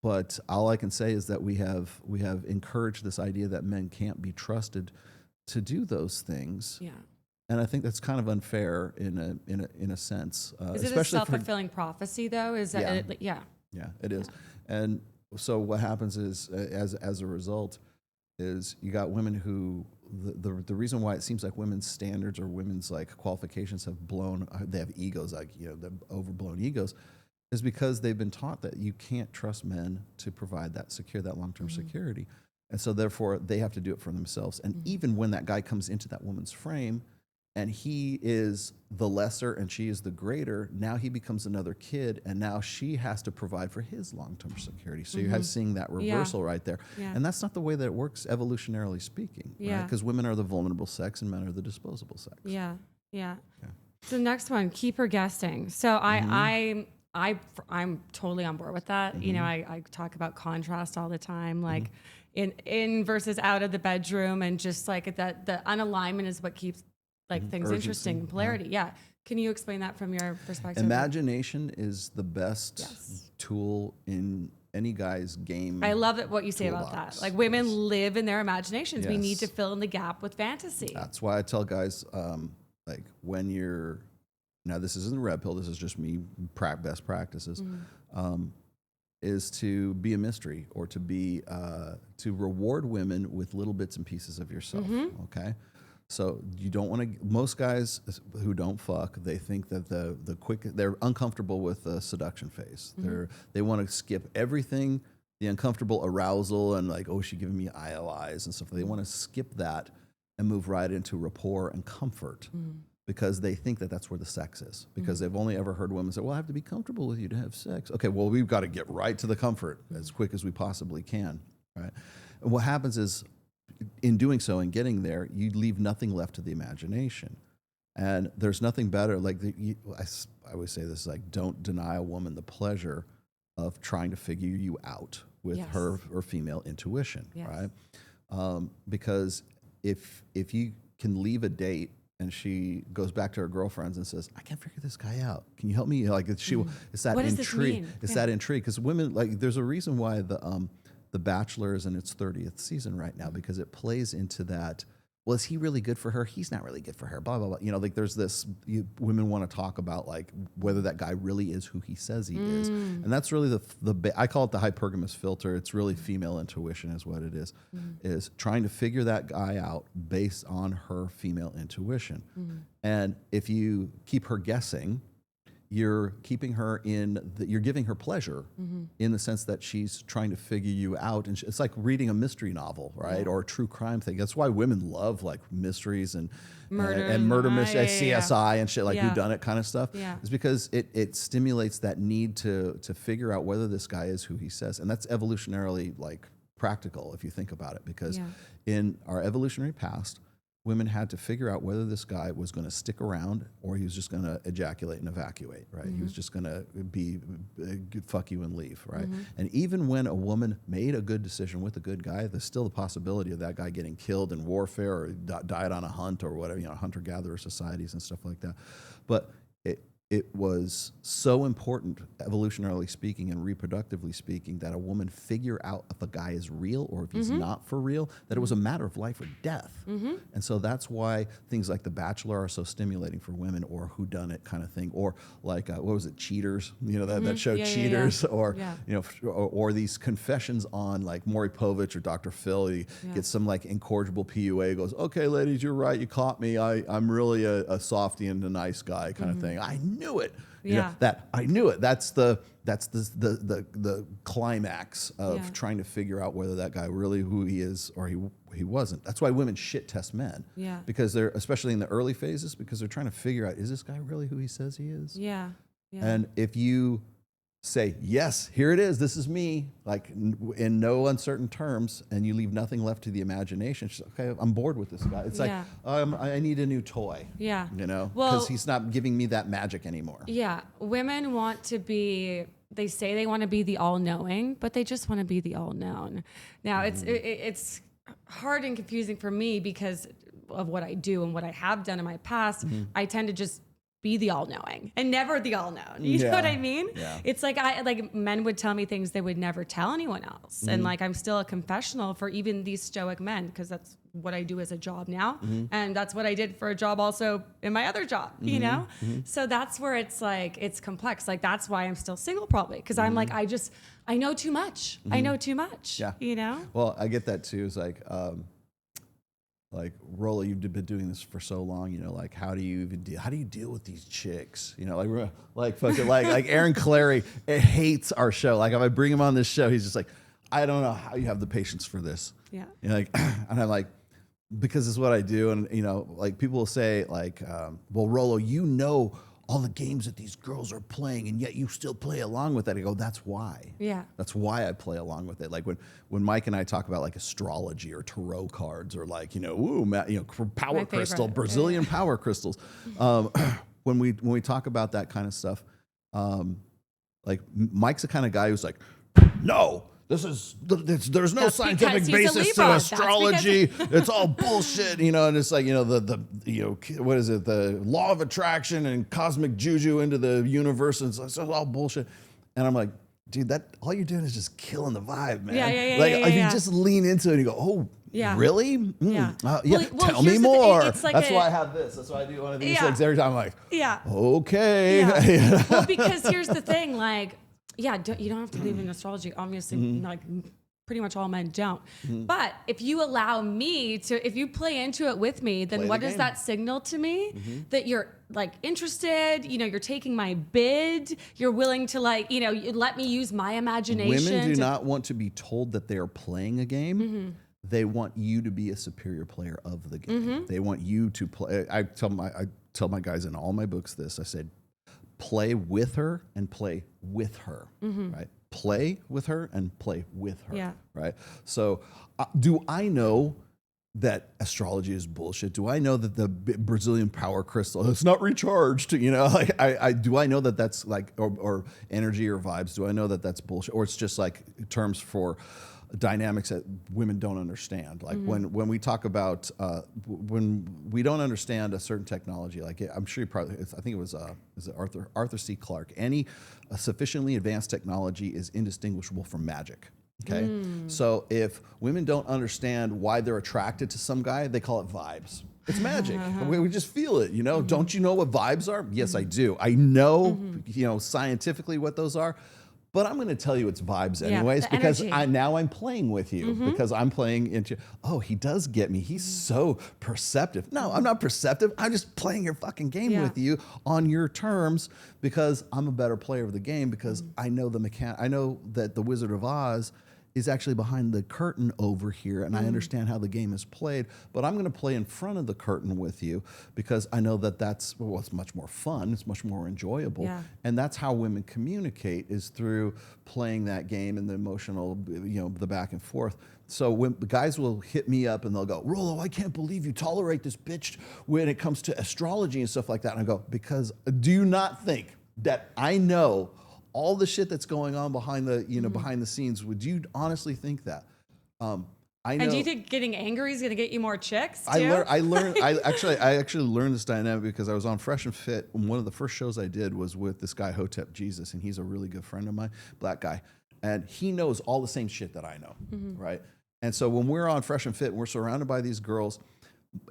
But all I can say is that we have encouraged this idea that men can't be trusted to do those things. Yeah. And I think that's kind of unfair in a sense. Is it a self-fulfilling prophecy though? Is that Yeah, it is. And so what happens is, as a result, is you got women who the reason why it seems like women's standards or women's qualifications they have egos, the overblown egos, is because they've been taught that you can't trust men to provide that long-term security. And so therefore they have to do it for themselves. And even when that guy comes into that woman's frame and he is the lesser and she is the greater, now he becomes another kid, and now she has to provide for his long-term security. So you're seeing that reversal right there. Yeah. And that's not the way that it works evolutionarily speaking, right? Because women are the vulnerable sex and men are the disposable sex. Yeah. So next one, keep her guessing. So I'm totally on board with that. I talk about contrast all the time, like in versus out of the bedroom, and just like that the unalignment is what keeps things Urgency. Interesting, and polarity. Yeah. Can you explain that from your perspective? Imagination is the best tool in any guy's game. I love what you say about that. Like, women live in their imaginations. We need to fill in the gap with fantasy. That's why I tell guys, when you're, now this isn't the red pill, this is just me, best practices, is to be a mystery, or to be, to reward women with little bits and pieces of yourself, okay? So you don't want to, most guys who don't fuck, they think that they're uncomfortable with the seduction phase. They want to skip everything, the uncomfortable arousal and she giving me eyes and stuff. They want to skip that and move right into rapport and comfort, because they think that that's where the sex is, because they've only ever heard women say, well, I have to be comfortable with you to have sex. Okay, well, we've got to get right to the comfort as quick as we possibly can, right? And what happens is, in doing so and getting there, you leave nothing left to the imagination. And there's nothing better. I always say this, don't deny a woman the pleasure of trying to figure you out with her female intuition, right? Because if you can leave a date and she goes back to her girlfriends and says, I can't figure this guy out. Can you help me? Like it's that what does intrigue. this mean? It's that intrigue. Because women, like there's a reason why the Bachelor is in its 30th season right now, because it plays into that. Well, is he really good for her? He's not really good for her. Blah, blah, blah. You know, like there's this, women want to talk about like whether that guy really is who he says he is. And that's really I call it the hypergamous filter. It's really female intuition is what it is trying to figure that guy out based on her female intuition. And if you keep her guessing, you're keeping her you're giving her pleasure in the sense that she's trying to figure you out. And it's like reading a mystery novel, right? Or a true crime thing. That's why women love like mysteries and murder mysteries, CSI and shit, like whodunit kind of stuff. It's because it stimulates that need to figure out whether this guy is who he says. And that's evolutionarily like practical if you think about it, because in our evolutionary past, women had to figure out whether this guy was going to stick around or he was just going to ejaculate and evacuate, right? He was just going to be fuck you and leave, right? And even when a woman made a good decision with a good guy, there's still the possibility of that guy getting killed in warfare or died on a hunt or whatever, you know, hunter-gatherer societies and stuff like that. But it was so important, evolutionarily speaking and reproductively speaking, that a woman figure out if a guy is real or if he's not for real, that it was a matter of life or death. And so that's why things like The Bachelor are so stimulating for women, or whodunit kind of thing, or like, what was it, Cheaters? You know, that show Cheaters, or, you know, or these confessions on like Maury Povich or Dr. Phil. He gets some like incorrigible PUA, goes, okay, ladies, you're right, you caught me. I'm really a softy and a nice guy kind of thing. I knew it. You know, that I knew it. That's the climax of trying to figure out whether that guy really who he is or he wasn't. That's why women shit test men. Because they're, especially in the early phases, because they're trying to figure out, is this guy really who he says he is? And if you say, yes, here it is, this is me, like in no uncertain terms, and you leave nothing left to the imagination, she's like, okay, I'm bored with this guy. It's like, I need a new toy. You know, because he's not giving me that magic anymore. Women want to be, they say they want to be the all-knowing, but they just want to be the all-known. Now, it's hard and confusing for me because of what I do and what I have done in my past. I tend to just be the all-knowing and never the all-known. You know what I mean? It's like men would tell me things they would never tell anyone else. And like I'm still a confessional for even these stoic men, because that's what I do as a job now. And that's what I did for a job also in my other job, you know? So that's where it's like, it's complex. Like that's why I'm still single probably. Cause I'm like, I know too much. I know too much, you know? Well, I get that too. It's like Rollo, you've been doing this for so long, you know, like how do you deal with these chicks? You know, like fucking like Aaron Clary hates our show. Like if I bring him on this show, he's just like, I don't know how you have the patience for this. You know, like, and I'm like, because it's what I do. And, you know, like people will say like, well, Rollo, you know all the games that these girls are playing, and yet you still play along with it. I go, that's why. That's why I play along with it. Like when Mike and I talk about like astrology or tarot cards or like, you know, power crystal, Brazilian power crystals. When we talk about that kind of stuff, like Mike's the kind of guy who's like, no, there's no scientific basis to astrology. It's all bullshit, you know. And it's like, you know, what is it? The law of attraction and cosmic juju into the universe, and it's all bullshit. And I'm like, dude, that all you're doing is just killing the vibe, man. If you just lean into it and you go, oh. Really? Tell me more. That's why I have this. That's why I do one of these things every time. I'm like, okay. Well, because here's the thing, like, you don't have to believe in astrology. Obviously, like pretty much all men don't. But if you allow me to, if you play into it with me, then what does that signal to me? That you're like interested, you know, you're taking my bid, you're willing to like, you know, let me use my imagination. Women do not want to be told that they are playing a game. They want you to be a superior player of the game. They want you to play. I tell my guys in all my books this. I said, play with her and play with her, right? Play with her and play with her, right? So do I know that astrology is bullshit? Do I know that the Brazilian power crystal it's not recharged? You know, like I do I know that that's like or energy or vibes? Do I know that that's bullshit, or it's just like terms for dynamics that women don't understand? Like when we talk about when we don't understand a certain technology, like I'm sure you probably I think it was is it Arthur C. Clarke. Any sufficiently advanced technology is indistinguishable from magic. Okay, so if women don't understand why they're attracted to some guy, they call it vibes. It's magic. We just feel it, you know. Don't you know what vibes are? Yes, I do. I know, you know, scientifically what those are. But I'm going to tell you it's vibes anyways, because I'm playing with you, because I'm playing into, oh, he does get me. He's so perceptive. No, I'm not perceptive. I'm just playing your fucking game with you on your terms, because I'm a better player of the game, because I know I know that the Wizard of Oz is actually behind the curtain over here, and I understand how the game is played, but I'm going to play in front of the curtain with you because I know that that's it's much more fun, it's much more enjoyable, and that's how women communicate, is through playing that game and the emotional, you know, the back and forth. So when the guys will hit me up and they'll go, Rollo, I can't believe you tolerate this bitch when it comes to astrology and stuff like that, and I go, because do you not think that I know all the shit that's going on behind the, you know, behind the scenes? Would you honestly think that? I know. And do you think getting angry is going to get you more chicks too? I actually learned this dynamic because I was on Fresh and Fit, and one of the first shows I did was with this guy Hotep Jesus, and he's a really good friend of mine, black guy, and he knows all the same shit that I know, right? And so when we're on Fresh and Fit and we're surrounded by these girls,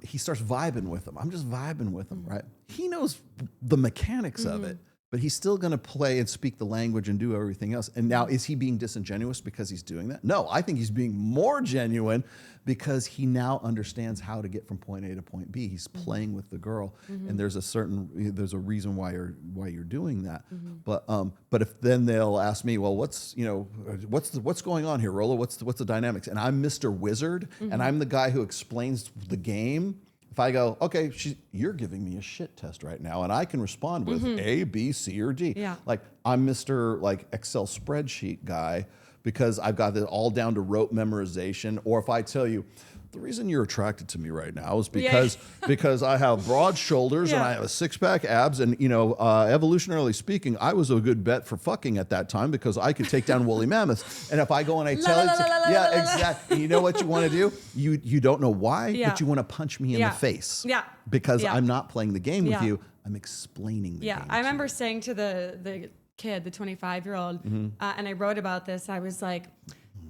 he starts vibing with them. I'm just vibing with them, right? He knows the mechanics of it, but he's still going to play and speak the language and do everything else. And now, is he being disingenuous because he's doing that? No, I think he's being more genuine because he now understands how to get from point A to point B. He's playing with the girl, and there's a reason why you're doing that. But if then they'll ask me, well, what's going on here, Rollo? What's the dynamics? And I'm Mr. Wizard, and I'm the guy who explains the game. If I go, okay, you're giving me a shit test right now, and I can respond with A, B, C, or D. Yeah. Like, I'm Mr. like Excel spreadsheet guy because I've got it all down to rote memorization. Or if I tell you, the reason you're attracted to me right now is because I have broad shoulders and I have a six-pack abs, and you know, evolutionarily speaking, I was a good bet for fucking at that time because I could take down woolly mammoths. And if I go and I tell you, exactly. You know what you want to do? You don't know why, but you want to punch me in the face. Yeah. Because I'm not playing the game with you. I'm explaining the game. Yeah. I remember saying to the kid, the 25-year-old, and I wrote about this. I was like,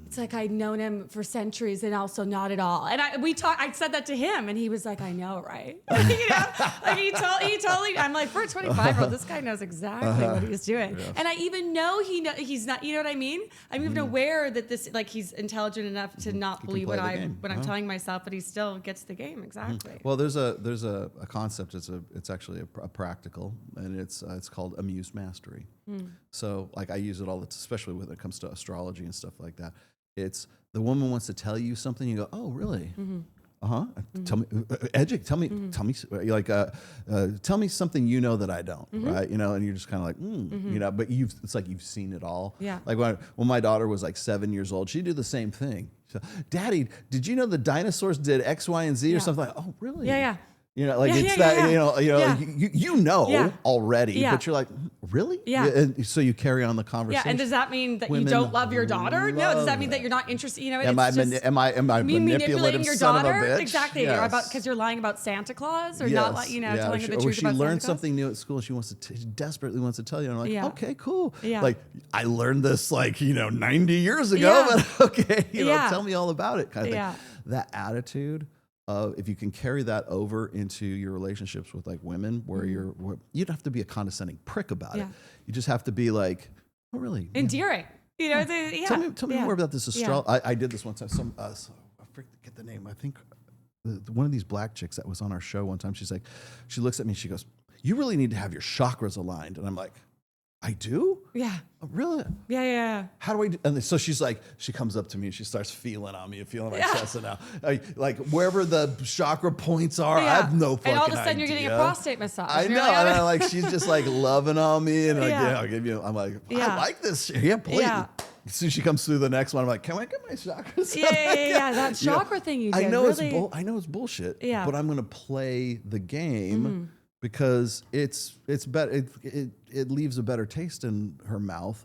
it's like I'd known him for centuries and also not at all. And I said that to him, and he was like, I know, right? You know, like he totally, I'm like, for a 25-year-old, this guy knows exactly what he's doing. Yeah. And I even know he's not, you know what I mean? I'm even aware that this, like, he's intelligent enough to not believe what I'm telling myself, but he still gets the game. Exactly. Well, there's a concept. It's actually a practical, and it's called amused mastery. So like I use it especially when it comes to astrology and stuff like that. It's the woman wants to tell you something. You go, oh, really? Tell me, tell me, like, tell me something you know that I don't, right? You know, and you're just kind of like, you know, but it's like you've seen it all. Yeah. Like when my daughter was like 7 years old, she'd do the same thing. So, Daddy, did you know the dinosaurs did X, Y, and Z or something? Like, oh, really? Yeah. You know, like you know already, but you're like, really? Yeah. And so you carry on the conversation. Yeah. And does that mean that you don't love your daughter? No. Does that mean that you're not interested? You know, am I manipulating your son daughter? Of a bitch? Exactly. Yes. Because you're lying about Santa Claus, or not, like, you know, telling her the truth about Santa Claus. Or she learned something new at school. She desperately wants to tell you. And I'm like, okay, cool. Yeah. Like I learned this 90 years ago, but okay, you know, tell me all about it, kind of thing. That attitude. If you can carry that over into your relationships with like women, where you don't have to be a condescending prick about it. You just have to be like, oh, really? Endearing. You know, Tell me more about this astrology. I did this one time. I forget the name. I think one of these black chicks that was on our show one time. She's like, she looks at me. She goes, "You really need to have your chakras aligned." And I'm like, I do? Yeah. Oh, really? Yeah. How do I do? And so she's like, she comes up to me and she starts feeling on me and feeling my chest. And now, like wherever the chakra points are, I have no fucking idea. And all of a sudden you're getting a prostate massage. I know. And like she's just like loving on me. And like, I'll give you, I'm like, I like this shit. Yeah, please. Yeah. as soon as she comes through the next one, I'm like, can I get my chakras? Yeah. That chakra thing you did. I know really, I know it's bullshit. Yeah. But I'm gonna play the game because it's better. It leaves a better taste in her mouth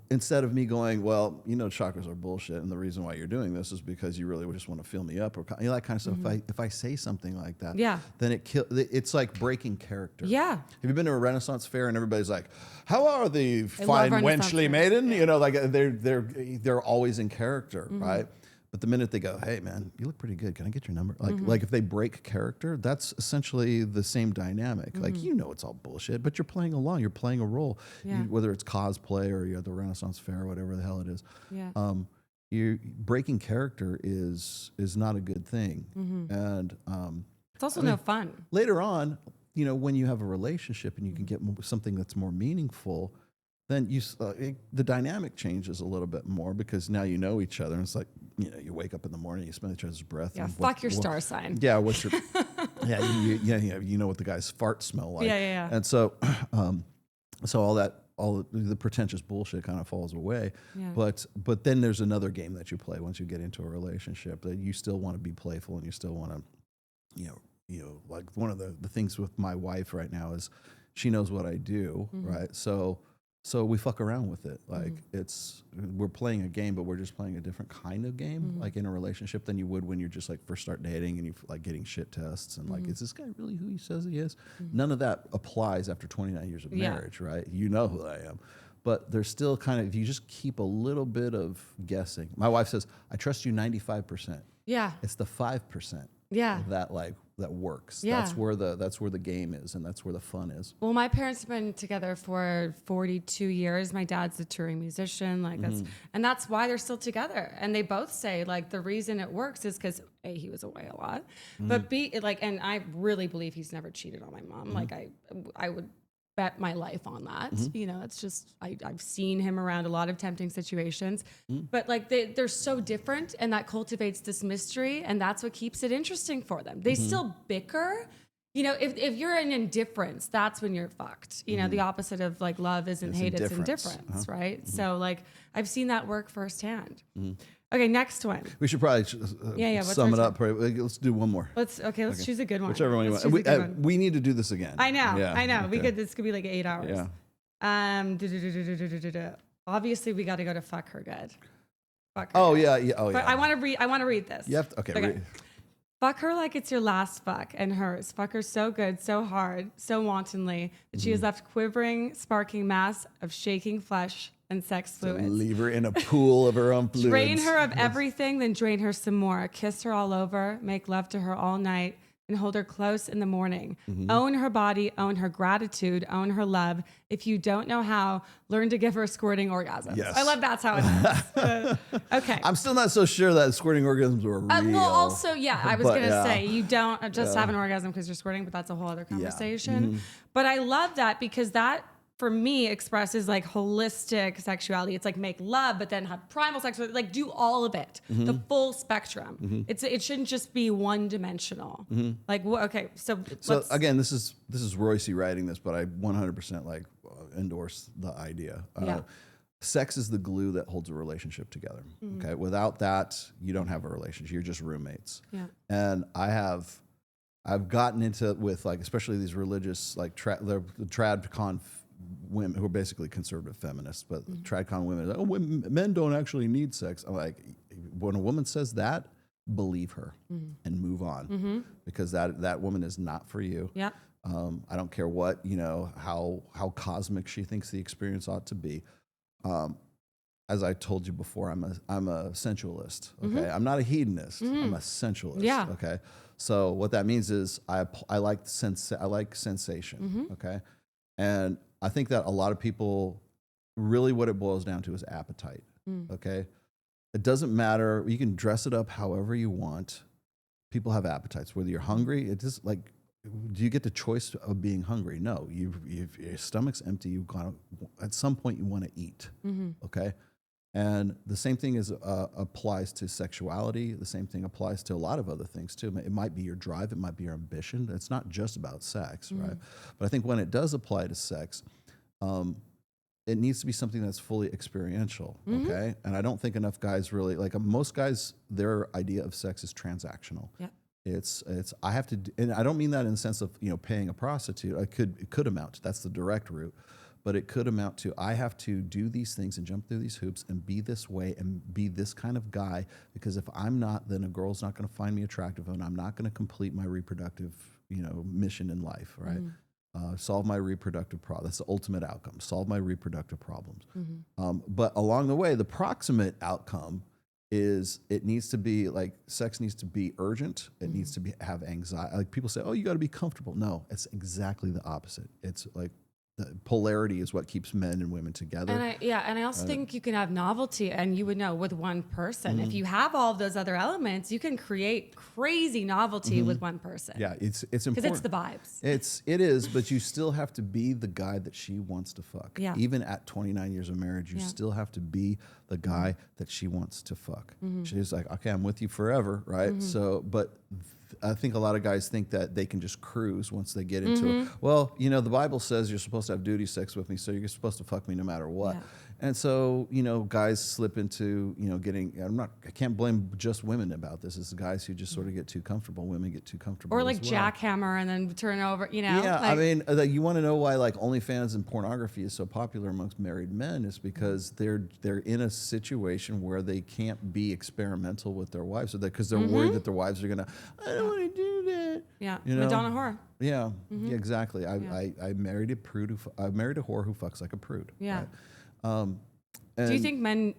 instead of me going, well, chakras are bullshit, and the reason why you're doing this is because you really just want to fill me up, or that kind of stuff. If I say something like that, then it's like breaking character. Yeah. Have you been to a Renaissance fair and everybody's like, how are the fine wenchly maiden? Yeah. Like they're always in character, right? But the minute they go, hey man, you look pretty good. Can I get your number? Like if they break character, that's essentially the same dynamic. Like it's all bullshit, but you're playing along. You're playing a role, whether it's cosplay or you're at the Renaissance fair or whatever the hell it is. Yeah. You're breaking character is not a good thing, and it's also no fun. Later on, when you have a relationship and you can get something that's more meaningful, then the dynamic changes a little bit more because now you know each other, and it's like you wake up in the morning, you smell each other's breath. Yeah, fuck your star sign. Yeah, what's your you know what the guy's farts smell like. Yeah. And so, so all the pretentious bullshit kind of falls away. Yeah. But then there's another game that you play once you get into a relationship that you still want to be playful and you still want to, like one of the things with my wife right now is she knows what I do, right? So we fuck around with it. Like we're playing a game, but we're just playing a different kind of game, like in a relationship than you would when you're just like first start dating and you like getting shit tests and like, is this guy really who he says he is? None of that applies after 29 years of marriage, right? You know who I am. But there's still kind of, if you just keep a little bit of guessing. My wife says, I trust you 95%. Yeah. It's the 5%. Yeah. That works. Yeah. That's where the game is, and that's where the fun is. Well, my parents have been together for 42 years. My dad's a touring musician, that's why they're still together. And they both say like the reason it works is because A, he was away a lot, but B, and I really believe he's never cheated on my mom. Like I would bet my life on that. It's just I've seen him around a lot of tempting situations, but like they're so different, and that cultivates this mystery, and that's what keeps it interesting for them. They still bicker. If you're in indifference, that's when you're fucked. The opposite of like love isn't hate, it's indifference, right? So like I've seen that work firsthand. Okay, next one. We should probably sum it up. Let's do one more. Let's choose a good one. Whichever one you want. We need to do this again. I know. Yeah. I know. Okay. This could be like 8 hours. Yeah. Obviously, we got to go to fuck her good. Fuck her. Oh good. yeah. Oh yeah. But I want to read this. You have to, okay. Fuck her like it's your last fuck and hers. Fuck her so good, so hard, so wantonly that she is left quivering, sparking mass of shaking flesh and sex fluids. So leave her in a pool of her own fluids. Drain her of everything, then drain her some more. Kiss her all over, make love to her all night, and hold her close in the morning. Own her body, own her gratitude, own her love. If you don't know how, learn to give her squirting orgasms. Yes. I love that's how it is. Okay. I'm still not so sure that squirting orgasms were real. Well, also, I was going to say, you don't just have an orgasm because you're squirting, but that's a whole other conversation. But I love that because that, for me, expresses like holistic sexuality. It's like make love, but then have primal sexuality, like do all of it, the full spectrum. It shouldn't just be one dimensional. Like, okay, so again, this is Royce writing this, but I 100% like endorse the idea. Sex is the glue that holds a relationship together. Okay, without that, you don't have a relationship. You're just roommates. Yeah. And I've gotten into it with like, especially these religious like the tradcon women who are basically conservative feminists, but tradcon women are like, men don't actually need sex. I'm like, when a woman says that, believe her and move on because that woman is not for you. Yeah. I don't care what, how cosmic she thinks the experience ought to be. As I told you before, I'm a sensualist. Okay, I'm not a hedonist. I'm a sensualist. Yeah. Okay, so what that means is I like sensation. Okay, and I think that a lot of people really what it boils down to is appetite. Okay, it doesn't matter. You can dress it up however you want. People have appetites. Whether you're hungry, it just like. Do you get the choice of being hungry? No. If your stomach's empty, at some point you want to eat. Okay, and the same thing applies to sexuality. The same thing applies to a lot of other things too. It might be your drive. It might be your ambition. It's not just about sex, right? But I think when it does apply to sex, it needs to be something that's fully experiential, okay? And I don't think enough guys really, like most guys, their idea of sex is transactional. Yeah. It's I have to, and I don't mean that in the sense of, paying a prostitute. It could amount to, that's the direct route, but it could amount to, I have to do these things and jump through these hoops and be this way and be this kind of guy, because if I'm not, then a girl's not going to find me attractive and I'm not going to complete my reproductive, mission in life, right? Solve my reproductive problem. That's the ultimate outcome. Solve my reproductive problems. But along the way, the proximate outcome is it needs to be like sex needs to be urgent. It needs to have anxiety. Like people say, oh, you got to be comfortable. No, it's exactly the opposite. It's like the polarity is what keeps men and women together. And I also think you can have novelty, and you would know with one person. If you have all of those other elements, you can create crazy novelty with one person. Yeah, it's important because it's the vibes. It is, but you still have to be the guy that she wants to fuck. Yeah. Even at 29 years of marriage, you still have to be the guy that she wants to fuck. She's like, okay, I'm with you forever, right? So, but I think a lot of guys think that they can just cruise once they get into it. Well, the Bible says you're supposed to have duty sex with me, so you're supposed to fuck me no matter what. Yeah. And so, guys slip into, getting, I can't blame just women about this. It's the guys who just sort of get too comfortable. Women get too comfortable. Or like as well. jackhammer and then turn over, Yeah, like, I mean, you want to know why like OnlyFans and pornography is so popular amongst married men is because they're in a situation where they can't be experimental with their wives, because they're worried that their wives are gonna, I don't want to do that. Yeah, Madonna whore. Yeah, yeah, exactly. I married a prude. I married a whore who fucks like a prude. Yeah. Right? Do you think men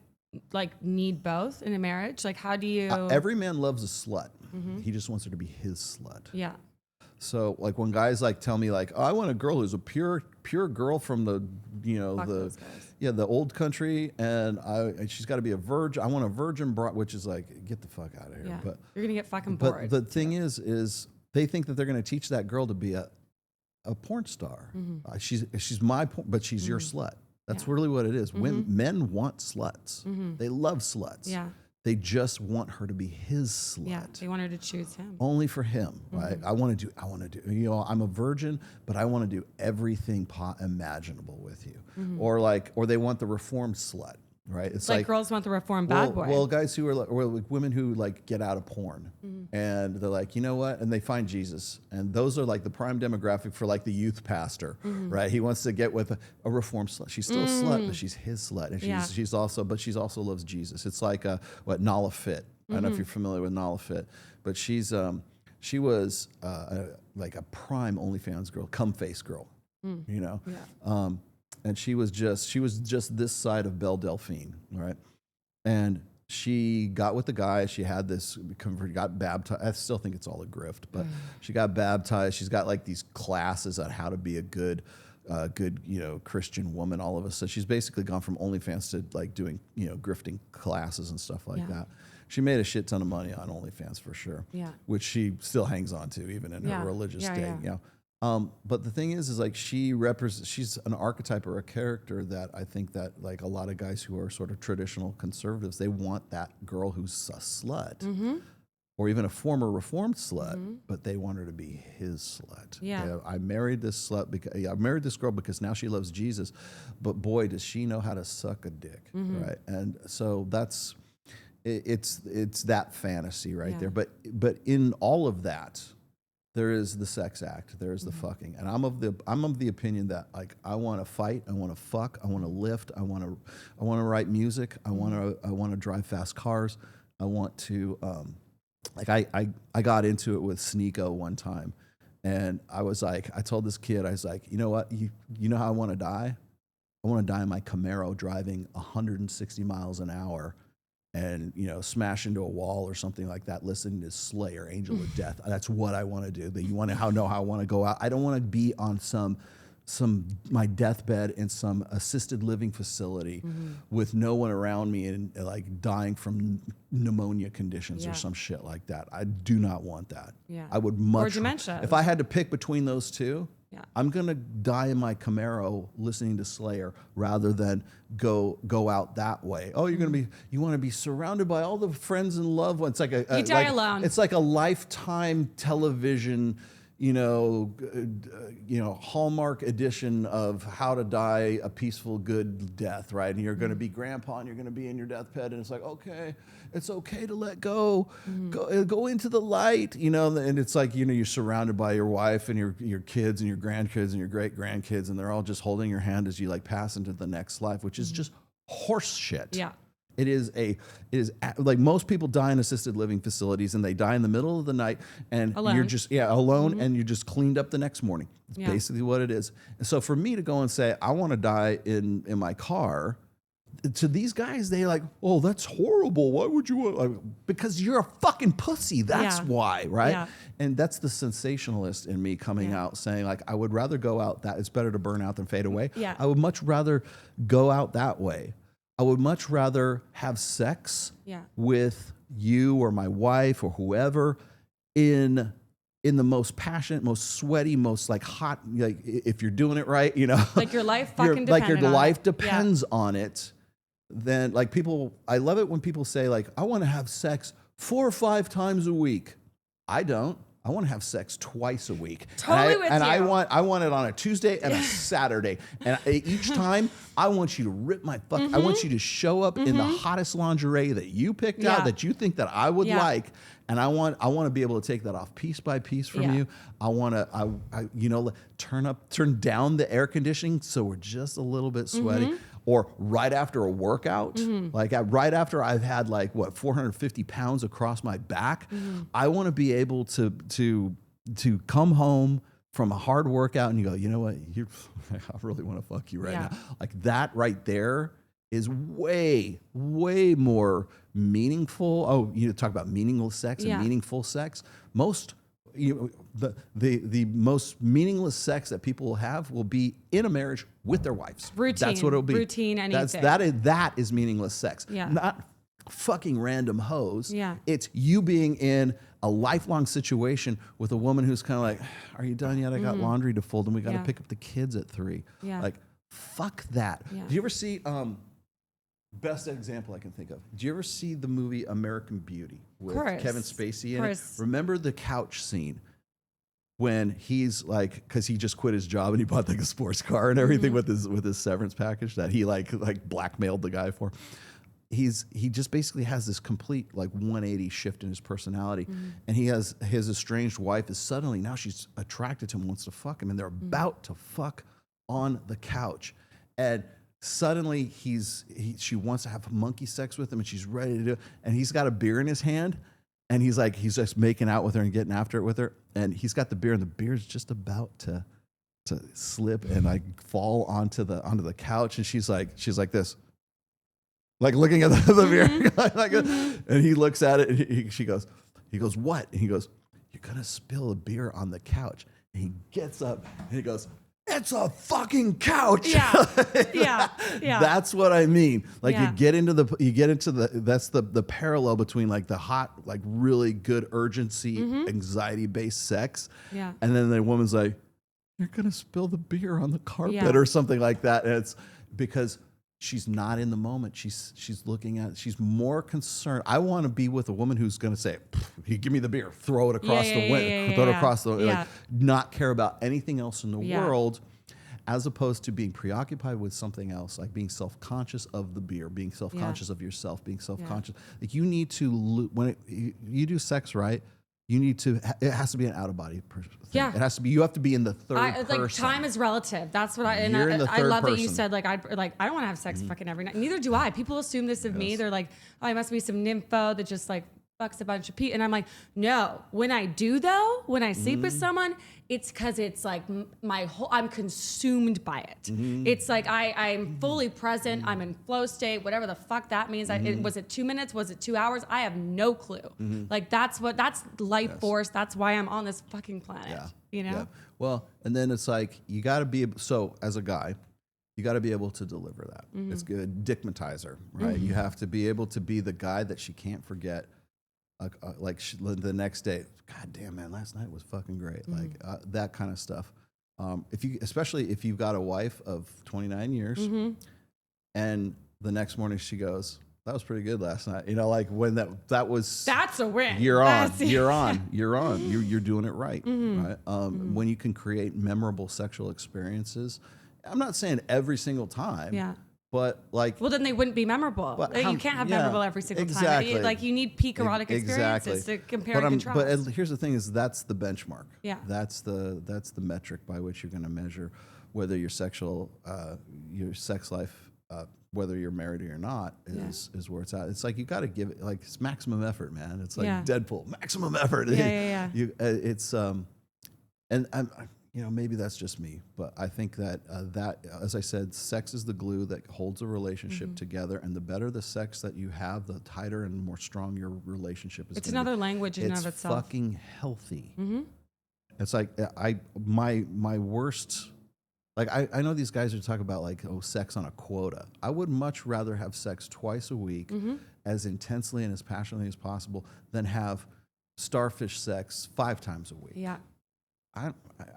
like need both in a marriage? Like, how do you? Every man loves a slut. He just wants her to be his slut. Yeah. So like when guys like tell me like, oh, I want a girl who's a pure girl from the the old country, and she's got to be a virgin. I want a virgin bride, which is like, get the fuck out of here. Yeah. But you're gonna get fucking bored. But the thing is they think that they're going to teach that girl to be a porn star. She's my but she's your slut. That's really what it is. Men want sluts. They love sluts. Yeah. They just want her to be his slut. Yeah, they want her to choose him. Only for him, right? I want to do, I'm a virgin, but I want to do everything imaginable with you. Or they want the reformed slut, right? It's like girls want the reformed bad boy. Well, guys who are like women who like get out of porn and they're like, you know what? And they find Jesus. And those are like the prime demographic for like the youth pastor, right? He wants to get with a reformed slut. She's still a slut, but she's his slut. And she's also loves Jesus. It's like Nala Fit. I don't know if you're familiar with Nala Fit, but she was like a prime OnlyFans girl, cum face girl, and she was just this side of Belle Delphine, right? And she got with the guy. She had got baptized. I still think it's all a grift, but she got baptized. She's got like these classes on how to be a good Christian woman. All of a sudden, she's basically gone from OnlyFans to like doing grifting classes and stuff like that. She made a shit ton of money on OnlyFans for sure. Yeah, which she still hangs on to even in her religious state. But the thing is like she's an archetype or a character that I think that like a lot of guys who are sort of traditional conservatives, they want that girl who's a slut or even a former reformed slut, but they want her to be his slut. Yeah. I married this slut because I married this girl because now she loves Jesus, but boy, does she know how to suck a dick, right? And so it's that fantasy right there. But in all of that, there is the sex act. There is the fucking, and I'm of the opinion that like I want to fight, I want to fuck, I want to lift, I want to write music, I want to drive fast cars, I want to I got into it with Sneeko one time, and I told this kid, I was like, you know what, you know how I want to die? I want to die in my Camaro driving 160 miles an hour. And smash into a wall or something like that, listening to Slayer, Angel of Death. That's what I want to do. That you want to know how I want to go out. I don't want to be on my deathbed in some assisted living facility with no one around me and like dying from pneumonia conditions or some shit like that. I do not want that. Yeah. I would much. Or dementia. If I had to pick between those two. Yeah. I'm gonna die in my Camaro listening to Slayer rather than go out that way. Oh, you want to be surrounded by all the friends and loved ones. It's like you die alone. It's like a Lifetime television, Hallmark edition of How to Die a Peaceful Good Death, right? And you're going to be grandpa and you're going to be in your deathbed, and it's like, okay, it's okay to let go, go into the light, and it's like, you're surrounded by your wife and your kids and your grandkids and your great grandkids, and they're all just holding your hand as you like pass into the next life, which is just horse shit. Yeah. It is like most people die in assisted living facilities, and they die in the middle of the night, and alone. you're just alone, and you're just cleaned up the next morning. It's basically what it is. And so for me to go and say I want to die in my car, to these guys, they like, oh, that's horrible. Why would you want? Like, because you're a fucking pussy. That's why, right? Yeah. And that's the sensationalist in me coming out saying, like, I would rather go out that it's better to burn out than fade away. Yeah. I would much rather go out that way. I would much rather have sex with you or my wife or whoever in the most passionate, most sweaty, most like hot, like if you're doing it right, like your life fucking depends like your life depends on it. Then like I love it when people say like, I want to have sex 4 or 5 times a week. I don't. I want to have sex twice a week. Totally with you. And I want it on a Tuesday and a Saturday. And each time I want you to rip my fuck. I want you to show up in the hottest lingerie that you picked out, that you think that I would like. And I want to be able to take that off piece by piece from you. I want to turn down the air conditioning so we're just a little bit sweaty. Or right after a workout, like right after I've had 450 pounds across my back, I want to be able to come home from a hard workout and you go, you know what, I really want to fuck you right now. Like that right there is way, way more meaningful. Oh, talk about meaningless sex and meaningful sex. The most meaningless sex that people will have will be in a marriage with their wives. Routine. That's what it'll be. Routine, anything. That is meaningless sex. Yeah. Not fucking random hoes. Yeah. It's you being in a lifelong situation with a woman who's kind of like, are you done yet? I got laundry to fold and we got to pick up the kids at 3. Yeah. Like, fuck that. Yeah. Do you ever see, best example I can think of. Do you ever see the movie American Beauty with Kevin Spacey in it? Remember the couch scene when he's like, because he just quit his job and he bought like a sports car and everything with his severance package that he like blackmailed the guy for. He just basically has this complete 180 shift in his personality, and his estranged wife is suddenly now she's attracted to him, wants to fuck him, and they're about to fuck on the couch, and suddenly she wants to have monkey sex with him, and she's ready to do it, and he's got a beer in his hand, and he's just making out with her and getting after it with her, and he's got the beer, and the beer's just about to slip and fall onto the couch, and she's like this. Like looking at the beer, and he looks at it, and he goes, what? And he goes, you're gonna spill a beer on the couch. And he gets up, and he goes, it's a fucking couch. Yeah. That's what I mean. You get into that's the parallel between the hot, really good urgency, anxiety-based sex. Yeah. And then the woman's like, you're gonna spill the beer on the carpet or something like that. And it's because she's not in the moment. She's looking at it. She's more concerned. I want to be with a woman who's going to say, give me the beer, throw it across the window, throw it across the, not care about anything else in the world, as opposed to being preoccupied with something else, like being self-conscious of the beer, being self-conscious of yourself, being self-conscious. You need to, when you do sex right, you need to, it has to be an out-of-body person. Yeah. It has to be, you have to be in the third person. Time is relative. That's what I love that you said, I don't want to have sex fucking every night. Neither do I. People assume this of me. They're like, oh, I must be some nympho that just fucks a bunch of people. And I'm like, no. When I do though, when I sleep with someone, it's because it's I'm consumed by it. It's I'm fully present. I'm in flow state, whatever the fuck that means. Was it 2 minutes? Was it 2 hours? I have no clue. That's life force. That's why I'm on this fucking planet. Yeah. Well, and then it's you got to be, so as a guy, you got to be able to deliver that. It's good. Dickmatizer, right? You have to be able to be the guy that she can't forget. The next day, God damn, man, last night was fucking great. That kind of stuff. Especially if you've got a wife of 29 years, and the next morning she goes, that was pretty good last night. You know, like when that was. That's a win. You're on. You're doing it right. Right. When you can create memorable sexual experiences, I'm not saying every single time. Yeah. But like, well, then they wouldn't be memorable. You can't have memorable every single time. Like you need peak erotic experiences to compare and contrast. But here's the thing: is that's the benchmark. Yeah. That's the metric by which you're going to measure whether your sex life, whether you're married or you're not, is where it's at. It's like you got to give it like it's maximum effort, man. It's like Deadpool, maximum effort. Yeah. It's and I'm. You know, maybe that's just me, but I think that as I said, sex is the glue that holds a relationship together, and the better the sex that you have, the tighter and more strong your relationship is. It's another language in and of itself. It's fucking healthy. It's like my worst. Like I know these guys are talking about like sex on a quota. I would much rather have sex twice a week, as intensely and as passionately as possible, than have starfish sex 5 times a week. Yeah.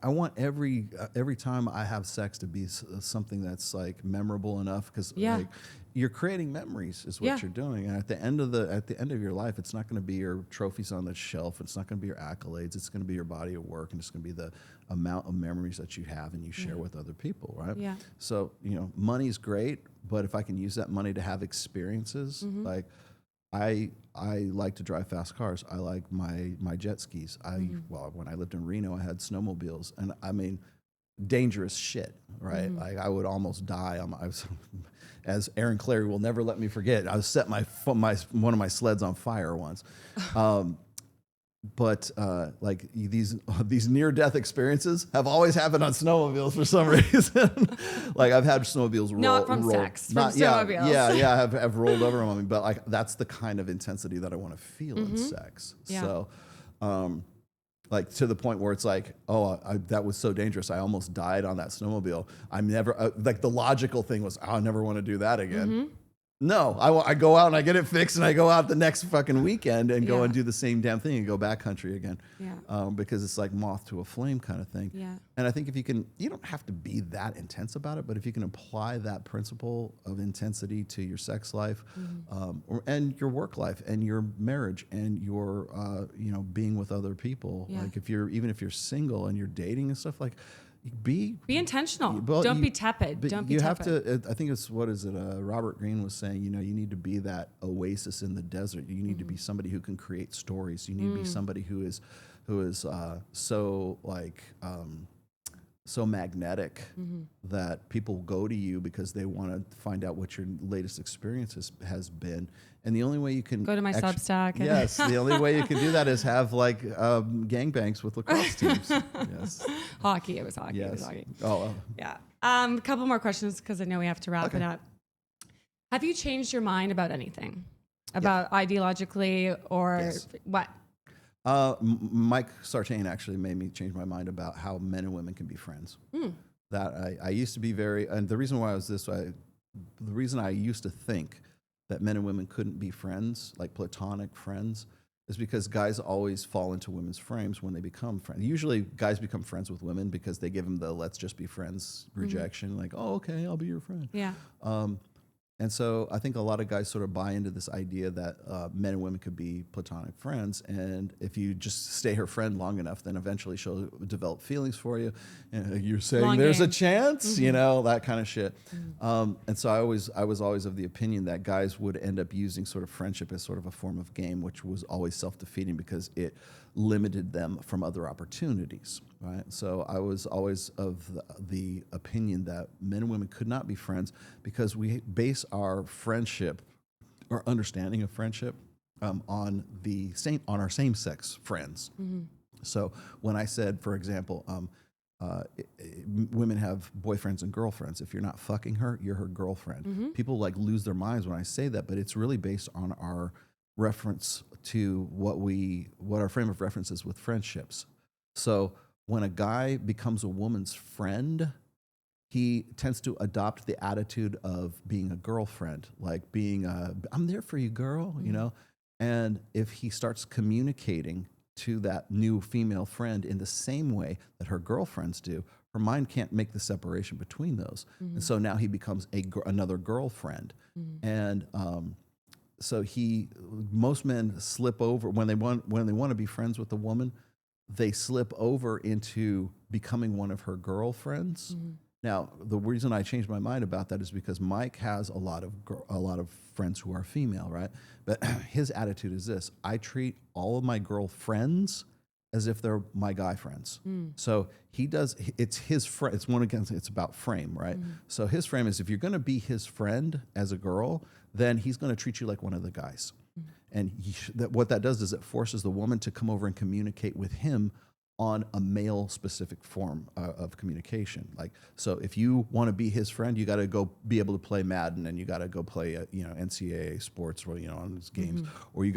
I want every time I have sex to be something that's like memorable enough, because like you're creating memories is what you're doing, and at the end of your life, it's not going to be your trophies on the shelf, it's not going to be your accolades, it's going to be your body of work, and it's going to be the amount of memories that you have and you share with other people, right? Yeah. So money's great, but if I can use that money to have experiences, like. I like to drive fast cars. I like my jet skis. When I lived in Reno, I had snowmobiles, and I mean, dangerous shit, right? Like I would almost die. As Aaron Clary will never let me forget, I set one of my sleds on fire once. But like these near-death experiences have always happened on snowmobiles for some reason. Like I've had snowmobiles not from sex, from snowmobiles. Yeah, have rolled over on me. But like that's the kind of intensity that I want to feel in sex. Yeah. So, like to the point where it's like, that was so dangerous. I almost died on that snowmobile. I'm never like the logical thing was, I never want to do that again. No, I go out and I get it fixed, and I go out the next fucking weekend and go and do the same damn thing and go backcountry again. Yeah. Because it's like moth to a flame kind of thing. Yeah. And I think if you don't have to be that intense about it, but if you can apply that principle of intensity to your sex life, and your work life and your marriage and your being with other people, like even if you're single and you're dating and stuff, like. Be intentional. Don't be tepid. Don't be tepid. You have to. I think it's Robert Greene was saying. You need to be that oasis in the desert. You need to be somebody who can create stories. You need to be somebody who is so like so magnetic that people go to you because they want to find out what your latest experience has been. And the only way you can go to my Substack. Yes, the only way you can do that is have like gangbangs with lacrosse teams. Yes, hockey. It was hockey. Yes. It was hockey. Oh, yeah. A couple more questions because I know we have to wrap it up. Have you changed your mind about anything, ideologically or what? Mike Sartain actually made me change my mind about how men and women can be friends. That I used to be and the reason why I was this way, the reason I used to think that men and women couldn't be friends, like platonic friends, is because guys always fall into women's frames when they become friends. Usually guys become friends with women because they give them the let's just be friends rejection, like, oh, okay, I'll be your friend. Yeah. And so I think a lot of guys sort of buy into this idea that men and women could be platonic friends. And if you just stay her friend long enough, then eventually she'll develop feelings for you. And you're saying long there's game. A chance, that kind of shit. And so I was always of the opinion that guys would end up using sort of friendship as sort of a form of game, which was always self-defeating because it limited them from other opportunities, right? So I was always of the opinion that men and women could not be friends because we base our friendship, our understanding of friendship, on our same-sex friends. So when I said, for example, women have boyfriends and girlfriends. If you're not fucking her, you're her girlfriend. People like lose their minds when I say that, but it's really based on our reference to what our frame of reference is with friendships. So when a guy becomes a woman's friend, he tends to adopt the attitude of being a girlfriend, like being I'm there for you, girl, And if he starts communicating to that new female friend in the same way that her girlfriends do, her mind can't make the separation between those. And so now he becomes another girlfriend. And so most men slip over when they want to be friends with a woman, they slip over into becoming one of her girlfriends. Now, the reason I changed my mind about that is because Mike has a lot of friends who are female, right? But his attitude is this: I treat all of my girlfriends as if they're my guy friends. So he does. It's his friend. It's about frame, right? So his frame is, if you're going to be his friend as a girl, then he's going to treat you like one of the guys. And what that does is it forces the woman to come over and communicate with him on a male specific form of communication. Like, so if you want to be his friend, you got to go be able to play Madden, and you got to go play NCAA sports, or on his games, or you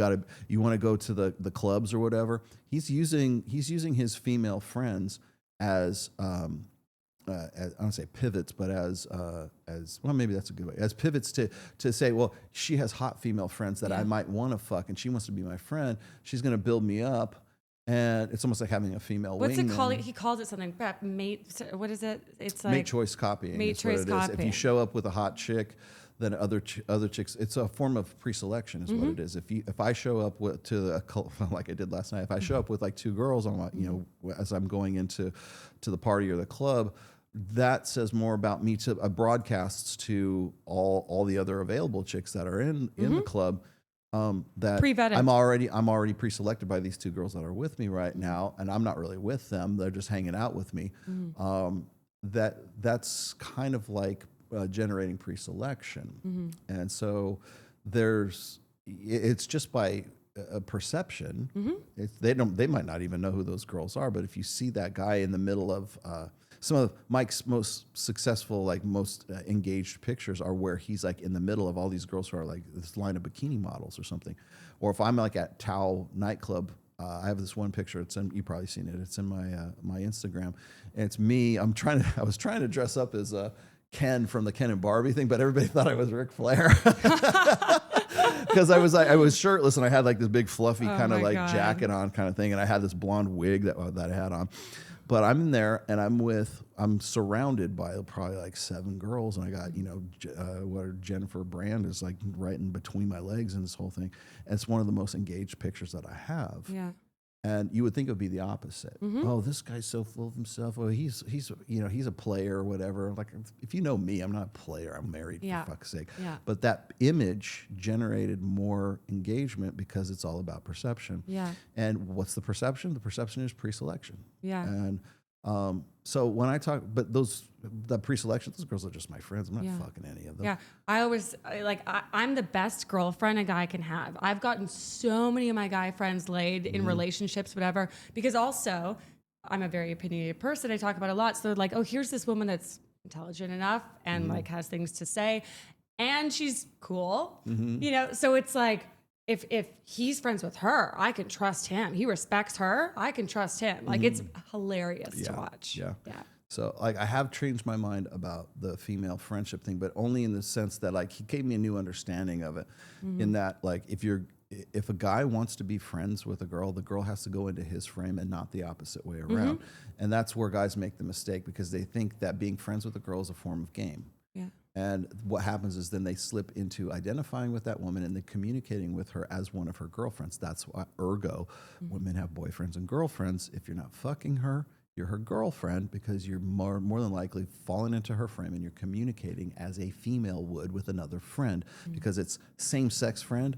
want to go to the clubs or whatever. He's using his female friends as I don't say pivots, but as well, maybe that's a good way, as pivots to say, well, she has hot female friends that I might want to fuck, and she wants to be my friend. She's going to build me up. And it's almost like having a female What's it wingman. called? He calls it something. Mate. What is it? It's like mate choice copying. Mate choice copying. If you show up with a hot chick, then other chicks. It's a form of pre-selection, is what it is. If I show up like I did last night, if I show up with like two girls on my, as I'm going to the party or the club, that says more about me to broadcasts to all the other available chicks that are in the club. That Pre-vetted. I'm already pre-selected by these two girls that are with me right now, and I'm not really with them. They're just hanging out with me. That's kind of like generating pre-selection, and so it's just by perception. They might not even know who those girls are, but if you see that guy in the middle of some of Mike's most successful, like most engaged pictures are where he's like in the middle of all these girls who are like this line of bikini models or something. Or if I'm like at Tao nightclub, I have this one picture. You've probably seen it. It's in my Instagram. And it's me. I was trying to dress up as Ken from the Ken and Barbie thing, but everybody thought I was Ric Flair. Because I was shirtless, and I had like this big fluffy kind of like jacket on kind of thing, and I had this blonde wig that I had on. But I'm in there, and I'm surrounded by probably like 7 girls, and I got Jennifer Brand is like right in between my legs and this whole thing. And it's one of the most engaged pictures that I have. Yeah. And you would think it would be the opposite. Oh, this guy's so full of himself. Oh, he's a player or whatever. Like, if you know me, I'm not a player. I'm married, for fuck's sake. Yeah. But that image generated more engagement because it's all about perception. Yeah. And what's the perception? The perception is pre-selection. Yeah. And so when I talk, but the pre-selection, those girls are just my friends. I'm not fucking any of them. Yeah. I'm the best girlfriend a guy can have. I've gotten so many of my guy friends laid in relationships, whatever, because also I'm a very opinionated person. I talk about it a lot. So they're like, oh, here's this woman that's intelligent enough and like has things to say, and she's cool, so it's like, if he's friends with her, I can trust him. He respects her, I can trust him. Like, it's hilarious to watch. Yeah. So like, I have changed my mind about the female friendship thing, but only in the sense that like he gave me a new understanding of it. In that, like, if a guy wants to be friends with a girl, the girl has to go into his frame and not the opposite way around. And that's where guys make the mistake, because they think that being friends with a girl is a form of game. Yeah. And what happens is then they slip into identifying with that woman and then communicating with her as one of her girlfriends. That's why, women have boyfriends and girlfriends. If you're not fucking her, you're her girlfriend, because you're more than likely falling into her frame and you're communicating as a female would with another friend, because it's same-sex friend.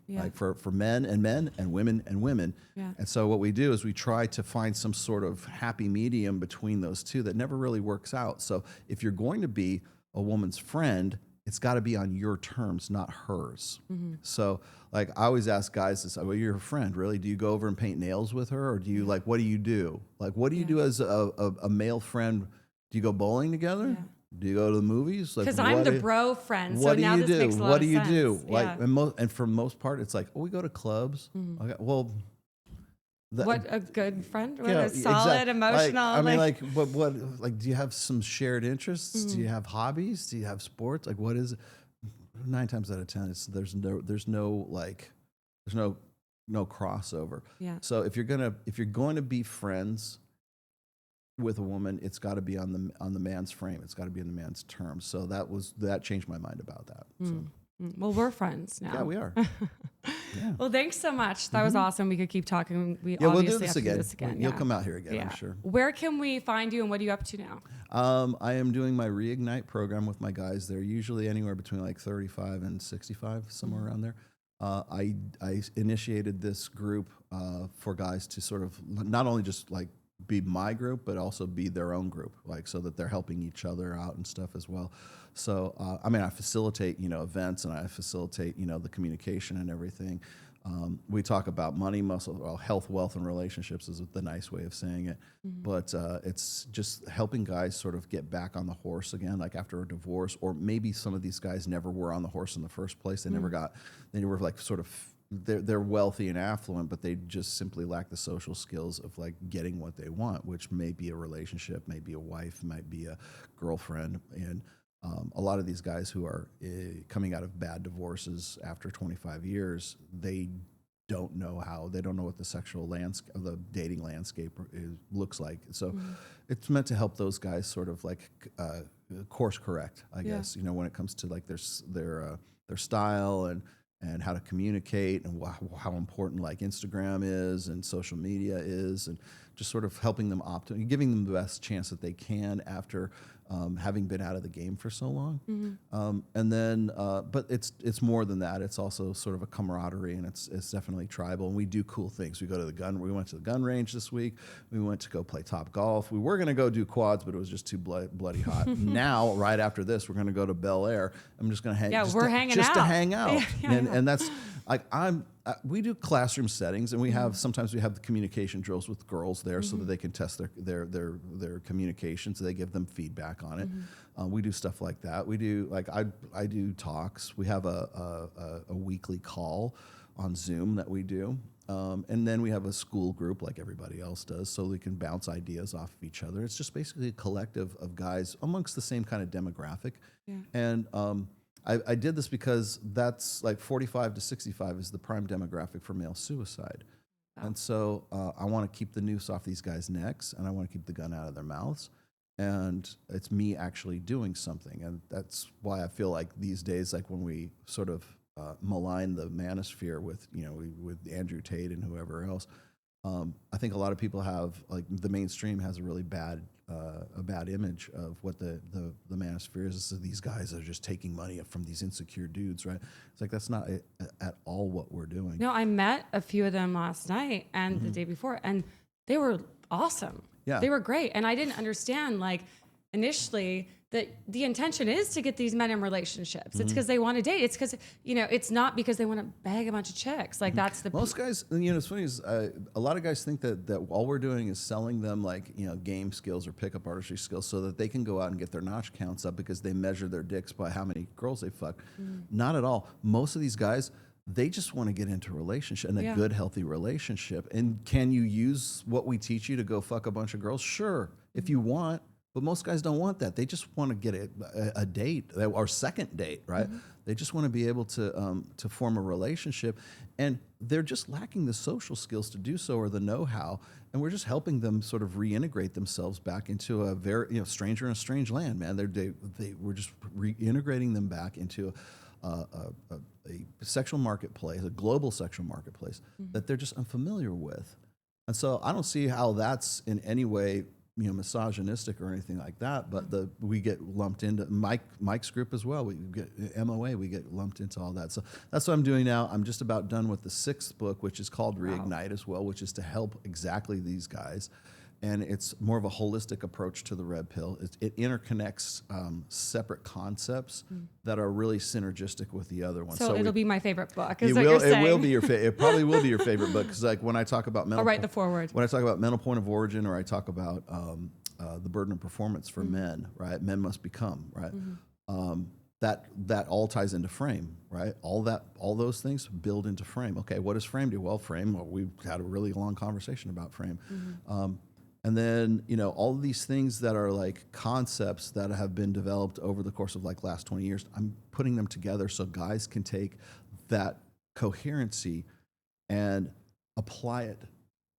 Like for men and women. Yeah. And so what we do is we try to find some sort of happy medium between those two that never really works out. So if you're going to be a woman's friend, it's got to be on your terms, not hers. So like, I always ask guys this: well, you're a friend, really? Do you go over and paint nails with her? Or do you like, what do you do? Like, what do you do as a male friend? Do you go bowling together? Yeah. Do you go to the movies? Because I'm the bro friend, so now this makes a lot of sense. What do you do? Like, and for most part, it's like, oh, we go to clubs. Okay, well, what a good friend, what a solid emotional. Like, do you have some shared interests? Do you have hobbies? Do you have sports? Like, what is it? 9 times out of 10, there's no crossover. Yeah. So if you're going to be friends with a woman, it's got to be on the man's frame. It's got to be in the man's terms. So that changed my mind about that. So. Well, we're friends now. Yeah, we are. Yeah. Well, thanks so much. That was awesome. We could keep talking. We Yeah, we'll obviously do this have to again. do this again. You'll come out here again, I'm sure. Where can we find you and what are you up to now? I am doing my Reignite program with my guys. They're usually anywhere between like 35 and 65, somewhere around there. I initiated this group for guys to sort of not only just like be my group, but also be their own group, like so that they're helping each other out and stuff as well. So, I mean, I facilitate, events, and I facilitate, the communication and everything. We talk about money, muscle, health, wealth, and relationships is the nice way of saying it. But it's just helping guys sort of get back on the horse again, like after a divorce, or maybe some of these guys never were on the horse in the first place. They never got, they were like sort of, they're wealthy and affluent, but they just simply lack the social skills of like getting what they want, which may be a relationship, may be a wife, might be a girlfriend. And a lot of these guys who are coming out of bad divorces after 25 years, they don't know what the sexual landscape, the dating landscape looks like. So it's meant to help those guys sort of like course correct, I guess, when it comes to like their style and how to communicate and how important like Instagram is and social media is, and just sort of helping them giving them the best chance that they can after having been out of the game for so long. And then, but it's more than that. It's also sort of a camaraderie, and it's definitely tribal. And we do cool things. We went to the gun range this week. We went to go play Top Golf. We were going to go do quads, but it was just too bloody hot. Now, right after this, we're going to go to Bel Air. I'm just going to hang. Yeah, we're hanging just out. to hang out. Yeah, and that's like we do classroom settings, and we have sometimes we have the communication drills with girls there so that they can test their communication, so they give them feedback on it. We do stuff like that. We do like I do talks. We have a weekly call on Zoom that we do, and then we have a school group like everybody else does, so we can bounce ideas off of each other. It's just basically a collective of guys amongst the same kind of demographic, and I did this because that's like 45 to 65 is the prime demographic for male suicide. Wow. And so I want to keep the noose off these guys' necks, and I want to keep the gun out of their mouths. And it's me actually doing something. And that's why I feel like these days, like when we sort of malign the manosphere with, with Andrew Tate and whoever else, I think a lot of people have, like the mainstream has a really bad image of what the manosphere is. So these guys are just taking money from these insecure dudes, right? It's like, that's not at all what we're doing. No, I met a few of them last night and the day before, and they were awesome. Yeah. They were great. And I didn't understand, like, initially that the intention is to get these men in relationships. It's because they want to date. It's because, it's not because they want to bag a bunch of chicks. Like, that's the... Most guys, it's funny is a lot of guys think that all we're doing is selling them like, game skills or pickup artistry skills so that they can go out and get their notch counts up because they measure their dicks by how many girls they fuck. Not at all. Most of these guys, they just want to get into a relationship and a good, healthy relationship. And can you use what we teach you to go fuck a bunch of girls? Sure, if you want. But most guys don't want that. They just want to get a date or second date, right? They just want to be able to form a relationship, and they're just lacking the social skills to do so or the know-how. And we're just helping them sort of reintegrate themselves back into a very stranger in a strange land, man. We're just reintegrating them back into a sexual marketplace, a global sexual marketplace that they're just unfamiliar with. And so I don't see how that's in any way misogynistic or anything like that, but we get lumped into Mike's group as well. We get MOA, we get lumped into all that. So that's what I'm doing now. I'm just about done with the 6th book, which is called Reignite as well, which is to help exactly these guys. And it's more of a holistic approach to the red pill. It interconnects separate concepts that are really synergistic with the other one. So it'll be my favorite book. It will be your favorite. It probably will be your favorite book, because like when I talk about mental, I'll write the foreword. When I talk about mental point of origin, or I talk about the burden of performance for men, right? Men must become, right? That all ties into frame, right? All those things build into frame. Okay, what does frame do? Well, we've had a really long conversation about frame. And then, all of these things that are like concepts that have been developed over the course of like last 20 years, I'm putting them together so guys can take that coherency and apply it.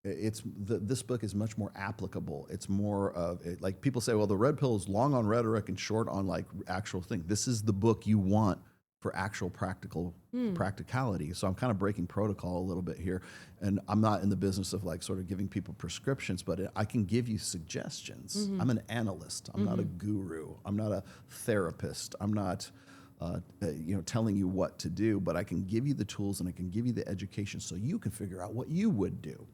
This book is much more applicable. It's more of it, like people say, well, the red pill is long on rhetoric and short on like actual thing. This is the book you want for actual practicality. So I'm kind of breaking protocol a little bit here. And I'm not in the business of like sort of giving people prescriptions, but I can give you suggestions. I'm an analyst. I'm not a guru. I'm not a therapist. I'm not telling you what to do, but I can give you the tools and I can give you the education so you can figure out what you would do.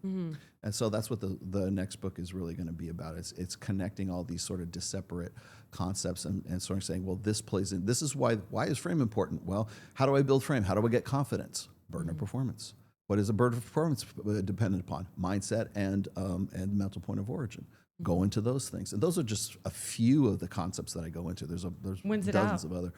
And so that's what the next book is really going to be about. It's connecting all these sort of disparate concepts and sort of saying, well, this plays in. This is why is frame important? Well, how do I build frame? How do I get confidence? Burden of performance. What is a burden of performance dependent upon? Mindset and mental point of origin. Go into those things. And those are just a few of the concepts that I go into. There's dozens of other.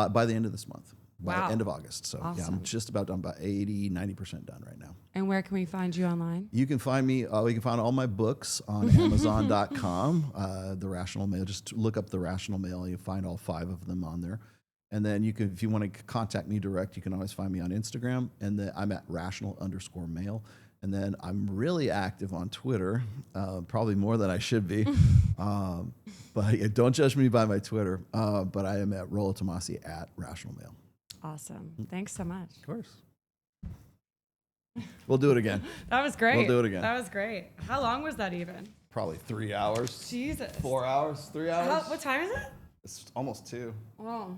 By the end of this month. By the end of August. So yeah, I'm just about done, about 90% done right now. And where can we find you online? You can find me, you can find all my books on Amazon.com. The Rational Male, just look up The Rational Male. You'll find all 5 of them on there. And then you can, if you want to contact me direct, you can always find me on Instagram. And then I'm at rational_male. And then I'm really active on Twitter, probably more than I should be. But don't judge me by my Twitter. But I am at Rollo Tomassi at Rational Male. Awesome. Thanks so much. Of course. We'll do it again. That was great. We'll do it again. That was great. How long was that even? Probably 3 hours. Jesus. 4 hours, 3 hours. What time is it? It's almost 2. Oh.